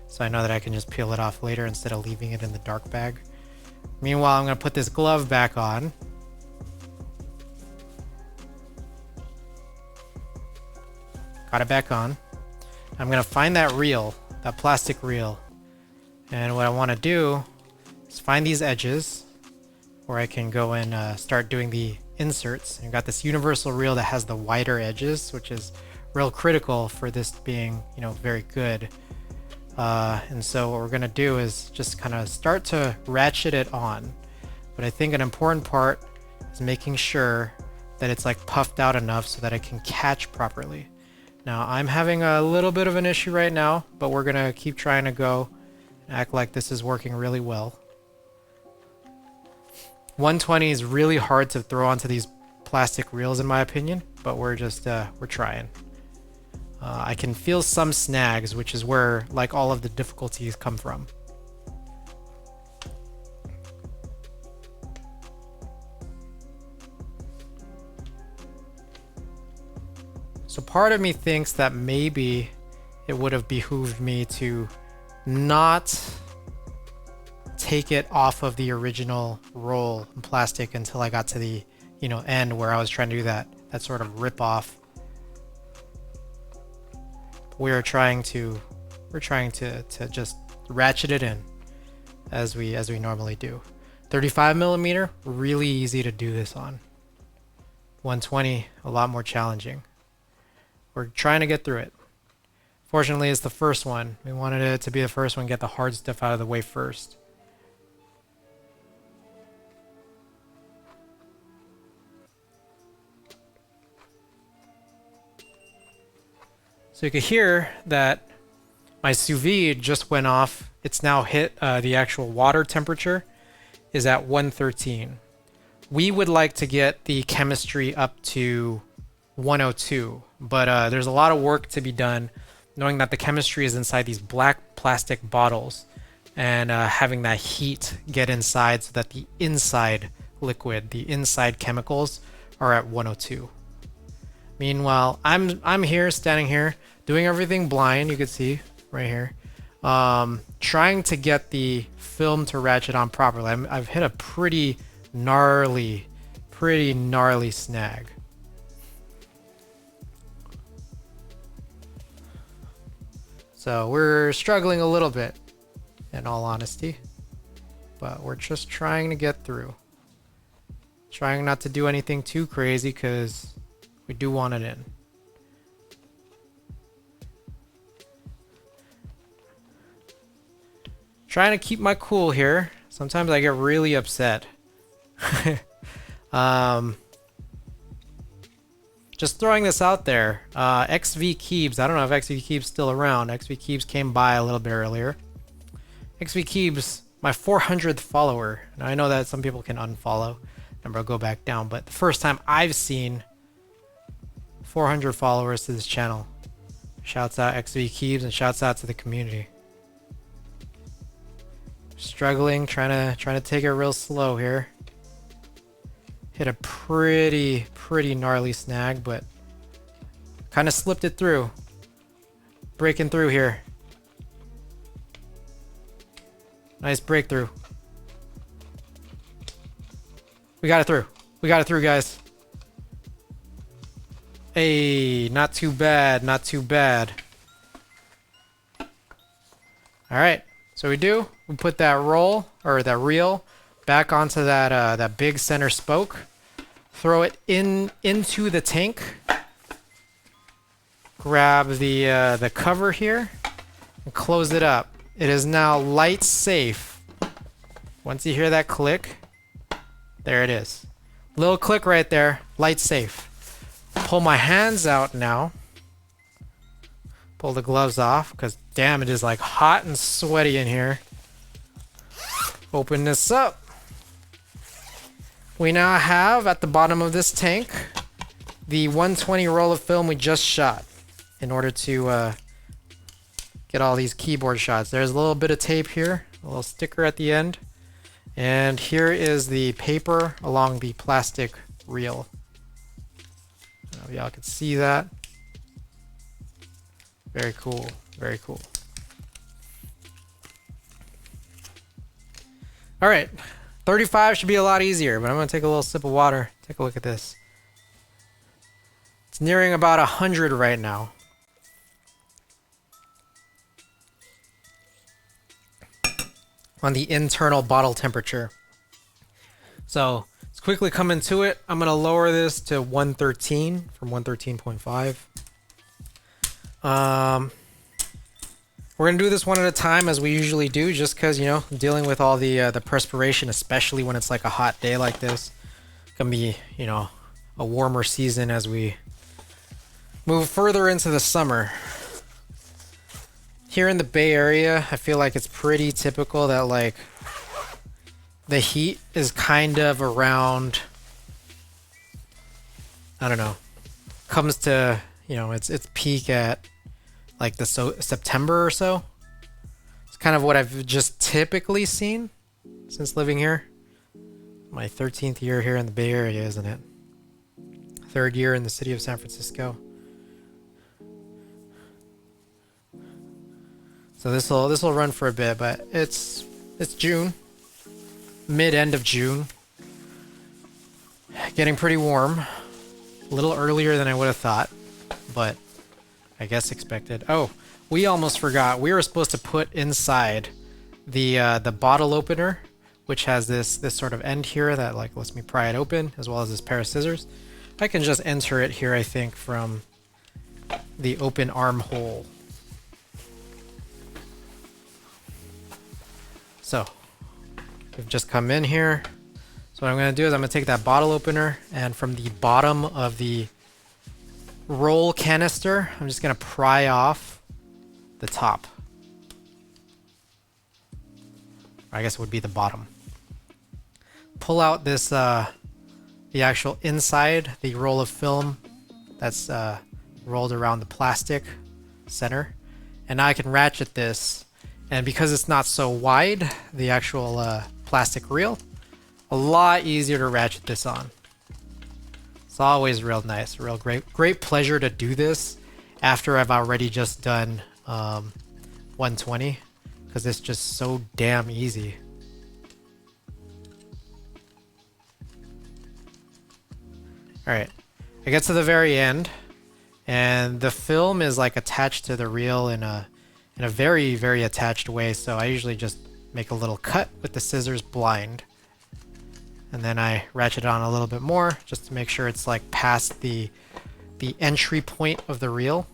[SPEAKER 1] so I know that I can just peel it off later instead of leaving it in the dark bag. Meanwhile, I'm going to put this glove back on. Got it back on. I'm going to find that reel, that plastic reel. And what I want to do is find these edges where I can go and start doing the inserts. You've got this universal reel that has the wider edges, which is real critical for this being, you know, very good. And so what we're gonna do is just kind of start to ratchet it on. But I think an important part is making sure that it's like puffed out enough so that it can catch properly. Now I'm having a little bit of an issue right now, but we're gonna keep trying to go and act like this is working really well. 120 is really hard to throw onto these plastic reels in my opinion, but we're just we're trying. I can feel some snags, which is where like all of the difficulties come from. So part of me thinks that maybe it would have behooved me to not take it off of the original roll in plastic until I got to the, you know, end where I was trying to do that sort of rip off. We're trying to just ratchet it in as we normally do. 35mm, really easy to do this on. 120, a lot more challenging. We're trying to get through it. Fortunately, it's the first one. We wanted it to be the first one, get the hard stuff out of the way first. So you can hear that my sous vide just went off. It's now hit the actual water temperature is at 113. We would like to get the chemistry up to 102, but there's a lot of work to be done knowing that the chemistry is inside these black plastic bottles and having that heat get inside so that the inside liquid, the inside chemicals are at 102. Meanwhile, I'm here, standing here, doing everything blind, you can see right here, trying to get the film to ratchet on properly. I've hit a pretty gnarly snag. So we're struggling a little bit, in all honesty, but we're just trying to get through. Trying not to do anything too crazy because we do want it in. Trying to keep my cool here. Sometimes I get really upset. Just throwing this out there. XV Keebs. I don't know if XV Keebs still around. XV Keebs came by a little bit earlier. XV Keebs, my 400th follower. Now I know that some people can unfollow. Number will go back down, but the first time I've seen 400 followers to this channel. Shouts out XV Keebs and shouts out to the community. Struggling, trying to take it real slow here. Hit a pretty gnarly snag, but kind of slipped it through. Breaking through here. Nice breakthrough. We got it through. We got it through, guys. Hey, not too bad, not too bad. All right, so we put that roll or that reel back onto that big center spoke. Throw it into the tank. Grab the cover here and close it up. It is now light safe. Once you hear that click, there it is. Little click right there, light safe. Pull my hands out now. Pull the gloves off because damn, it is like hot and sweaty in here. Open this up. We now have at the bottom of this tank the 120 roll of film we just shot in order to get all these keyboard shots. There's a little bit of tape here, a little sticker at the end, and here is the paper along the plastic reel. Y'all can see that. Very cool, very cool. All right, 35 should be a lot easier, but I'm gonna take a little sip of water. Take a look at this. It's nearing about 100 right now. On the internal bottle temperature. So Let's quickly come into it. I'm going to lower this to 113 from 113.5. We're going to do this one at a time as we usually do, just because, you know, dealing with all the perspiration, especially when it's like a hot day like this. Gonna be, you know, a warmer season as we move further into the summer. Here in the Bay Area, I feel like it's pretty typical that like the heat is kind of around, I don't know, comes to, you know, its peak at like the September or so. It's kind of what I've just typically seen since living here. My 13th year here in the Bay Area, isn't it? 3rd year in the city of San Francisco. So this will run for a bit, but it's June, mid-end of June. Getting pretty warm, a little earlier than I would have thought, but I guess expected. Oh, we almost forgot. We were supposed to put inside the bottle opener, which has this sort of end here that like lets me pry it open, as well as this pair of scissors. I can just enter it here, I think, from the open armhole. So we've just come in here. So what I'm going to do is I'm going to take that bottle opener, and from the bottom of the roll canister, I'm just going to pry off the top. Or I guess it would be the bottom. Pull out this, the actual inside, the roll of film that's rolled around the plastic center. And now I can ratchet this. And because it's not so wide, the actual plastic reel, a lot easier to ratchet this on. It's always real nice, real great pleasure to do this after I've already just done 120, because it's just so damn easy. Alright, I get to the very end, and the film is like attached to the reel in a very, very attached way, so I usually just make a little cut with the scissors blind. And then I ratchet it on a little bit more, just to make sure it's like past the entry point of the reel.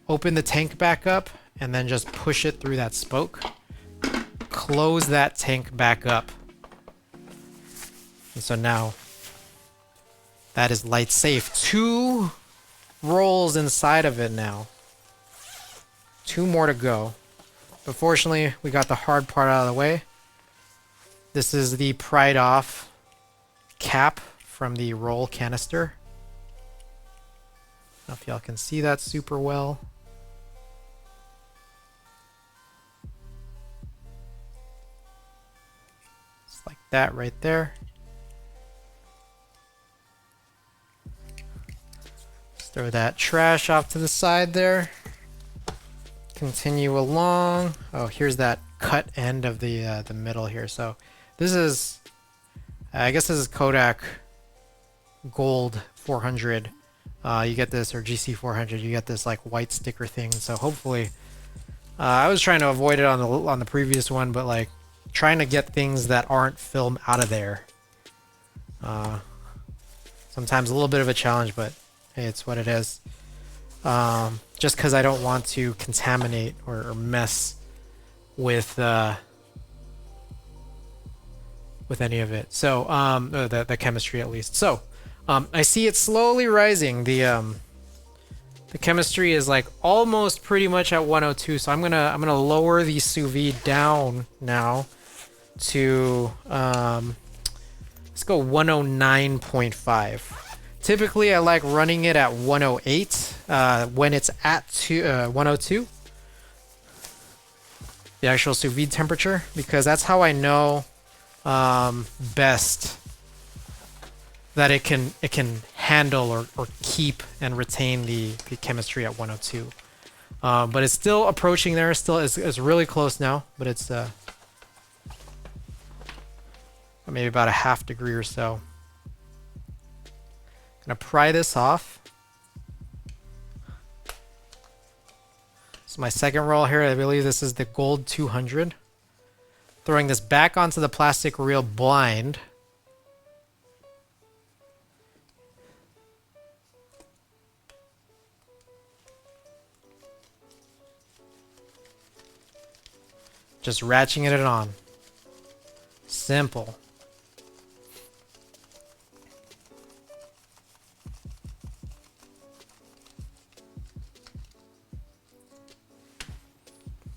[SPEAKER 1] Open the tank back up, and then just push it through that spoke. Close that tank back up. And so now, that is light safe. 2 rolls inside of it now. 2 more to go. But fortunately, we got the hard part out of the way. This is the pried off cap from the roll canister. I don't know if y'all can see that super well. Just like that right there. Just throw that trash off to the side there. Continue along. Oh, here's that cut end of the middle here. So this is, I guess this is Kodak Gold 400. You get this, or GC 400. You get this like white sticker thing. So hopefully, I was trying to avoid it on the previous one, but like trying to get things that aren't film out of there. Sometimes a little bit of a challenge, but hey, it's what it is. Just because I don't want to contaminate or mess with any of it. So the chemistry at least. So I see it slowly rising. The chemistry is like almost pretty much at 102. So I'm gonna lower the sous vide down now to let's go 109.5. Typically, I like running it at 108 when it's at 102. The actual sous vide temperature, because that's how I know best that it can handle or keep and retain the chemistry at 102. But it's still approaching there. Still, it's really close now, but it's maybe about a half degree or so. Gonna pry this off. So my second roll here, I believe this is the Gold 200. Throwing this back onto the plastic reel blind. Just ratcheting it on. Simple.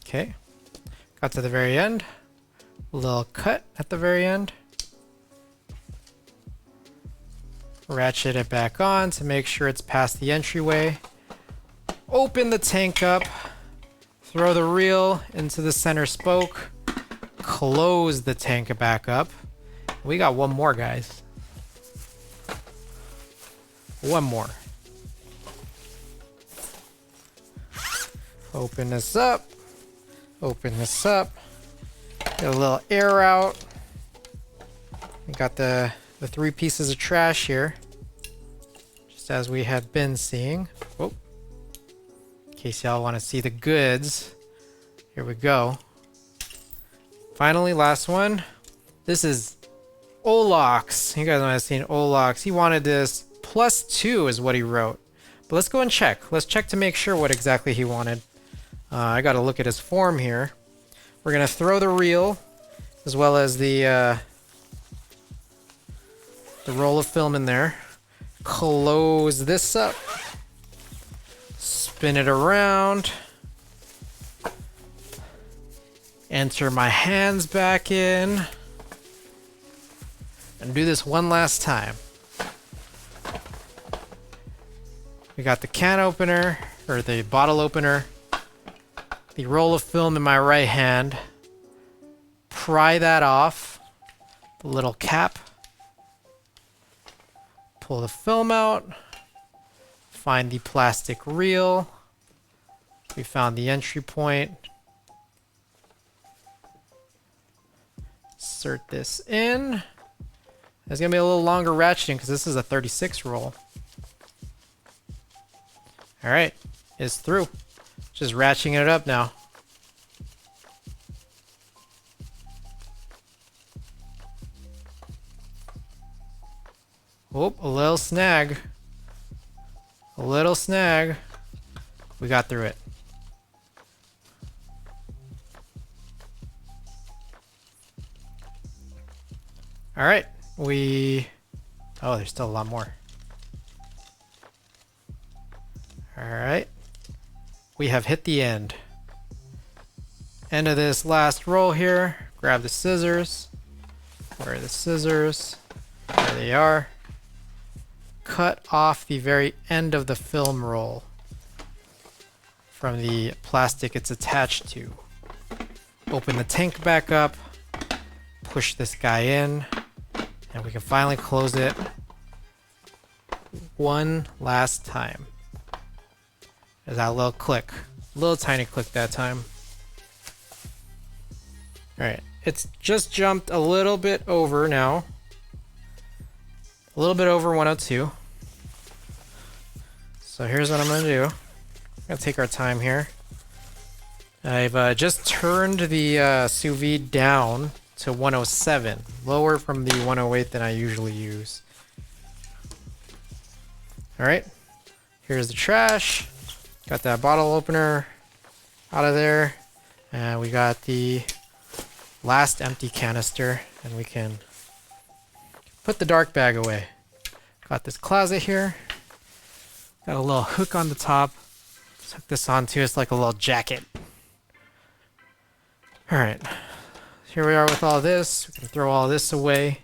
[SPEAKER 1] Okay. Got to the very end. A little cut at the very end. Ratchet it back on to make sure it's past the entryway. Open the tank up. Throw the reel into the center spoke. Close the tank back up. We got one more, guys. One more. Open this up. Open this up. Get a little air out. We got the 3 pieces of trash here. Just as we have been seeing. Oh. In case y'all want to see the goods. Here we go. Finally, last one. This is Olox. You guys might have seen Olox. He wanted this +2 is what he wrote. But let's go and check. Let's check to make sure what exactly he wanted. I gotta look at his form here. We're gonna throw the reel as well as the roll of film in there. Close this up. Spin it around. Enter my hands back in. And do this one last time. We got the can opener, or the bottle opener. The roll of film in my right hand. Pry that off. The little cap. Pull the film out. Find the plastic reel. We found the entry point. Insert this in. It's gonna be a little longer ratcheting because this is a 36 roll. Alright, it's through. Just ratcheting it up now. Oh, a little snag. A little snag. We got through it. Alright, oh, there's still a lot more. Alright. We have hit the end. End of this last roll here. Grab the scissors. Where are the scissors? There they are. Cut off the very end of the film roll from the plastic it's attached to. Open the tank back up. Push this guy in. And we can finally close it one last time. There's that little click. Little tiny click that time. Alright, it's just jumped a little bit over now. A little bit over 102. So here's what I'm going to do. I'm going to take our time here. I've just turned the sous vide down to 107. Lower from the 108 that I usually use. Alright, here's the trash. Got that bottle opener out of there. And we got the last empty canister. And we can put the dark bag away. Got this closet here. Got a little hook on the top. Let's hook this onto. It's like a little jacket. Alright. Here we are with all this. We can throw all this away.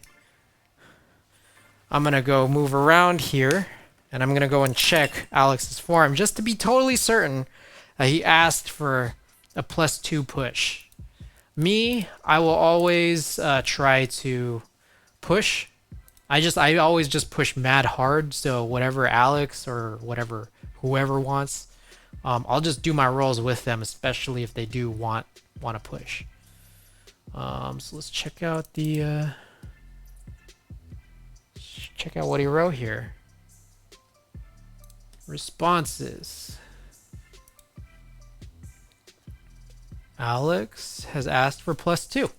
[SPEAKER 1] I'm going to go move around here. And I'm going to go and check Alex's form just to be totally certain that he asked for a +2 push. Me, I will always try to push. I always just push mad hard. So whatever Alex or whoever wants, I'll just do my rolls with them, especially if they do want to push. So let's check out check out what he wrote here. Responses. Alex has asked for +2,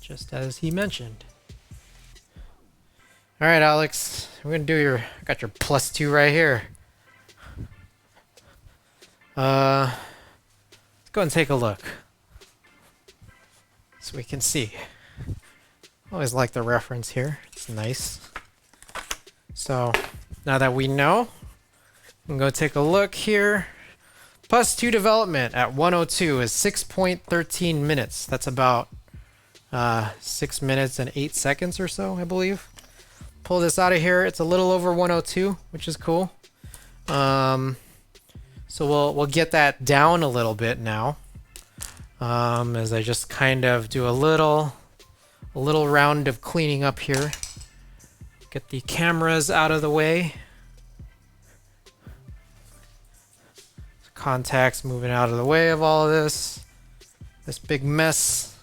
[SPEAKER 1] just as he mentioned. All right, Alex, we're gonna do I got your +2 right here. Let's go and take a look. so we can see. Always like the reference here. It's nice. So now that we know, I'm going to take a look here. +2 development at 102 is 6.13 minutes. That's about 6 minutes and 8 seconds or so, I believe. Pull this out of here. It's a little over 102, which is cool. So we'll get that down a little bit now, as I just kind of do a little round of cleaning up here. Get the cameras out of the way. Contacts moving out of the way of all of this big mess.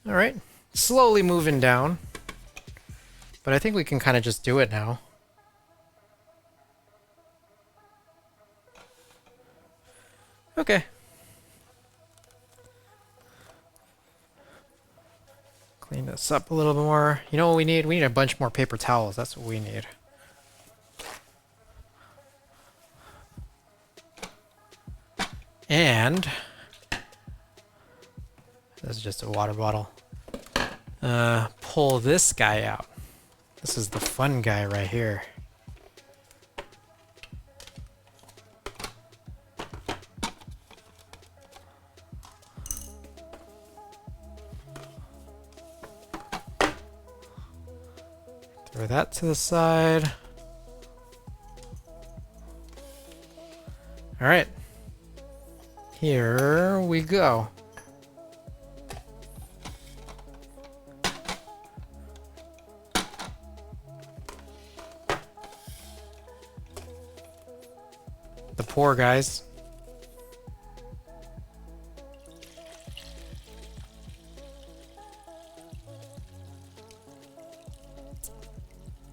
[SPEAKER 1] All right, slowly moving down, but I think we can kind of just do it now. Okay. Clean this up a little bit more. You know what we need? We need a bunch more paper towels. That's what we need. And this is just a water bottle. Pull this guy out. This is the fun guy right here. Throw that to the side. All right. Here we go. The poor guys.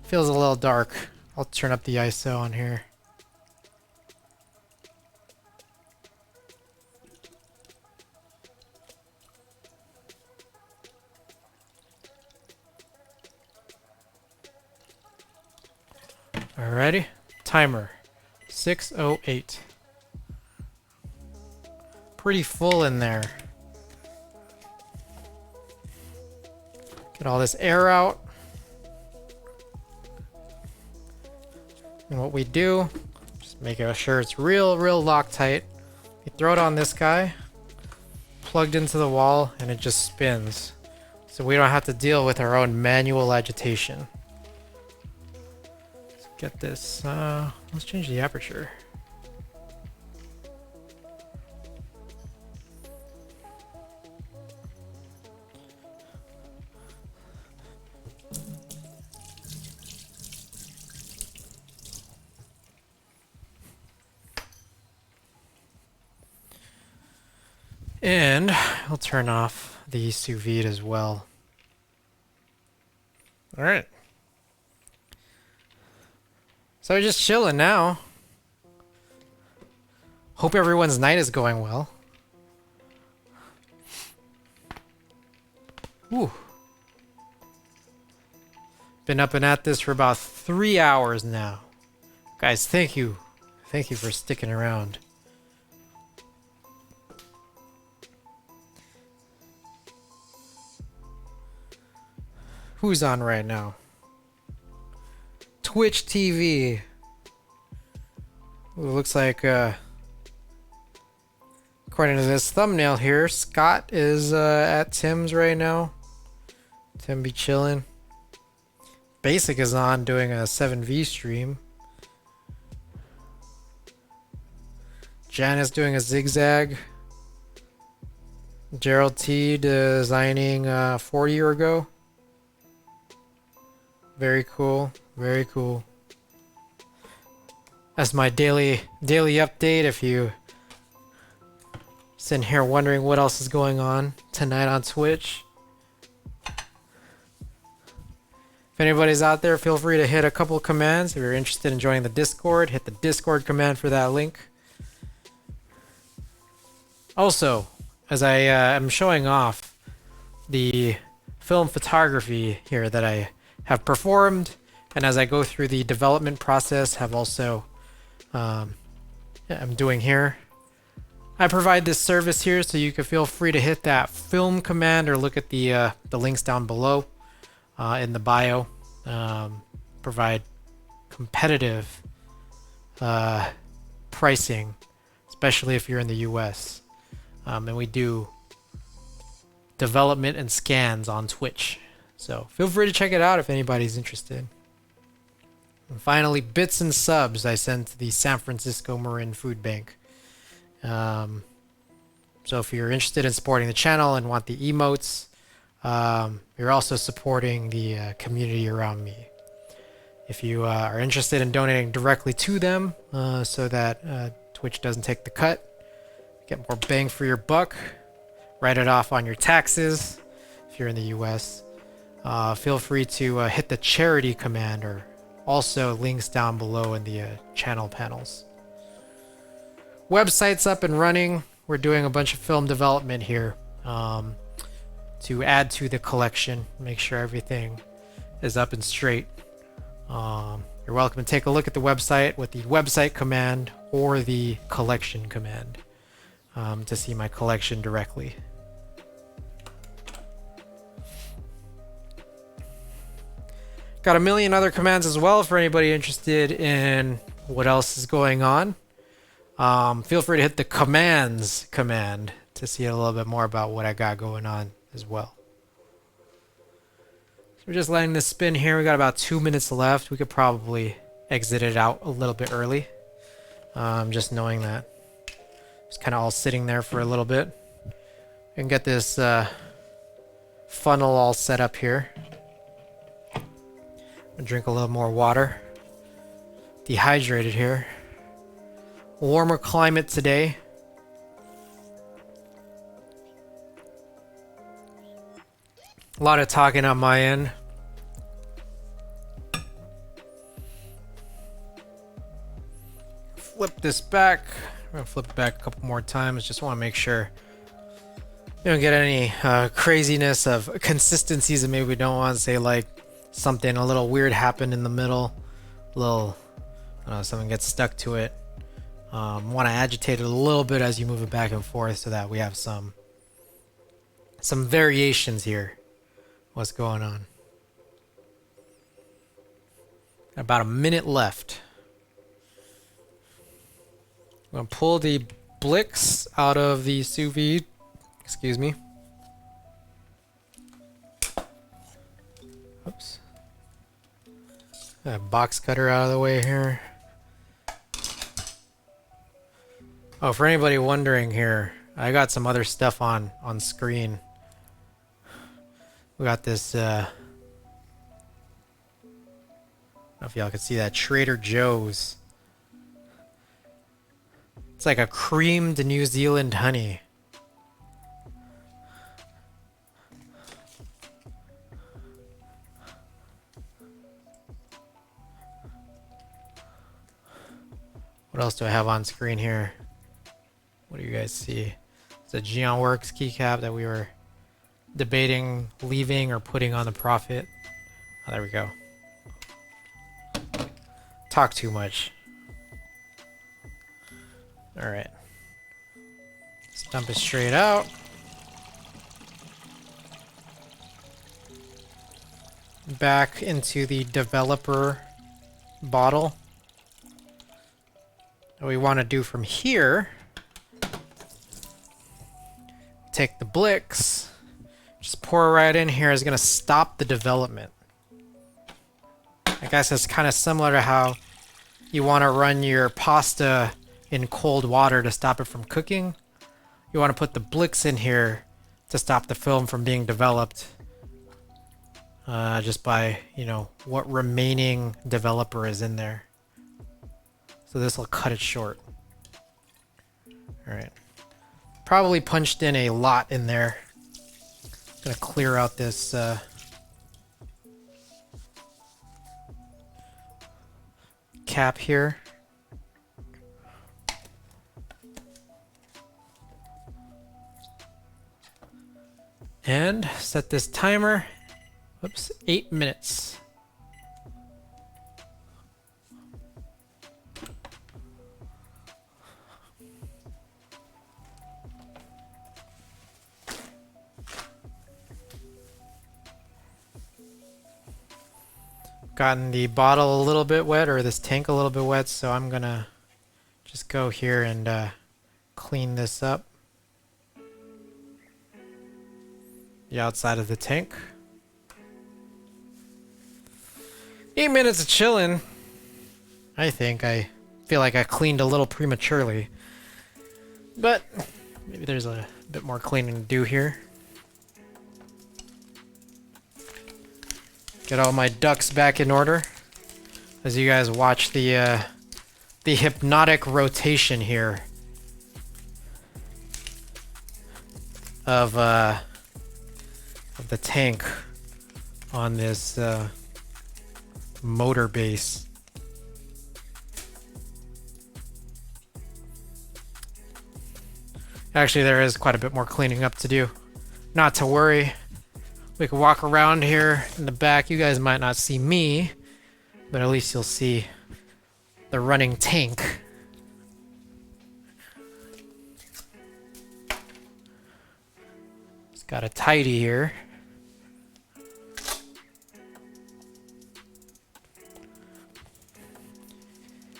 [SPEAKER 1] Feels a little dark. I'll turn up the ISO on here. Alrighty, timer 6:08. Pretty full in there. Get all this air out. And what we do, just make sure it's real Loctite. You throw it on this guy, plugged into the wall, and it just spins. So we don't have to deal with our own manual agitation. Let's get this, let's change the aperture. And I'll turn off the sous vide as well. All right. So we're just chilling now. Hope everyone's night is going well. Ooh. Been up and at this for about 3 hours now. Guys, thank you. Thank you for sticking around. Who's on right now? Twitch TV. Ooh, looks like, according to this thumbnail here, Scott is at Tim's right now. Tim be chilling. Basic is on doing a 7V stream. Janice doing a zigzag. Gerald T designing 4 year ago. Very cool, very cool. That's my daily update. If you sitting here wondering what else is going on tonight on Twitch. If anybody's out there, feel free to hit a couple commands. If you're interested in joining the Discord, hit the Discord command for that link. Also, as I am showing off the film photography here that I have performed And as I go through the development process, have also I'm doing here. I provide this service here, so you can feel free to hit that film command or look at the links down below in the bio. Provide competitive pricing, especially if you're in the US. And we do development and scans on Twitch. So feel free to check it out if anybody's interested. And finally, bits and subs I send to the San Francisco Marin Food Bank. So if you're interested in supporting the channel and want the emotes, you're also supporting the community around me. If you are interested in donating directly to them so that Twitch doesn't take the cut, get more bang for your buck, write it off on your taxes if you're in the US, feel free to hit the charity command, or also links down below in the channel panels. Website's up and running. We're doing a bunch of film development here to add to the collection, make sure everything is up and straight. You're welcome to take a look at the website with the website command or the collection command to see my collection directly. Got a million other commands as well for anybody interested in what else is going on. Feel free to hit the commands command to see a little bit more about what I got going on as well. So we're just letting this spin here. We got about 2 minutes left. We could probably exit it out a little bit early. Just knowing that. It's kind of all sitting there for a little bit. We can get this funnel all set up here. Drink a little more water. Dehydrated here. Warmer climate today. A lot of talking on my end. Flip this back. I'm gonna flip it back a couple more times. Just want to make sure you don't get any craziness of consistencies that maybe we don't want to say, like something a little weird happened in the middle, something gets stuck to it. Want to agitate it a little bit as you move it back and forth so that we have some variations here. What's going on? About a minute left. I'm gonna pull the Blix out of the sous vide. Excuse me. Oops. That box cutter out of the way here. Oh, for anybody wondering here, I got some other stuff on screen. We got this, I don't know if y'all can see that, Trader Joe's. It's like a creamed New Zealand honey. What else do I have on screen here? What do you guys see? It's a GeonWorks keycap that we were debating leaving or putting on the Prophet. Oh, there we go. Talk too much. Alright. Let's dump it straight out. Back into the developer bottle. What we want to do from here, take the Blix, just pour it right in here, is going to stop the development. I guess it's kind of similar to how you want to run your pasta in cold water to stop it from cooking. You want to put the Blix in here to stop the film from being developed. Just by, what remaining developer is in there. So this will cut it short. Alright. Probably punched in a lot in there. Gonna clear out this cap here. And set this timer. Whoops, 8 minutes. gotten the bottle a little bit wet, or this tank a little bit wet, so I'm gonna just go here and clean this up. The outside of the tank. 8 minutes of chilling. I feel like I cleaned a little prematurely. But maybe there's a bit more cleaning to do here. Get all my ducks back in order. As you guys watch the hypnotic rotation here of the tank on this motor base. Actually, there is quite a bit more cleaning up to do. Not to worry. We can walk around here in the back. You guys might not see me, but at least you'll see the running tank. It's got a tidy here.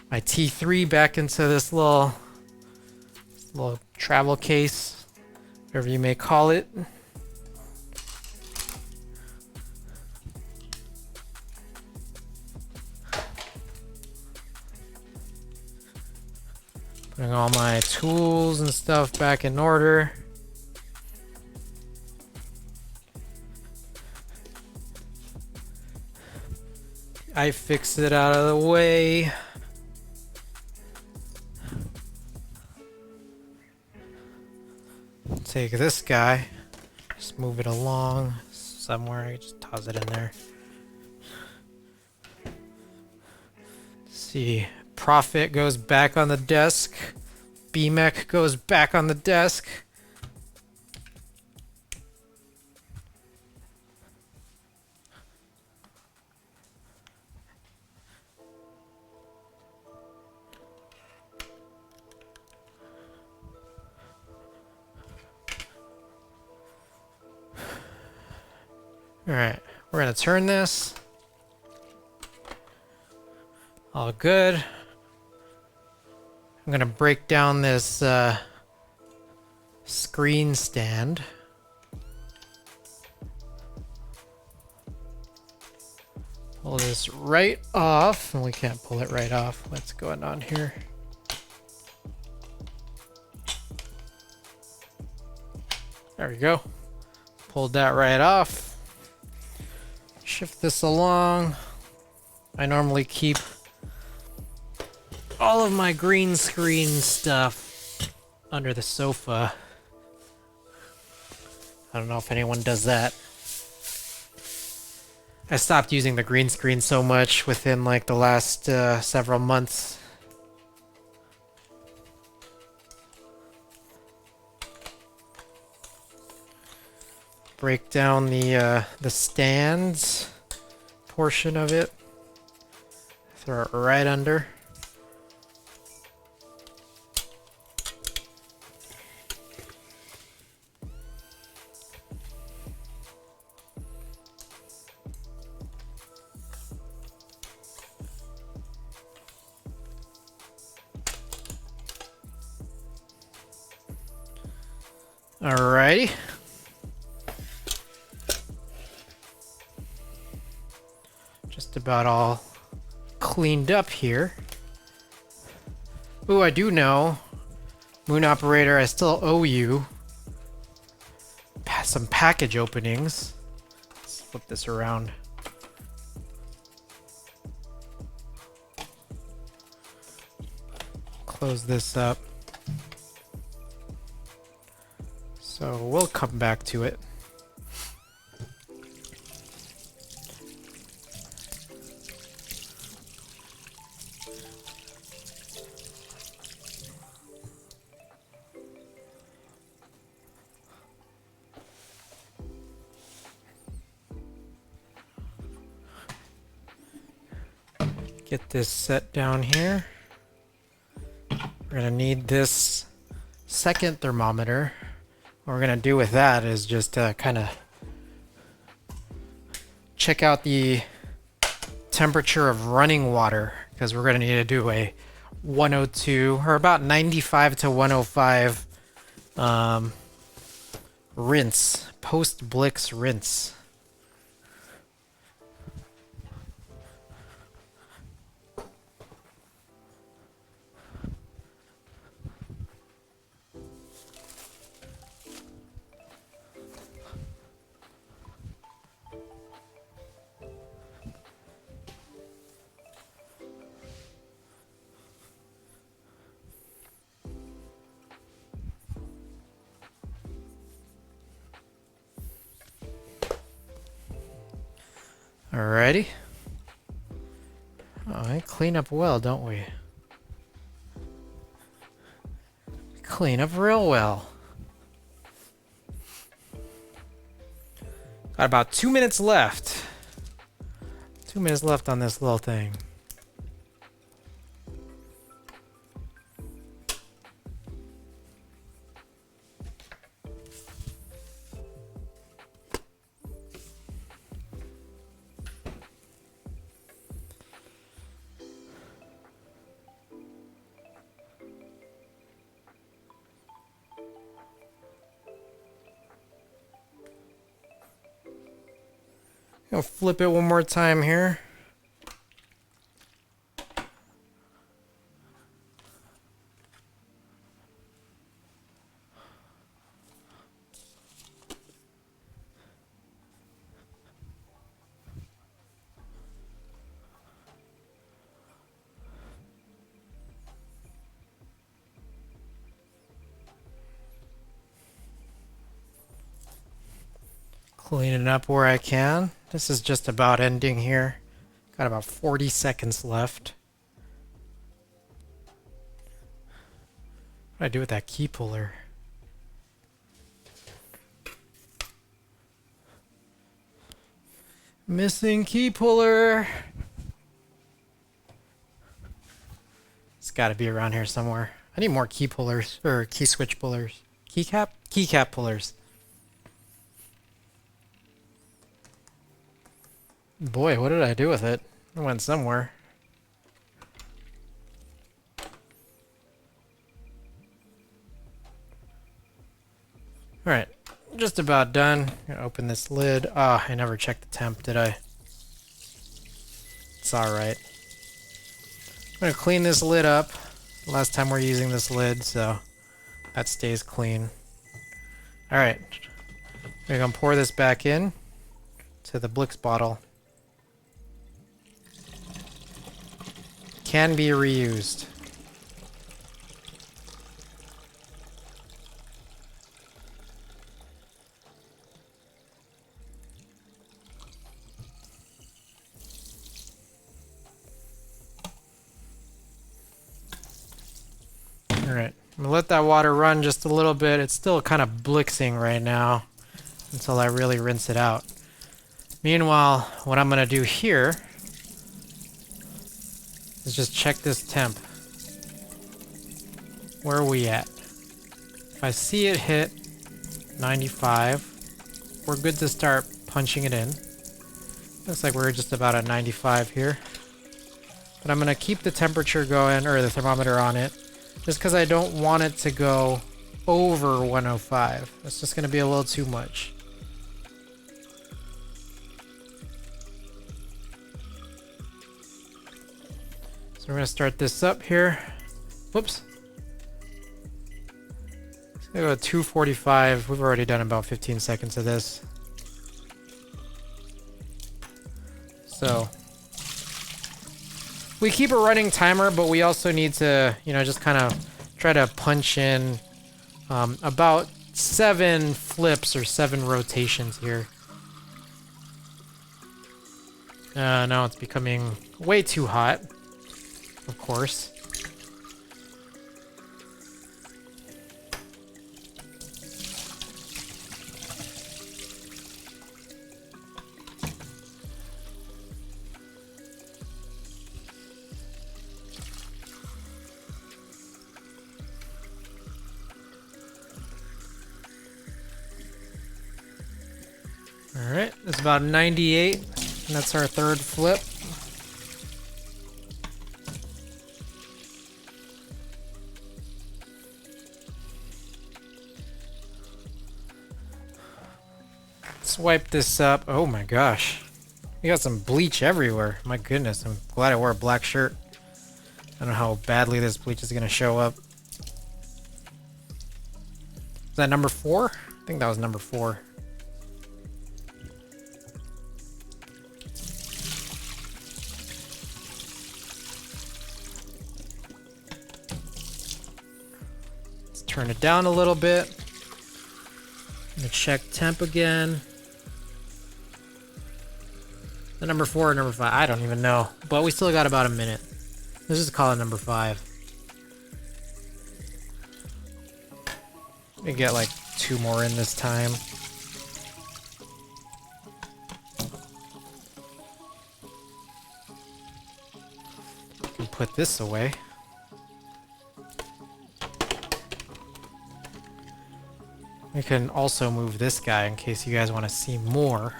[SPEAKER 1] My T3 back into this little travel case, whatever you may call it. Putting all my tools and stuff back in order. I fix it out of the way. Take this guy, just move it along somewhere. I just toss it in there. See, Profit goes back on the desk. BMEC goes back on the desk. Alright, we're gonna turn this. All good. I'm gonna break down this screen stand. Pull this right off, and we can't pull it right off. What's going on here? There we go. Pulled that right off. Shift this along. I normally keep all of my green screen stuff under the sofa. I don't know if anyone does that. I stopped using the green screen so much within like the last several months. Break down the stands portion of it. Throw it right under. Alrighty. Just about all cleaned up here. Ooh, I do know, Moon Operator, I still owe you some package openings. Let's flip this around. Close this up. So we'll come back to it. Get this set down here. We're gonna need this second thermometer. What we're gonna do with that is just kind of check out the temperature of running water because we're going to need to do a 102 or about 95 to 105 rinse, post Blix rinse. Alrighty. Oh, we clean up well, don't we? Clean up real well. Got about 2 minutes left. 2 minutes left on this little thing. I'll flip it one more time here. Cleaning up where I can. This is just about ending here. Got about 40 seconds left. What do I do with that key puller? Missing key puller. It's got to be around here somewhere. I need more key pullers or key switch pullers. Keycap pullers. Boy, what did I do with it? It went somewhere. Alright, just about done. Gonna open this lid. Ah, I never checked the temp, did I? It's alright. I'm gonna clean this lid up. Last time we're using this lid, so that stays clean. Alright. We're gonna pour this back in to the Blix bottle. Can be reused. Alright, I'm gonna let that water run just a little bit. It's still kind of blixing right now until I really rinse it out. Meanwhile, what I'm gonna do here is just check this temp. Where are we at? If I see it hit 95, we're good to start punching it in. Looks like we're just about at 95 here. But I'm gonna keep the temperature going, or the thermometer on it, just because I don't want it to go over 105. It's just gonna be a little too much. So we're gonna start this up here. Whoops. It's gonna go to 245. We've already done about 15 seconds of this. So we keep a running timer, but we also need to, you know, just kind of try to punch in about 7 flips or 7 rotations here. Now it's becoming way too hot. Of course. Alright, it's about 98, and that's our third flip. Let's wipe this up. Oh my gosh. We got some bleach everywhere. My goodness, I'm glad I wore a black shirt. I don't know how badly this bleach is gonna show up. Is that number 4? I think that was number 4. Let's turn it down a little bit. I'm gonna check temp again. The number 4 or number 5? I don't even know. But we still got about a minute. Let's just call it number 5. Let me get like 2 more in this time. Can put this away. We can also move this guy in case you guys want to see more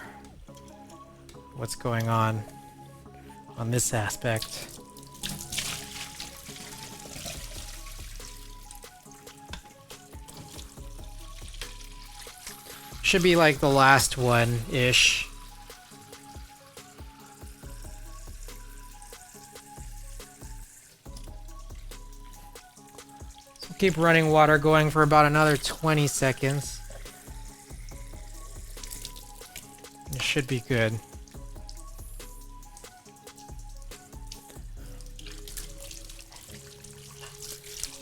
[SPEAKER 1] what's going on this aspect. Should be like the last one-ish. So keep running water going for about another 20 seconds. It should be good.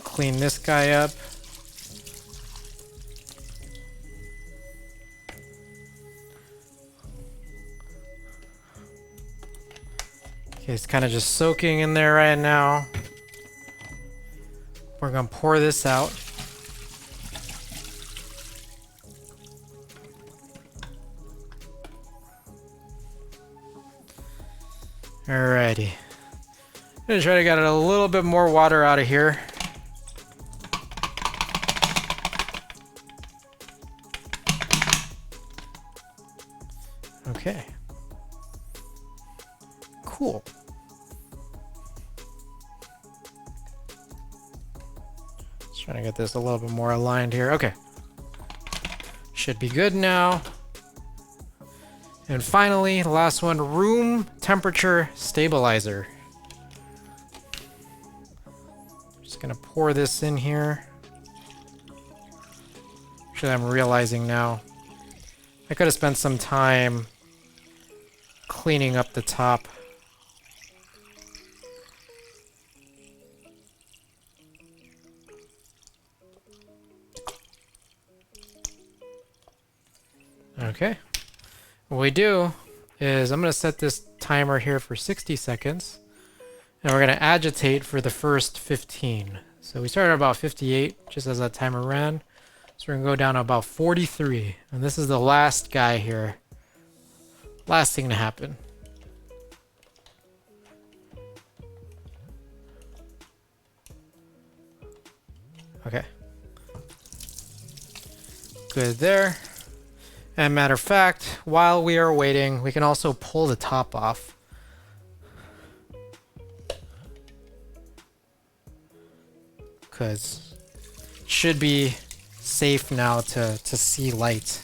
[SPEAKER 1] Clean this guy up. Okay, it's kind of just soaking in there right now. We're gonna pour this out. Alrighty. I'm gonna try to get a little bit more water out of here. Okay. Cool. Just trying to get this a little bit more aligned here. Okay. Should be good now. And finally, the last one, room temperature stabilizer. Just gonna pour this in here. Actually, I'm realizing now I could have spent some time cleaning up the top. Okay. What we do is I'm going to set this timer here for 60 seconds. And we're going to agitate for the first 15. So we started at about 58 just as that timer ran. So we're going to go down to about 43. And this is the last guy here. Last thing to happen. Okay. Good there. And matter of fact, while we are waiting, we can also pull the top off. Because it should be safe now to see light.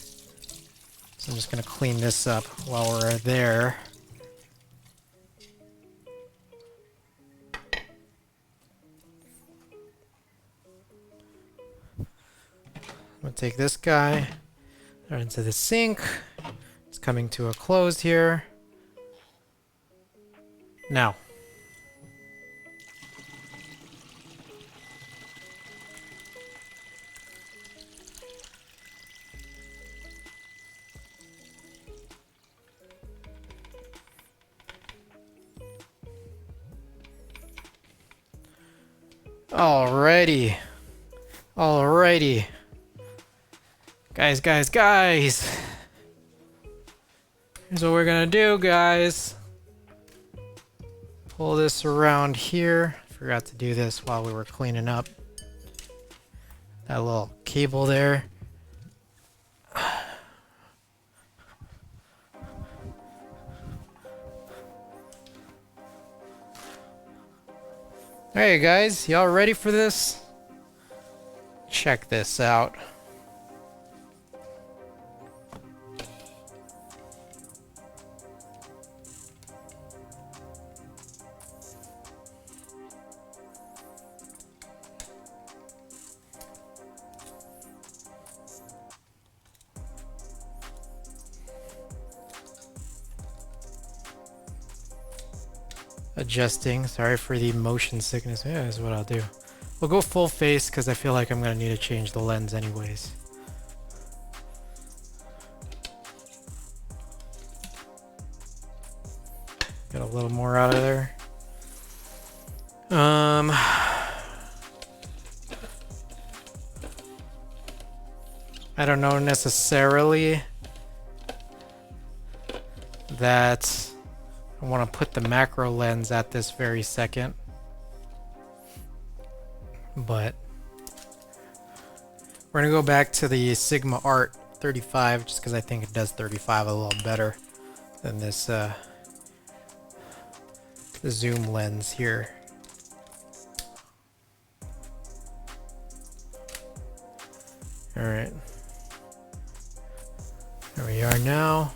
[SPEAKER 1] So I'm just going to clean this up while we're there. I'm going to take this guy into the sink. It's coming to a close here. Now. Alrighty. Alrighty. Guys. Here's what we're gonna do, guys. Pull this around here. Forgot to do this while we were cleaning up that little cable there. Alright guys, y'all ready for this? Check this out. adjusting. Sorry for the motion sickness. Yeah, that's what I'll do. We'll go full face because I feel like I'm gonna need to change the lens anyways. Get a little more out of there. I don't know necessarily that I want to put the macro lens at this very second, but we're gonna go back to the Sigma Art 35 just because I think it does 35 a little better than this the zoom lens here. All right, there we are now.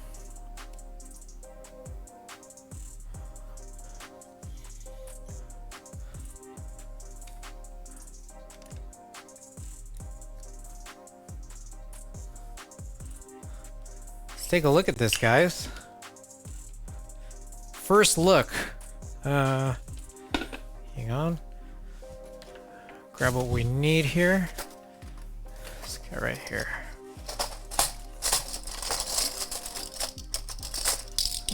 [SPEAKER 1] Let's take a look at this, guys. First look. Hang on. Grab what we need here. Let's get right here.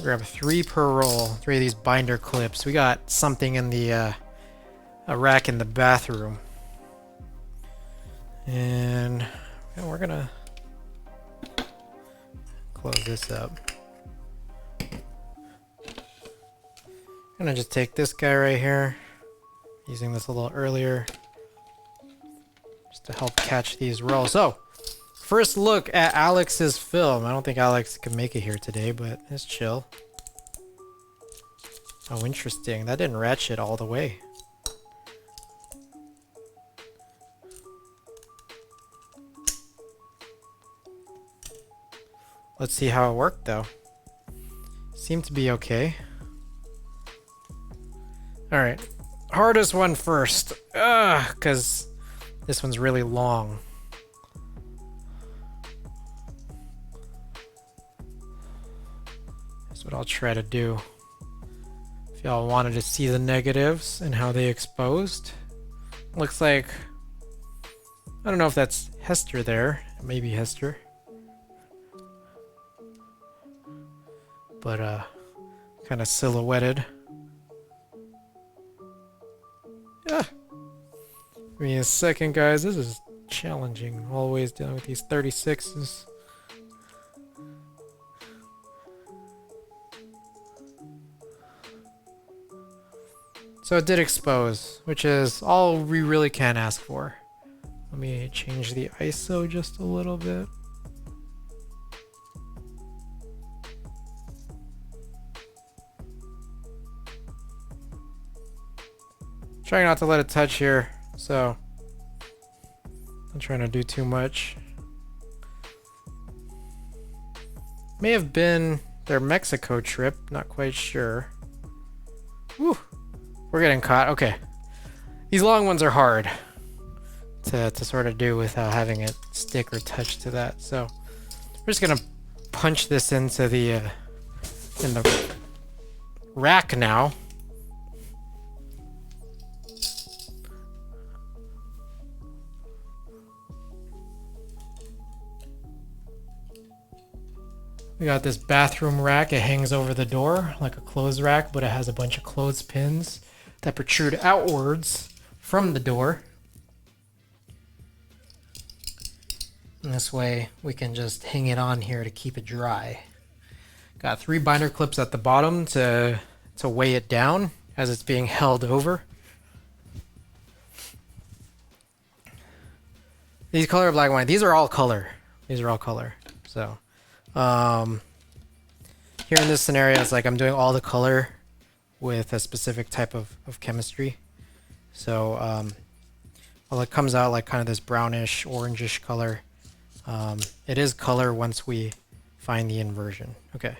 [SPEAKER 1] Grab 3 per roll. 3 of these binder clips. We got something in the a rack in the bathroom, and we're gonna close this up. I'm gonna just take this guy right here, using this a little earlier, just to help catch these rolls. So, first look at Alex's film. I don't think Alex can make it here today, but it's chill. Oh, interesting. That didn't ratchet all the way. Let's see how it worked, though. Seemed to be okay. Alright, hardest one first. Because this one's really long. That's what I'll try to do. If y'all wanted to see the negatives and how they exposed. Looks like, I don't know if that's Hester there. Maybe Hester. But, kind of silhouetted. Yeah. Give me a second, guys. This is challenging. Always dealing with these 36s. So it did expose, which is all we really can ask for. Let me change the ISO just a little bit. Trying not to let it touch here, so I'm trying to do too much. May have been their Mexico trip, not quite sure. Whew, we're getting caught. Okay, these long ones are hard to sort of do without having it stick or touch to that. So we're just gonna punch this into the in the rack now. We got this bathroom rack. It hangs over the door like a clothes rack, but it has a bunch of clothespins that protrude outwards from the door. And this way we can just hang it on here to keep it dry. Got 3 binder clips at the bottom to weigh it down as it's being held over. These color black and white. These are all color. These are all color. So. Here in this scenario, it's like I'm doing all the color with a specific type of chemistry. So, well, it comes out like kind of this brownish, orangish color. It is color once we find the inversion. Okay.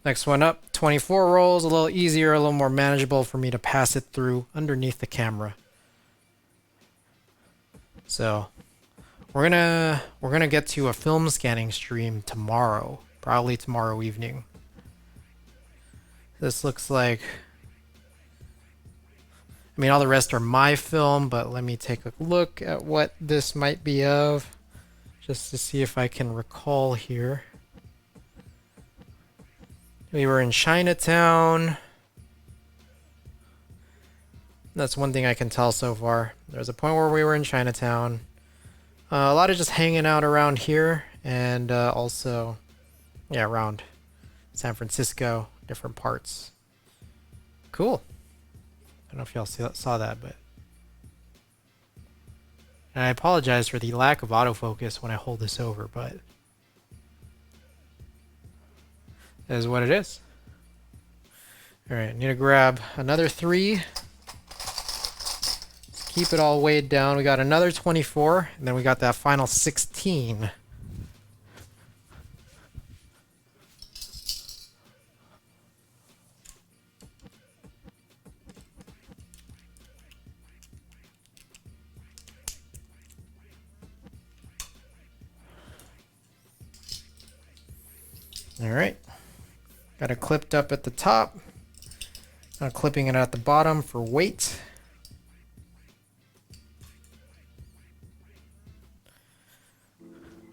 [SPEAKER 1] Next one up, 24 rolls, a little easier, a little more manageable for me to pass it through underneath the camera. So, we're gonna get to a film scanning stream tomorrow, probably tomorrow evening. This looks like I mean, all the rest are my film, but let me take a look at what this might be of, just to see if I can recall here. We were in Chinatown. That's one thing I can tell so far. There's a point where we were in Chinatown. A lot of just hanging out around here, and also, yeah, around San Francisco, different parts. Cool. I don't know if y'all saw that, but... And I apologize for the lack of autofocus when I hold this over, but... that is what it is. Alright, need to grab another 3. Keep it all weighed down. We got another 24, and then we got that final 16. All right. Got it clipped up at the top. Now clipping it at the bottom for weight.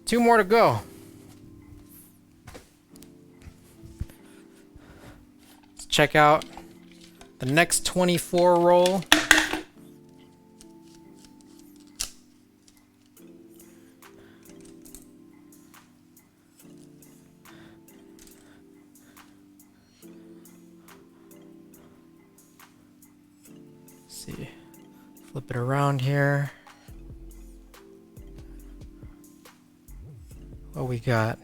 [SPEAKER 1] Two more to go. Let's check out the next 24 roll. Let's see. Flip it around here. What we got?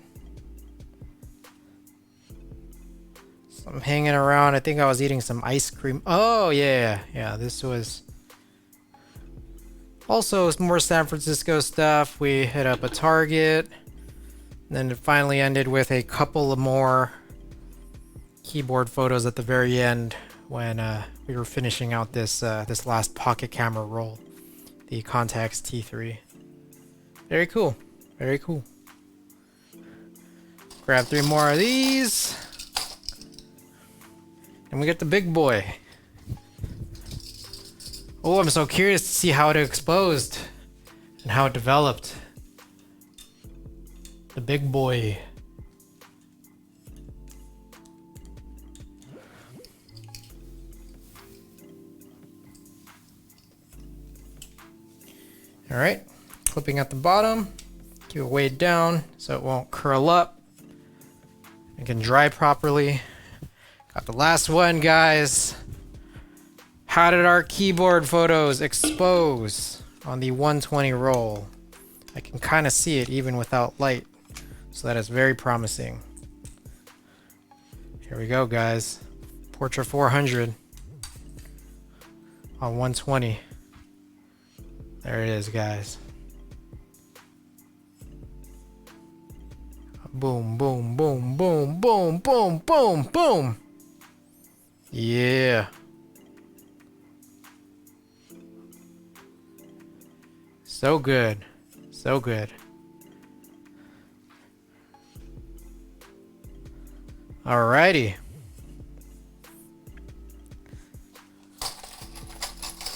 [SPEAKER 1] So I'm hanging around. I think I was eating some ice cream. Oh yeah, this was also more San Francisco stuff. We hit up a Target, and then it finally ended with a couple of more keyboard photos at the very end when we were finishing out this this last pocket camera roll, the Contax T3. Very cool. Very cool. Grab 3 more of these. And we get the big boy. Oh, I'm so curious to see how it exposed and how it developed. The big boy. All right, clipping at the bottom. Keep it weighed down so it won't curl up. It can dry properly. Got the last one, guys. How did our keyboard photos expose on the 120 roll? I can kind of see it even without light, so that is very promising. Here we go, guys. Portrait 400 on 120. There it is, guys. Boom, boom, boom, boom, boom, boom, boom, boom. Yeah. So good. So good. Alrighty.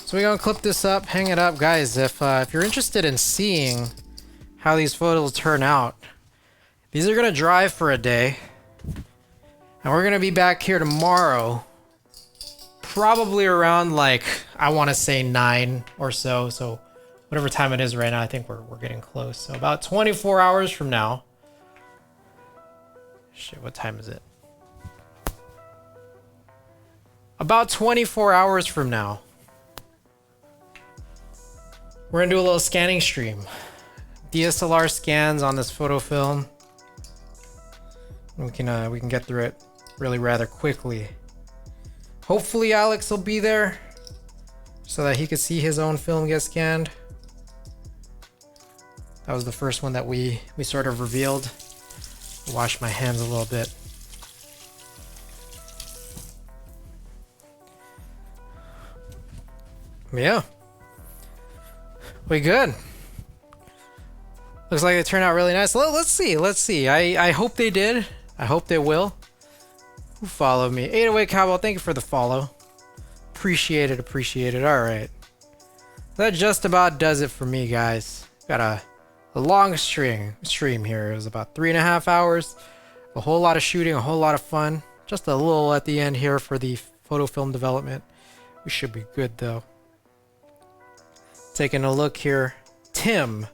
[SPEAKER 1] So we're gonna clip this up, hang it up, guys. If you're interested in seeing how these photos turn out, these are gonna dry for a day, and we're gonna be back here tomorrow, probably around like I want to say 9 or so. So whatever time it is right now, I think we're getting close. So about 24 hours from now. Shit, what time is it? About 24 hours from now, we're gonna do a little scanning stream. DSLR scans on this photo film. We can get through it really rather quickly. Hopefully Alex will be there so that he could see his own film get scanned. That was the first one that we sort of revealed. Wash my hands a little bit. Yeah. We good. Looks like it turned out really nice. Let's see. I hope they did. I hope they will. Who followed me? 808 Cowbell, thank you for the follow. Appreciate it, appreciate it. All right. That just about does it for me, guys. Got a long stream here. It was about 3.5 hours. A whole lot of shooting, a whole lot of fun. Just a little at the end here for the photo film development. We should be good though. Taking a look here. Tim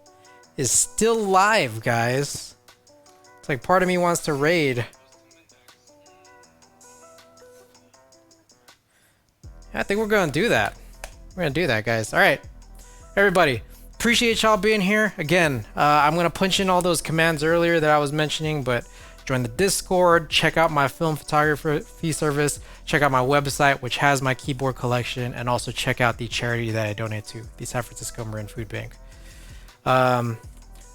[SPEAKER 1] is still live, guys. It's like part of me wants to raid. I think we're gonna do that. We're gonna do that, guys. All right, everybody. Appreciate y'all being here. Again, I'm gonna punch in all those commands earlier that I was mentioning, but join the Discord, check out my film photography service, check out my website, which has my keyboard collection, and also check out the charity that I donate to, the San Francisco Marin Food Bank. All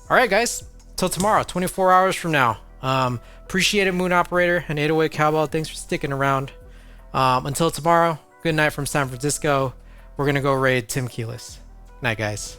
[SPEAKER 1] right, guys. Till tomorrow, 24 hours from now. Appreciate it, Moon Operator and 808 Cowbell. Thanks for sticking around. Until tomorrow, good night from San Francisco. We're gonna go raid Tim Keyless. Night, guys.